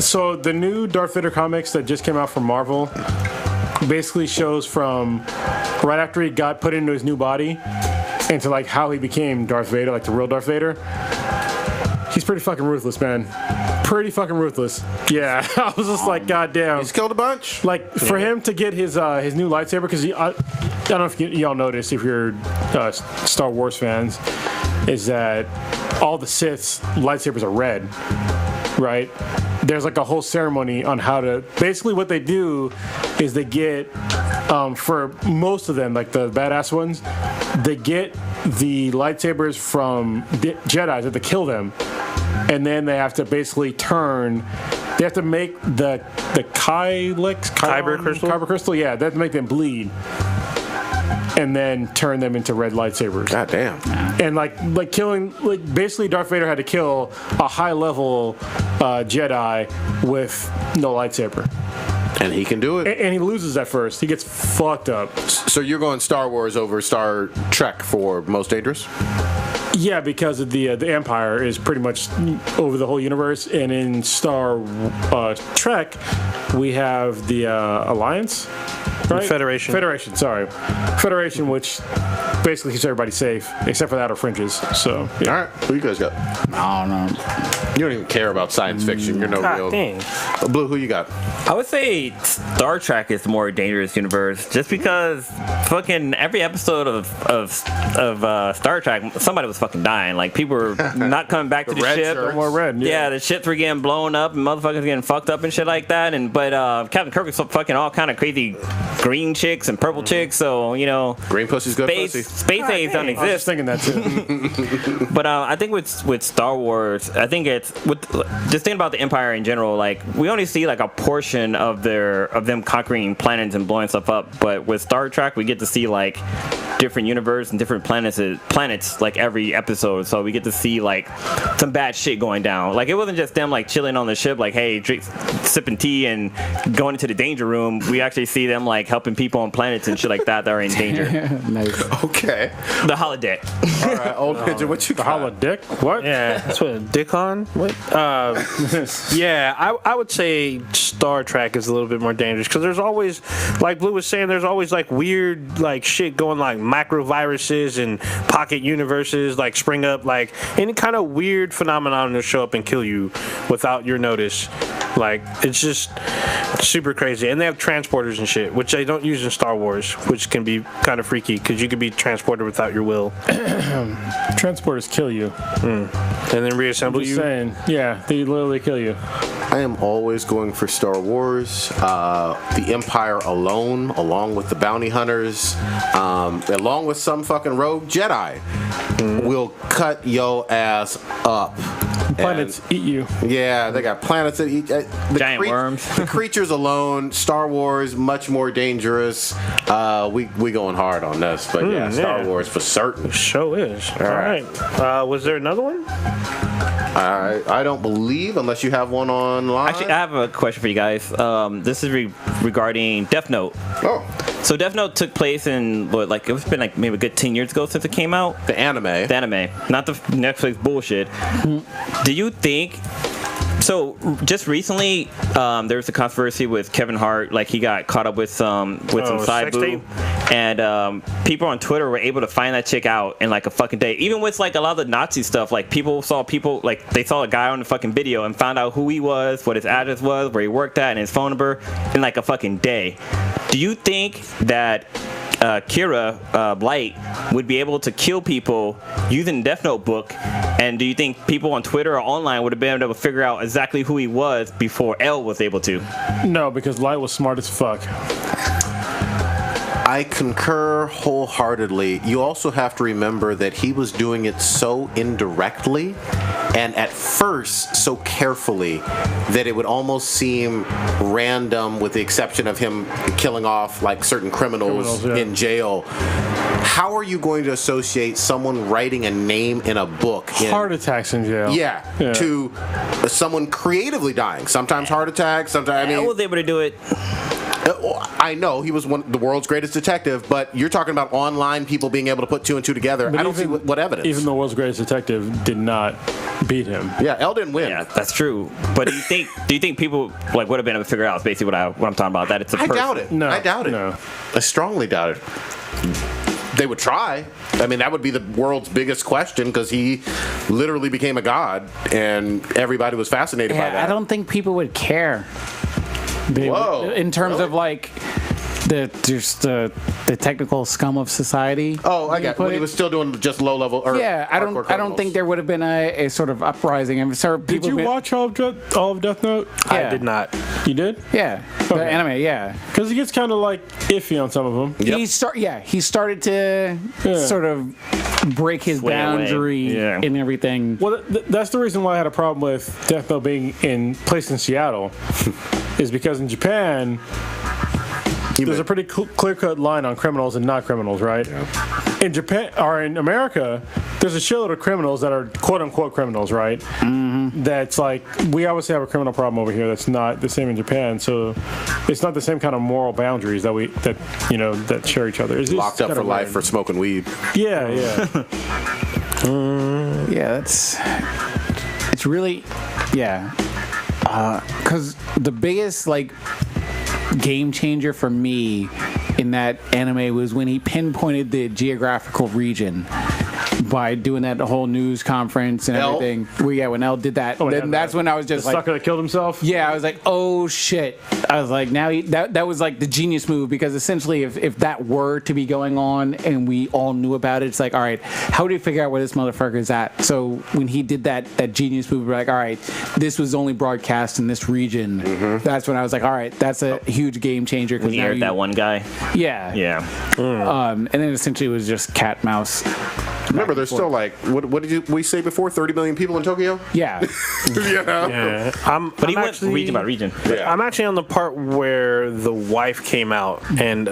so the new Darth Vader comics that just came out from Marvel basically shows from right after he got put into his new body into, like, how he became Darth Vader, like the real Darth Vader. He's pretty fucking ruthless, man. Pretty fucking ruthless. Yeah, I was just like, goddamn. He's killed a bunch. Like, for him to get his new lightsaber, because I don't know if y'all noticed, if you're Star Wars fans, is that all the Sith's lightsabers are red, right? There's like a whole ceremony on how to. Basically, what they do is they get, for most of them, like the badass ones, they get the lightsabers from the Jedi that they kill them, and then they have to basically turn. They have to make the kyber crystal. Yeah, they have to make them bleed, and then turn them into red lightsabers. God damn. And like killing, basically Darth Vader had to kill a high level Jedi with no lightsaber, And he can do it. and he loses at first. He gets fucked up. So you're going Star Wars over Star Trek for most dangerous? Yeah, because of the Empire is pretty much over the whole universe, and in Star Trek, we have the Alliance, right? Federation. Sorry, Federation, which basically keeps everybody safe except for the outer fringes. So, yeah. All right, who you guys got? I don't know. You don't even care about science fiction. You're no God real. dang. Blue, who you got? I would say Star Trek is the more dangerous universe, just because fucking every episode of Star Trek, somebody was fucking dying. Like people were not coming back to the red ship. shirts. More red. Yeah, the ships were getting blown up and motherfuckers getting fucked up and shit like that. But Captain Kirk was fucking all kind of crazy green chicks and purple chicks. So Green pussy's good pussy. space age don't I was just exist. thinking that too. But I think with Star Wars, I think it's just thinking about the Empire in general. Like we only see like a portion of them conquering planets and blowing stuff up. But with Star Trek, we get to see like different universe and different planets like every episode. So we get to see like some bad shit going down. Like it wasn't just them like chilling on the ship, like hey, sipping tea and going into the danger room. We actually see them like helping people on planets and shit like that are in danger. Nice. Okay. The holodeck. All right, old pigeon, what you The got? holodeck? What? Yeah, that's what dick on. What? Yeah, I would say Star Trek is a little bit more dangerous because there's always, like Blue was saying, there's always like weird like shit going, like macroviruses and pocket universes like spring up, like any kind of weird phenomenon to show up and kill you without your notice. Like it's just super crazy, and they have transporters and shit, which they don't use in Star Wars, which can be kind of freaky because you can be transported without your will, Transporters kill you. and then reassemble Just you. saying. Yeah, they literally kill you. I am always going for Star Wars. The Empire alone, along with the bounty hunters, along with some fucking rogue Jedi, will cut your ass up. Planets eat you. Yeah, they got planets that eat Giant worms. The creatures alone, Star Wars, much more dangerous. We going hard on this, but yeah, Star yeah. Wars for certain. Show is. All right. Was there another one? I don't believe, unless you have one online. Actually, I have a question for you guys. This is regarding Death Note. Oh, So Death Note took place in it's been like maybe a good 10 years ago since it came out. the anime. The anime, not the Netflix bullshit. Do you think? So just recently, there was a controversy with Kevin Hart. Like he got caught up with some side sex boo, tape? and people on Twitter were able to find that chick out in like a fucking day. Even with like a lot of the Nazi stuff, like they saw a guy on the fucking video and found out who he was, what his address was, where he worked at, and his phone number in like a fucking day. Do you think that Kira Light would be able to kill people using the Death Note book? And do you think people on Twitter or online would have been able to figure out exactly who he was before L was able to? No, because Light was smart as fuck. I concur wholeheartedly. You also have to remember that he was doing it so indirectly and at first so carefully that it would almost seem random, with the exception of him killing off like certain criminals yeah. in jail. How are you going to associate someone writing a name in a book Heart attacks in jail. yeah, to someone creatively dying? Sometimes heart attacks, sometimes I was able to do it. I know he was the world's greatest detective, but you're talking about online people being able to put two and two together. But I don't see what evidence. Even the world's greatest detective did not beat him. Yeah, Elle didn't win. Yeah, that's true. But do you think people like would have been able to figure out? Is basically what I'm talking about. That it's a I person. doubt it. No, I doubt it. no. I strongly doubt it. They would try. I mean, that would be the world's biggest question, because he literally became a god, and everybody was fascinated by that. I don't think people would care. Whoa, In terms really? of like the technical scum of society. Oh, I you got put when he it. was still doing just low level. Or Yeah, I hardcore don't criminals. think there would have been a sort of uprising. And so Did people you been- watch all of Death Note? Yeah. I did not. You did? Yeah, the Okay. anime. Yeah, Because he gets kind of like iffy on some of them. Yep. he started to sort of break his Sway away. boundary Yeah. and everything. Well, that's the reason why I had a problem with Death Note being placed in Seattle, is because in Japan, there's a pretty clear-cut line on criminals and not criminals, right? Yeah. In Japan or in America, there's a shitload of criminals that are quote-unquote criminals, right? Mm-hmm. That's like, we obviously have a criminal problem over here that's not the same in Japan, so it's not the same kind of moral boundaries that share each other. It's Locked up kinda for life weird. for smoking weed. Yeah. Yeah, it's really, yeah. Because the biggest like game changer for me in that anime was when he pinpointed the geographical region by doing that whole news conference and L? everything. When L did that, then that's when I was The just like, sucker that killed himself. yeah, I was like, oh shit. I was like, now that was like the genius move, because essentially if that were to be going on and we all knew about it, it's like, all right, how do we figure out where this motherfucker is at? So when he did that genius move, we're like, all right, this was only broadcast in this region. That's when I was like, all right, that's a huge game changer. When he aired that one guy. Yeah. Yeah. And then essentially it was just cat mouse. Remember, there's still like, what did we say before? 30 million people in Tokyo? Yeah. Yeah. But he went actually, region by region. Yeah. I'm actually on the part where the wife came out and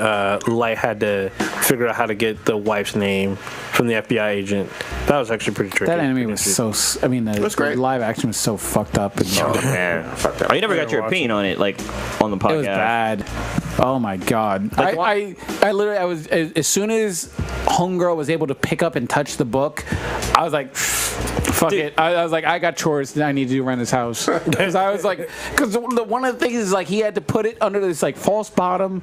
Light had to figure out how to get the wife's name from the FBI agent. That was actually pretty tricky. That anime was so. I mean, the great. live action was so fucked up. And Man. Fuck that. Oh, you never got your opinion on it, like on the podcast. It was bad. Oh my god! I literally, I was as soon as Homegirl was able to pick up and touch the book, I was like, fuck it. I was like, I got chores that I need to do around this house, because I was like, because one of the things is like he had to put it under this like false bottom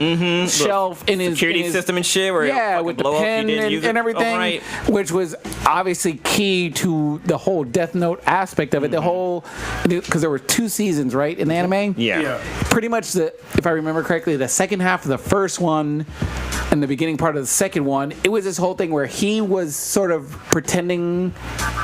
shelf in his Security in his, system and shit, where yeah, it with the blow up, you pen didn't use it and everything, right. which was obviously key to the whole Death Note aspect of it. The whole, because there were 2 seasons, right, in the anime. Yeah. Pretty much if I remember correctly, the second half of the first one and the beginning part of the second one, it was this whole thing where he was sort of pretending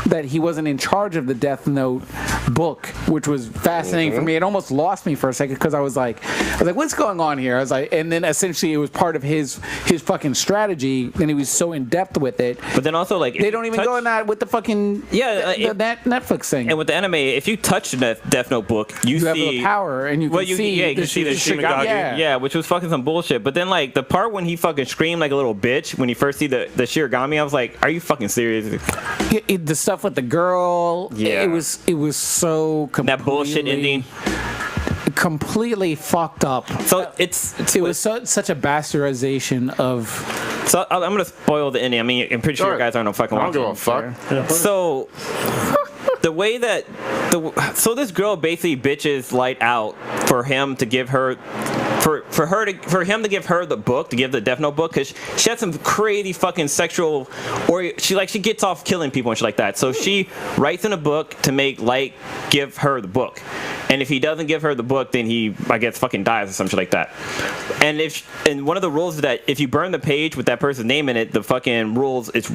that he wasn't in charge of the Death Note book, which was fascinating for me. It almost lost me for a second, because I was like, what's going on here? I was like, and then essentially it was part of his fucking strategy, and he was so in depth with it. But then also, like, They don't even go in that with the fucking that Netflix thing. And with the anime, if you touch the Death Note book, you you have see the power, and you can see. you can see the Shigami. yeah, which was fucking some bullshit. But then, like, the part when he fucking screamed like a little bitch when he first see the Shirogami, I was like, are you fucking serious? The stuff with the girl, Yeah. it was so completely, That bullshit ending. completely fucked up. So it was such a bastardization of. So I'm gonna spoil the ending. I mean, I'm pretty sure you guys aren't no fucking I don't watching. give a fuck. So the way that so this girl basically bitches Light out for him to give her. For him to give her the book, to give the Death Note book, because she had some crazy fucking sexual, or she gets off killing people and shit like that. So she writes in a book to make Light give her the book, and if he doesn't give her the book, then he, I guess, fucking dies or some shit like that. And one of the rules is that if you burn the page with that person's name in it, the fucking rules is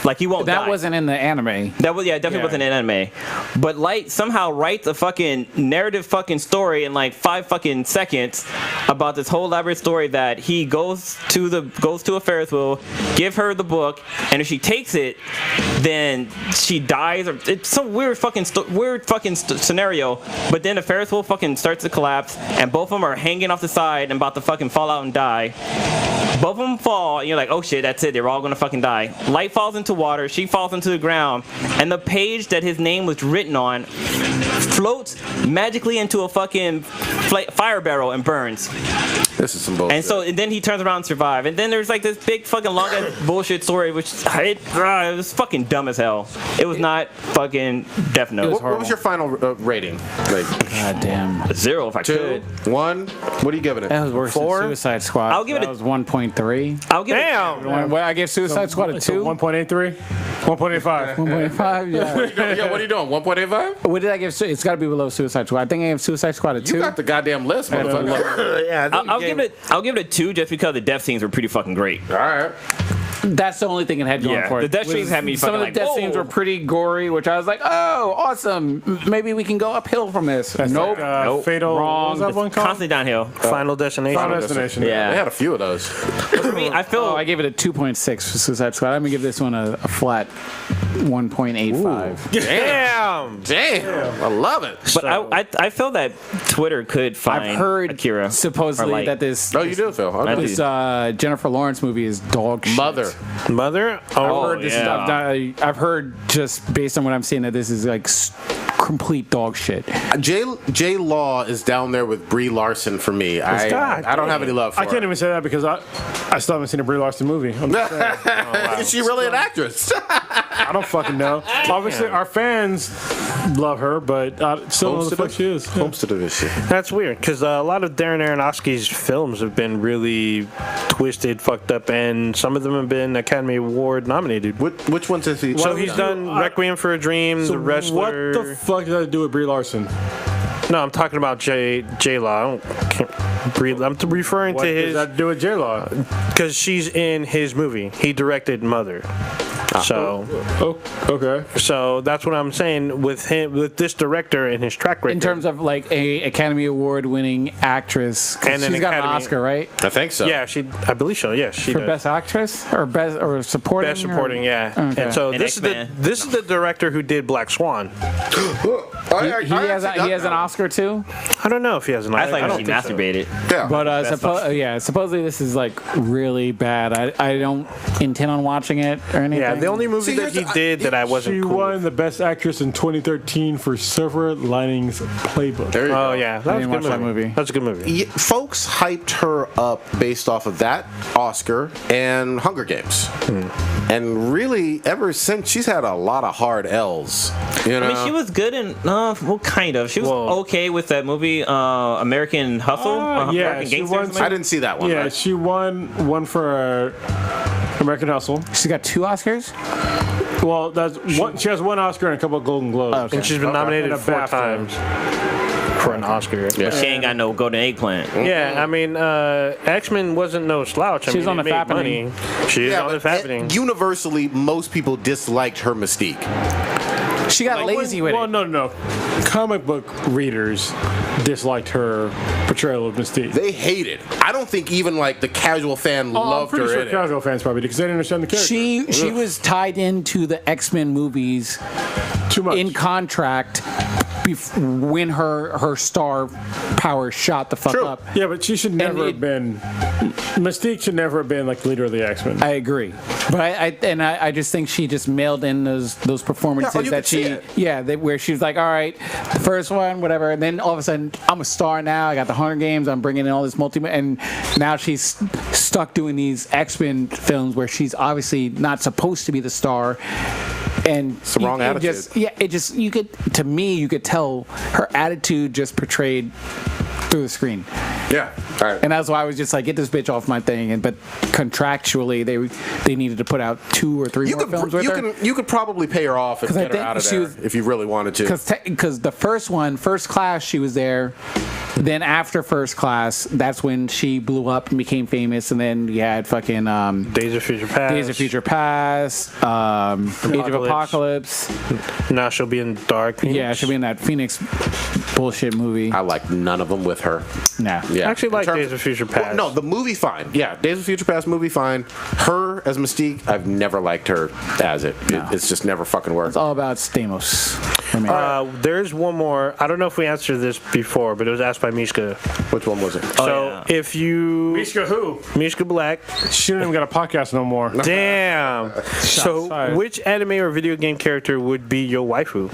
like he won't die. That wasn't in the anime. That was, yeah, definitely wasn't an anime. But Light somehow writes a fucking narrative fucking story in like 5 fucking seconds about this whole elaborate story that he goes to a Ferris wheel, give her the book, and if she takes it, then she dies, or it's some weird fucking scenario. But then the Ferris wheel fucking starts to collapse, and both of them are hanging off the side and about to fucking fall out and die. Both of them fall, and you're like, oh shit, that's it, they're all gonna fucking die. Light falls into water, she falls into the ground, and the page that his name was written on floats magically into a fucking fire barrel and burns. This is some bullshit. And then he turns around and survives. And then there's like this big fucking long ass bullshit story, which it was fucking dumb as hell. It was not fucking Death Note. What was your final rating? Like, God damn. 0 if I 2, could. 1. What are you giving it? That was worse 4? than Suicide Squad. I'll give it that a- was 1.3. I'll give Damn. Well, I gave Suicide Squad a 2. 1.83, 1.85. 1.5. Yeah. Yeah, what are you doing? 1.85? What did I give? It's got to be below Suicide Squad. I think I gave Suicide Squad a 2. You got the goddamn list, motherfucker. Yeah, I'll give it a 2 just because the death scenes were pretty fucking great. All right. That's the only thing it had going Yeah, for it. the death Was scenes had me Some fucking of the like, death whoa. scenes were pretty gory, which I was like, oh, awesome. Maybe we can go uphill from this. Nope. Nope. Fatal. Wrong. What was that one called? Constantly downhill. Final Destination. Final Destination. Yeah. They had a few of those. For me, I feel Oh, I gave it a 2.6 for Suicide Squad. I'm going to give this one a flat 1.85. Damn. Damn. I love it. But I feel that Twitter could find I've heard Akira supposedly or Light. that this Oh, you do, Phil. Okay. this Jennifer Lawrence movie is dog shit. Mother. Mother? I've heard this. yeah. I've heard just based on what I'm seeing that this is like complete dog shit. J Law is down there with Brie Larson for me. I don't have any love for I can't her. even say that because I still haven't seen a Brie Larson movie. I'm just saying. Is she really an actress? I don't fucking know. Obviously, our fans love her, but I still don't know the fuck she is. Yeah. Homestead Edition. That's weird because a lot of Darren Aronofsky's films have been really twisted, fucked up, and some of them have been Academy Award nominated. Which ones has he? So he's done Requiem for a Dream, The Wrestler. What the fuck does that have to do with Brie Larson? No, I'm talking about J Law. I'm referring What to does his that do with J-Law? because she's in his movie. He directed Mother. So Okay. So that's what I'm saying with him, with this director and his track record. In terms of like a Academy Award winning actress, 'cause And an she's got an Academy- Oscar, right? I think so. yeah, I believe so. Yes, she For does. best actress or supporting. Best supporting, or? yeah. Okay. And so And this X-Men. is the director who did Black Swan. He has an Oscar too. I don't know if he has an. I thought don't she think so. masturbated. Yeah. But supposedly this is like really bad. I don't intend on watching it or anything. Yeah, the only movie See, that he here's- did that I wasn't She cool won with. the Best Actress in 2013 for Silver Linings Playbook. There you go. Oh yeah, that was a didn't good watch that movie. That's a good movie. Folks hyped her up based off of that Oscar and Hunger Games. And really, ever since, she's had a lot of hard L's. You know? I mean, she was good in, well, kind of. She was Well- okay with that movie, American Hustle. yeah, American she Gangster or won- something? I didn't see that one. Yeah, right? she won one for American Hustle. She's got 2 Oscars. Well, that's one. She has one Oscar and a couple of Golden Globes. Okay. And she's been nominated And a 4 BAFTA. times for an Oscar. Yeah. She ain't got no golden eggplant. Yeah, I mean, X-Men wasn't no slouch. I She's mean, on it the made Fappening. money. She is Yeah, on the but Fappening. universally, most people disliked her mystique. She got lazy with Well, it. no. Comic book readers disliked her portrayal of Mystique. They hated. I don't think even like the casual fan I'm loved pretty her sure in it. casual fans probably did because they didn't understand the character. She was tied into the X-Men movies Too much. in contract when her star power shot the fuck True. up. Yeah, but she should never it- have been. Mystique should never have been like the leader of the X-Men. I agree, but I just think she just mailed in those performances Yeah, oh, you that could see she it. where she was like, all right, the first one, whatever, and then all of a sudden I'm a star now. I got the Hunger Games. I'm bringing in all this and now she's stuck doing these X-Men films where she's obviously not supposed to be the star. And It's the wrong attitude. You could tell her attitude just portrayed through the screen. Yeah. All right. And that's why I was just like, get this bitch off my thing. But contractually, they needed to put out 2 or 3 more films with her. You could probably pay her off and 'Cause I get her think out of she there was- if you really wanted to. Because the first one, First Class, she was there. Then after First Class, that's when she blew up and became famous. And then you had fucking Days of Future Past. Days of Future Past, Age of Apocalypse. Now she'll be in Dark Phoenix. Yeah, she'll be in that Phoenix bullshit movie. I like none of them with her. Nah. Yeah. I actually In like terms- Days of Future Past. Well, no, the movie fine. Yeah, Days of Future Past movie fine. Her as Mystique, I've never liked her as it. It's just never fucking worked. It's all about Stamos. I mean, There's one more. I don't know if we answered this before, but it was asked by Mishka. Which one was it? So if you Mishka who? Mishka Black, She don't even got a podcast no more. damn. So fired. which anime or video game character would be your waifu?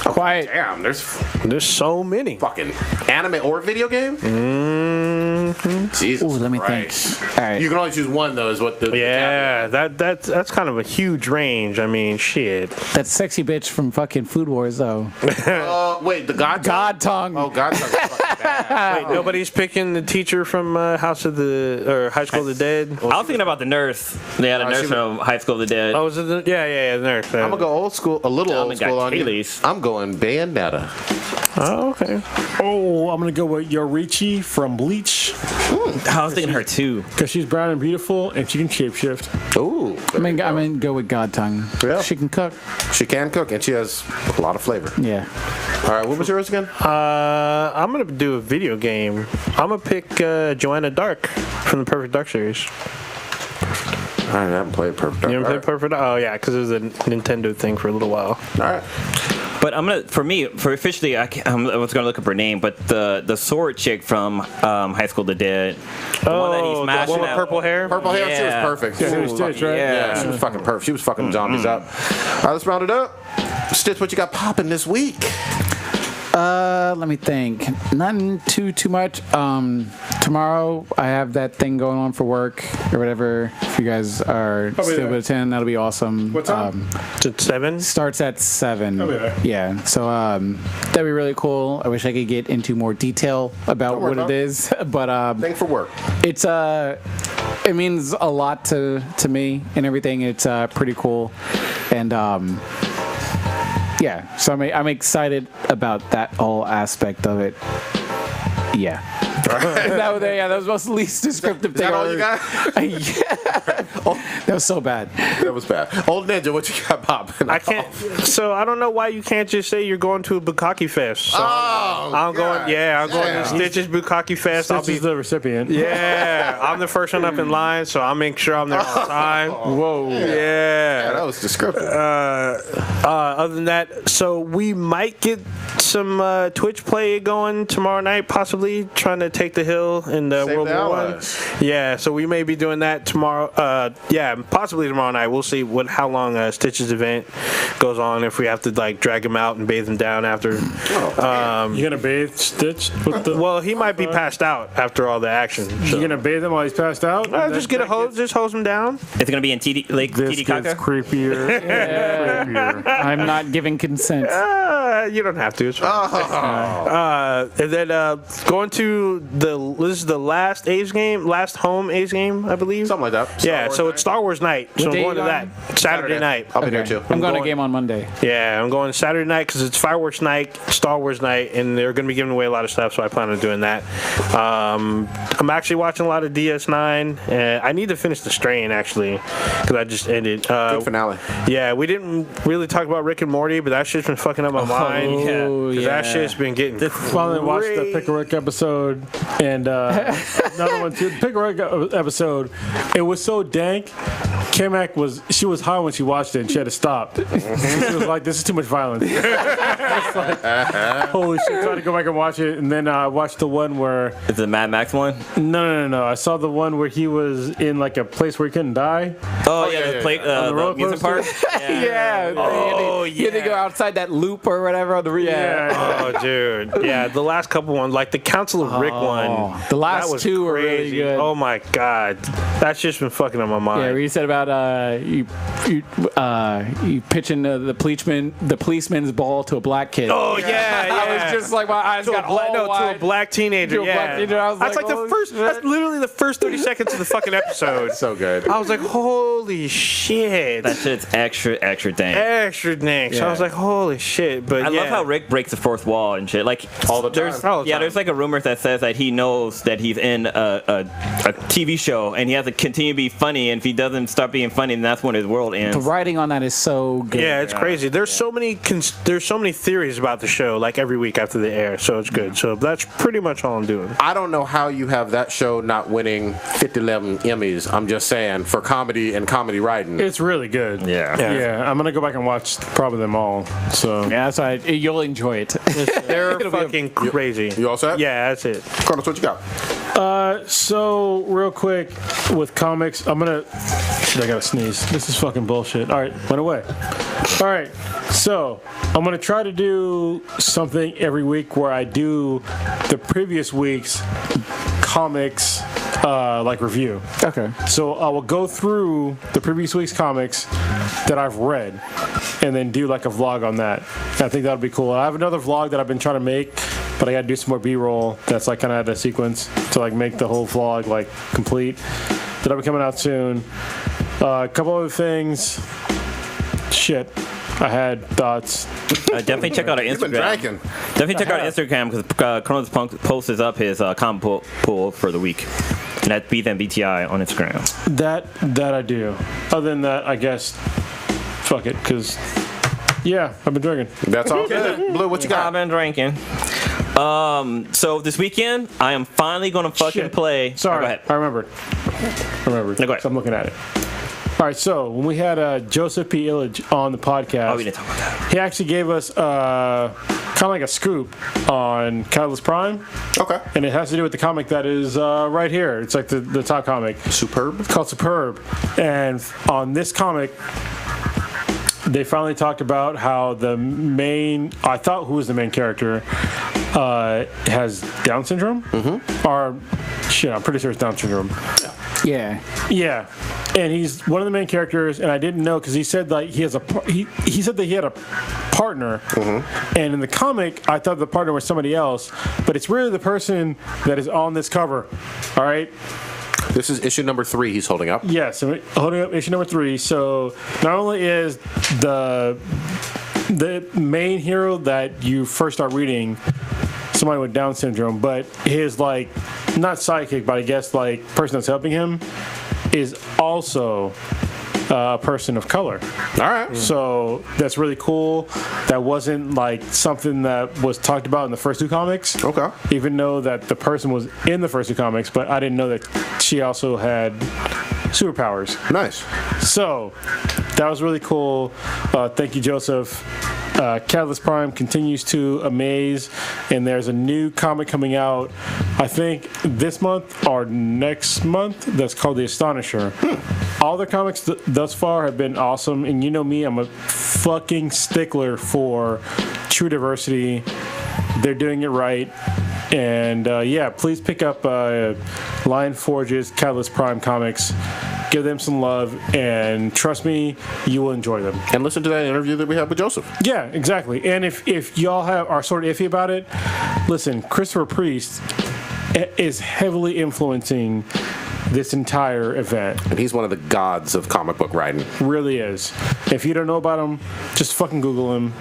Quiet. Damn, there's There's so many. fucking anime or video game? Jesus Ooh, let me Christ. think. All right. You can only choose one, though, is what the... Yeah, that's kind of a huge range. I mean, shit. That sexy bitch from fucking Food Wars, though. Wait, the God God tongue. Oh, God tongue. Fucking bad. Wait, nobody's picking the teacher from High School of the Dead. I was thinking about the nurse. Yeah, the Oh, nurse she- from High School of the Dead. Oh, was it? Yeah, the nurse. I'm gonna go old school, a little old got school on you. Kaylee's. I'm going Bayonetta. Oh, okay. Oh, I'm gonna go with Yorichi from Bleach I was thinking her too. because she's brown and beautiful and she can shapeshift. Ooh, I mean, go with God tongue. Yeah. She can cook. she can cook and she has a lot of flavor. Yeah. All right, what was yours again? I'm gonna do a video game. I'm gonna pick Joanna Dark from the Perfect Dark series. I haven't played Perfect Dark. You haven't All played Perfect? Oh yeah, because it was a Nintendo thing for a little while. right. All right. But for officially, I was gonna look up her name, but the sword chick from High School of the Dead, the one that he's the mashing one with out. purple hair. Purple hair, she was Yeah. perfect. Yeah, She she was was Stitch, fucking- right? Yeah, she was fucking perfect. She was fucking zombies up. All right, let's round it up. Stitch, what you got popping this week? Let me think. Nothing too much. Tomorrow I have that thing going on for work or whatever. If you guys are still there. able to attend, that'll be awesome. What time? It's at 7. Starts at 7. I'll be there. Yeah. So that'd be really cool. I wish I could get into more detail about worry what about it is, but Thank for work. it's it means a lot to me and everything. It's pretty cool, and yeah. So I'm excited about that whole aspect of it. Yeah. That was the most least descriptive Is thing. that all you got? Yeah. That was so bad. That was bad. Old Ninja, what you got popping? I can't. So I don't know why you can't just say you're going to a Bukkake Fest. So Oh, I'm going. God. Yeah, I'm going Yeah. to Stitch's Bukkake Fest. I'll Stitch be. is the recipient. Yeah, I'm the first one up in line, so I'll make sure I'm there on time. Whoa. Yeah, Yeah. that was descriptive. Other than that, so we might get some Twitch play going tomorrow night, possibly trying to take the hill in the Save World the War One. Allies. Yeah, so we may be doing that tomorrow. Yeah, possibly tomorrow night. We'll see how long Stitch's event goes on. If we have to like drag him out and bathe him down after. You gonna bathe Stitch? With the, Well, he might be passed out after all the action. So. you gonna bathe him while he's passed out? Just get a hose, just hose him down. It's gonna be in Lake This Titicaca. gets creepier. creepier. I'm not giving consent. You don't have to. It's fine. And then going to this is the last home A's game, I believe. Something like that. Yeah, so it's Star Wars night. So I'm day going you to going? that Saturday night. I'll be there too. I'm going to going- a game on Monday. Yeah, I'm going Saturday night because it's fireworks night, Star Wars night, and they're going to be giving away a lot of stuff. So I plan on doing that. I'm actually watching a lot of DS9. And I need to finish The Strain actually because I just ended. Good finale. Yeah, we didn't really talk about Rick and Morty, but that shit's been fucking up my mind. Oh, 'Cause that yeah. shit's been getting. Finally watched the Pick a Rick episode and another one too. The Pick a Rick episode. It was so dank. K-Mac was high when she watched it and she had to stop. She was like, "This is too much violence." It's like, holy shit! So I had to go back and watch it, and then I watched the one where Is it the Mad Max one? no. I saw the one where he was in like a place where he couldn't die. Oh, yeah, yeah, the, yeah, play, the the roller amusement park. coaster? Yeah. Oh, You had to go yeah. outside that loop or whatever on the Oh, dude. Yeah, the last couple ones, like the Council of Rick one. The last that was two were really crazy. good. Oh my god, that's just been fucking on my mind. Yeah, where you said about you pitching the policeman's ball to a black kid. Oh yeah, I was just like, my eyes to got a black, all to wide. a black teenager. To a Yeah, black teenager, I was that's like, like the holy first. shit. That's literally the first 30 seconds of the fucking episode. So good. I was like, holy shit. That shit's extra dang. Extra next. I was like, holy shit. But I yeah. love how Rick breaks the fourth wall and shit. Like All the time. There's, All the yeah, time. there's like a rumor that says that he knows that he's in a TV show and he has to continue to be funny. And if he doesn't start being funny, then that's when his world The ends. writing on that is so good. Yeah, it's crazy. There's so many theories about the show, like every week after the air. So it's good. So that's pretty much all I'm doing. I don't know how you have that show not winning 11 Emmys. I'm just saying, for comedy and comedy writing. It's really good. Yeah. Yeah, I'm gonna go back and watch probably them all. So Yeah, that's right. You'll enjoy it. They're It'll be a- fucking crazy. You all set? Yeah, that's it. Carlos, what you got? So real quick with comics, I'm gonna. Shit, I gotta sneeze. This is fucking bullshit. All right, went away. All right, so I'm gonna try to do something every week where I do the previous week's comics like review. Okay. So I will go through the previous week's comics that I've read and then do like a vlog on that. I think that'll be cool. I have another vlog that I've been trying to make, but I gotta do some more B-roll that's like kind of out of sequence to like make the whole vlog like complete. That'll be coming out soon. A couple other things. Shit. I had thoughts. Definitely check out our You've been Instagram. drinking. Definitely check out our Instagram because Chronos Punk posts up his comic pool for the week. And that's BTI on Instagram. That I do. Other than that, I guess, fuck it, because, yeah, I've been drinking. That's all good. Blue, what you I've got? been drinking. So this weekend, I am finally going to fucking Shit. play. Sorry, Oh, go ahead. I remembered. No, go ahead. So I'm looking at it. All right, so when we had Joseph P. Illage on the podcast, Oh, we didn't talk about that. he actually gave us kind of like a scoop on Catalyst Prime, Okay. and it has to do with the comic that is right here. It's like the top comic. Superb. It's called Superb. And on this comic, they finally talked about how the main, I thought who was the main character, has Down syndrome. Mm-hmm. Or, shit, I'm pretty sure it's Down syndrome. Yeah. Yeah. And he's one of the main characters, and I didn't know because he said like he said that he had a partner, and in the comic I thought the partner was somebody else, but it's really the person that is on this cover. All right. This is issue number 3 he's holding up. Yes, holding up issue number 3. So not only is the main hero that you first start reading somebody with Down syndrome, but his like not sidekick, but I guess like person that's helping him is also a person of color. All right. So that's really cool. That wasn't like something that was talked about in the first 2 comics. Okay. Even though that the person was in the first 2 comics, but I didn't know that she also had superpowers. Nice. So that was really cool. Thank you, Joseph. Catalyst Prime continues to amaze, and there's a new comic coming out, I think this month or next month, that's called The Astonisher. All the comics thus far have been awesome, and you know me, I'm a fucking stickler for true diversity. They're doing it right. And yeah, please pick up Lion Forge's Catalyst Prime comics. Give them some love, and trust me, you will enjoy them. And listen to that interview that we had with Joseph. Yeah, exactly. And if y'all are sort of iffy about it, listen, Christopher Priest is heavily influencing this entire event. And he's one of the gods of comic book writing. Really is. If you don't know about him, just fucking Google him.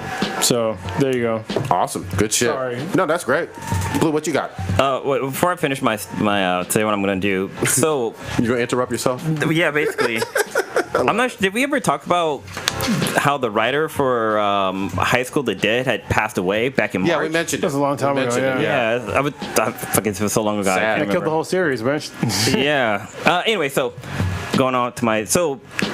So there you go. Awesome. Good shit. Sorry. No, that's great. Blue, what you got? Wait, before I finish my say what I'm gonna do. So You gonna interrupt yourself? yeah, basically. I'm not. Did we ever talk about how the writer for High School the Dead had passed away back in March? Yeah, we mentioned it. That was a long time We ago, mentioned it, Yeah, I fucking it was so long ago. I Sad. can't I killed remember. the whole series, man. Yeah. Anyway, so going on to my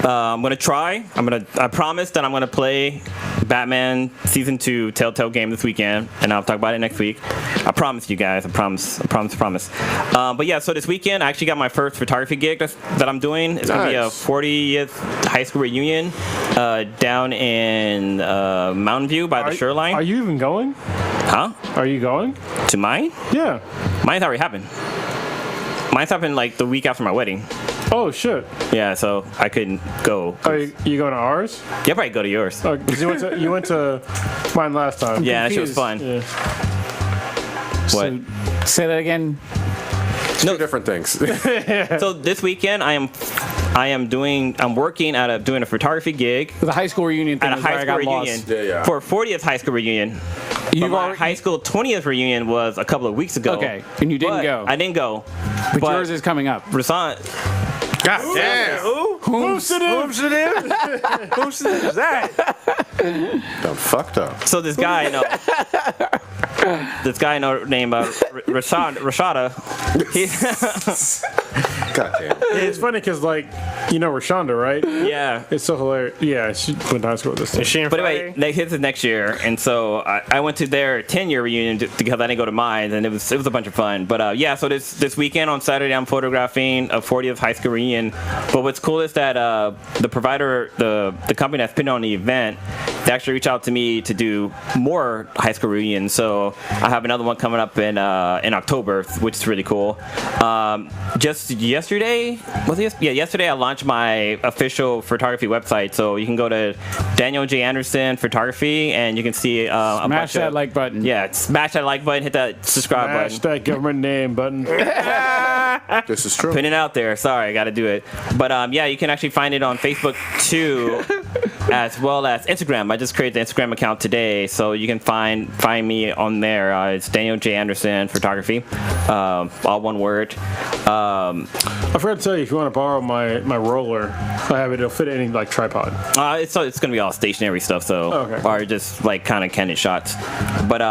I'm gonna try. I promise that I'm gonna play Batman Season 2 Telltale game this weekend, and I'll talk about it next week. I promise you guys. I promise. But yeah, so this weekend I actually got my first photography gig that I'm doing. It's gonna be a Nice. 40th high school reunion down in Mountain View by the shoreline. Are you even going? Huh? Are you going? To mine? Yeah. Mine's already happened. Mine's happened like the week after my wedding. Oh shit. Yeah, so I couldn't go. Are you going to ours? You'll probably go to yours. Oh, 'cause you went to mine last time. Yeah, that shit was fun. Yeah. What? Say that again. Two different things. So this weekend I'm working doing a photography gig The high school reunion thing at a is where high I school got reunion lost. Yeah. for 40th high school reunion. You But my already- high school 20th reunion was a couple of weeks ago. Okay, and you didn't But go. I didn't go. But yours is coming up. Rasan. God damn. Who's it is that? Done fucked up. So this guy named Rashada. God damn. It's funny because like you know Rashonda, right? Yeah. It's so hilarious. Yeah, she went to high school with this. Is she in But anyway, Friday? like, his is next year, and so I went to their 10-year reunion because I didn't go to mine, and it was a bunch of fun. But yeah, so this weekend on Saturday, I'm photographing a 40th high school reunion. But what's cool is that the provider, the company that's putting on the event, they actually reached out to me to do more high school reunions. So I have another one coming up in October, which is really cool. Just yesterday, yesterday I launched my official photography website. So you can go to Daniel J. Anderson Photography, and you can see a Smash bunch that of, like button. Yeah, smash that like button, hit that subscribe Smash button. that government name button. This is true. Putting it out there. Sorry, I got to do it. But yeah, you can actually find it on Facebook too, as well as Instagram. I just created the Instagram account today, so you can find me on there. It's Daniel J. Anderson Photography, all one word. I forgot to tell you, if you want to borrow my roller, I have it. It'll fit any like tripod. It's gonna be all stationary stuff, so Okay. or just like kind of candid shots. But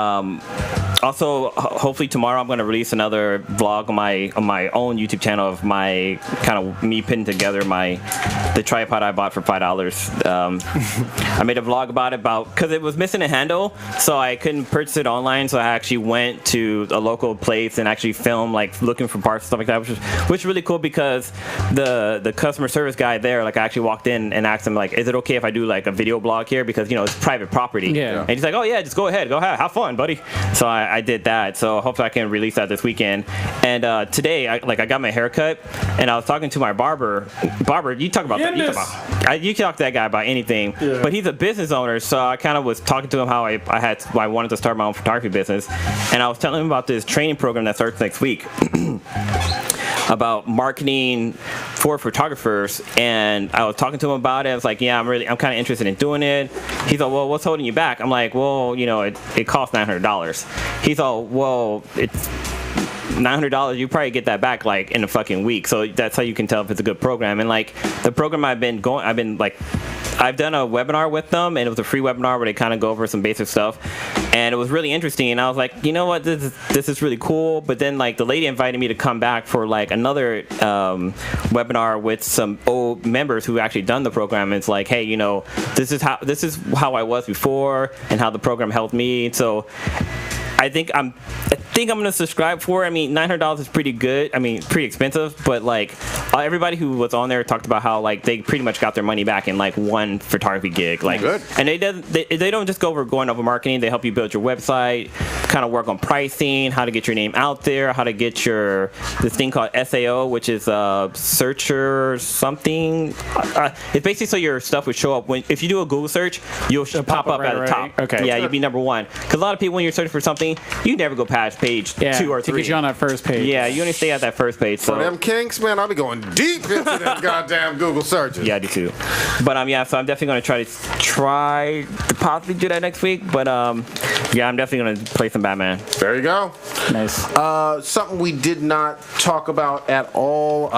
also, hopefully tomorrow I'm gonna release another vlog on my own YouTube channel of my kind of me putting together the tripod I bought for $5. I made a vlog about it because it was missing a handle, so I couldn't purchase it online. So I actually went to a local place and actually filmed like looking for parts and stuff like that, which is really cool because the customer service guy there, like I actually walked in and asked him like, is it okay if I do like a video blog here because it's private property? Yeah. And he's like, oh yeah, just go ahead, have fun, buddy. So I did that. So hopefully I can release that this weekend. And today I got my hair cut and I was talking to my barber. You talk about that. You can talk to that guy about anything. Yeah. But he's a business owner, so I kind of was talking to him how I wanted to start my own photography business, and I was telling him about this training program that starts next week about marketing for photographers. And I was talking to him about it. I was like, yeah, I'm kind of interested in doing it. He's like, well, what's holding you back? I'm like, well, it costs $900. He's all, well, it's $900, you probably get that back like in a fucking week. So that's how you can tell if it's a good program. And like the program I've done a webinar with them, and it was a free webinar where they kind of go over some basic stuff, and it was really interesting. And I was like, you know what, this is really cool. But then like the lady invited me to come back for like another webinar with some old members who actually done the program. And it's like, hey, this is how I was before, and how the program helped me. So I think I'm gonna subscribe for it. I mean, $900 is pretty good. I mean, pretty expensive, but like everybody who was on there talked about how like they pretty much got their money back in like one photography gig. Like, good. And they don't just go over going over marketing. They help you build your website, kind of work on pricing, how to get your name out there, how to get this thing called SAO, which is searcher something. It's basically so your stuff would show up if you do a Google search, you'll pop up at the top. Okay. Yeah, you'd be number one. Because a lot of people, when you're searching for something, you never go past page 2 or 3. To get you on that first page. Yeah, you only stay at that first page. So for them kinks, man, I'll be going deep into them goddamn Google searches. Yeah, I do too. But so I'm definitely going to try to possibly do that next week. But yeah, I'm definitely going to play some Batman. There you go. Nice. Something we did not talk about at all.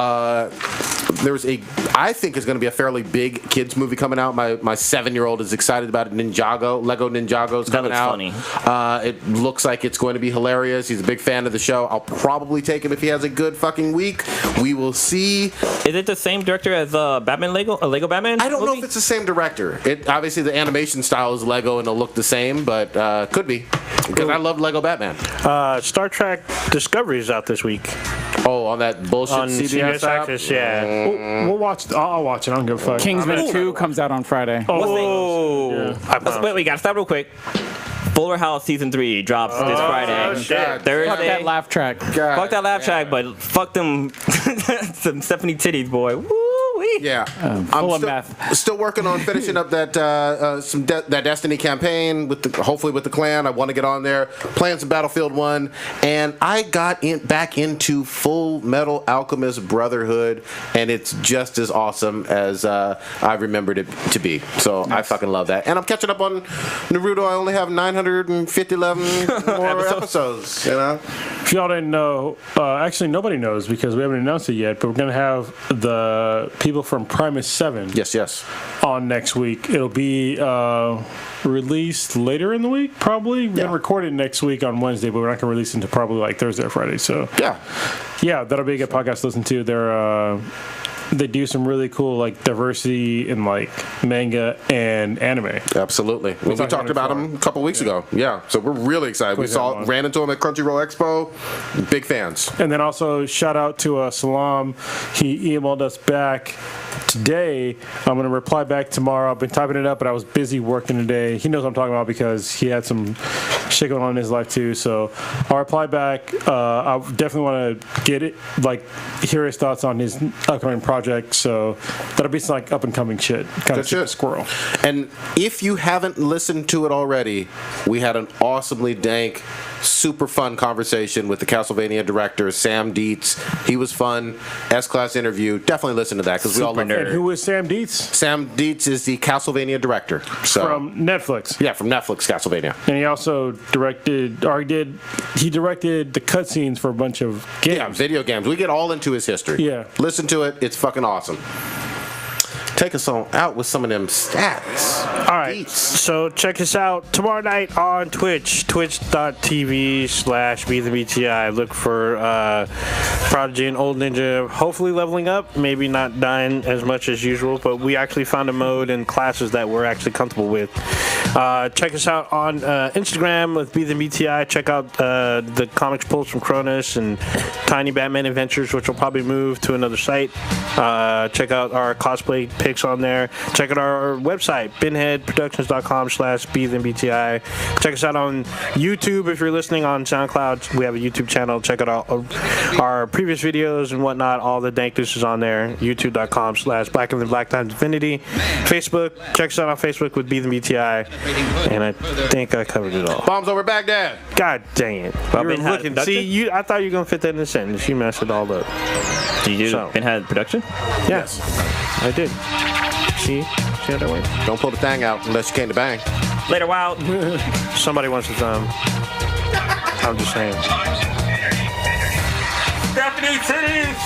There's I think is going to be a fairly big kids movie coming out. My 7-year-old is excited about it. Lego Ninjago's coming out. Funny. It looks like it's going to be hilarious. He's a big fan of the show. I'll probably take him if he has a good fucking week. We will see. Is it the same director as Batman Lego Batman? I don't know if it's the same director. Obviously the animation style is Lego and it'll look the same, but could be because I love Lego Batman. Star Trek Discovery is out this week. Oh, on that bullshit on CBS app? Access, yeah. We'll watch. I'll watch it. I don't give a fuck. Kingsman 2 comes out on Friday. Wait, we got to stop real quick. Fuller House Season 3 drops this Friday. Thursday. Fuck that laugh track. Fuck that laugh track, but fuck them some Stephanie titties, boy. Woo-wee. Yeah. Full of meth. Still working on finishing up that that Destiny campaign hopefully with the clan. I want to get on there, playing some Battlefield 1, and I got back into Full Metal Alchemist Brotherhood, and it's just as awesome as I remembered it to be. So I fucking love that, and I'm catching up on Naruto. I only have 911 more episodes. If y'all didn't know, actually nobody knows because we haven't announced it yet, but we're gonna have the people from Primus 7 yes on next week. It'll be released later in the week, probably. We're gonna record it next week on Wednesday, but we're not gonna release it until probably like Thursday or Friday. So yeah, that'll be a good podcast to listen to. They do some really cool like diversity in like manga and anime. Absolutely. We talked about them a couple weeks ago. Yeah, so we're really excited. Ran into him at Crunchyroll Expo. Big fans. And then also shout out to Salam. He emailed us back today. I'm going to reply back tomorrow. I've been typing it up, but I was busy working today. He knows what I'm talking about because he had some shit going on in his life too. So I'll reply back. I definitely want to hear his thoughts on his upcoming project. So that'll be some like up and coming shit. Kind of shit. Squirrel. And if you haven't listened to it already, we had an awesomely dank, super fun conversation with the Castlevania director, Sam Dietz. He was fun. S-Class interview. Definitely listen to that because we all love it. Who is Sam Dietz? Sam Dietz is the Castlevania director. From Netflix. Yeah, from Netflix, Castlevania. And he also directed the cutscenes for a bunch of games. Yeah, video games. We get all into his history. Yeah. Listen to it. It's fucking awesome. Take us on out with some of them stats. All right, so check us out tomorrow night on Twitch, twitch.tv/BeTheBTI. Look for Prodigy and Old Ninja hopefully leveling up, maybe not dying as much as usual, but we actually found a mode and classes that we're actually comfortable with. Check us out on Instagram with BeTheBTI. Check out the comics pulls from Cronus and Tiny Batman Adventures, which will probably move to another site. Check out our cosplay pics on there. Check out our website, binheadproductions.com/BeTheBTI. Check us out on YouTube if you're listening on SoundCloud. We have a YouTube channel. Check out our previous videos and whatnot. All the dank news is on there. YouTube.com/Black and the Black Times Infinity. Facebook. Check us out on Facebook with BeTheBTI. And I think I covered it all. Bombs over Baghdad. God dang it. Well, You were Ben had looking. production? See, I thought you were going to fit that in the sentence. You messed it all up. Did you do So- Pinhead production? Yes, I did. See how that went? Don't pull the thing out unless you came to bang. Later, Wild. Somebody wants to I'm just saying. Stephanie Titties.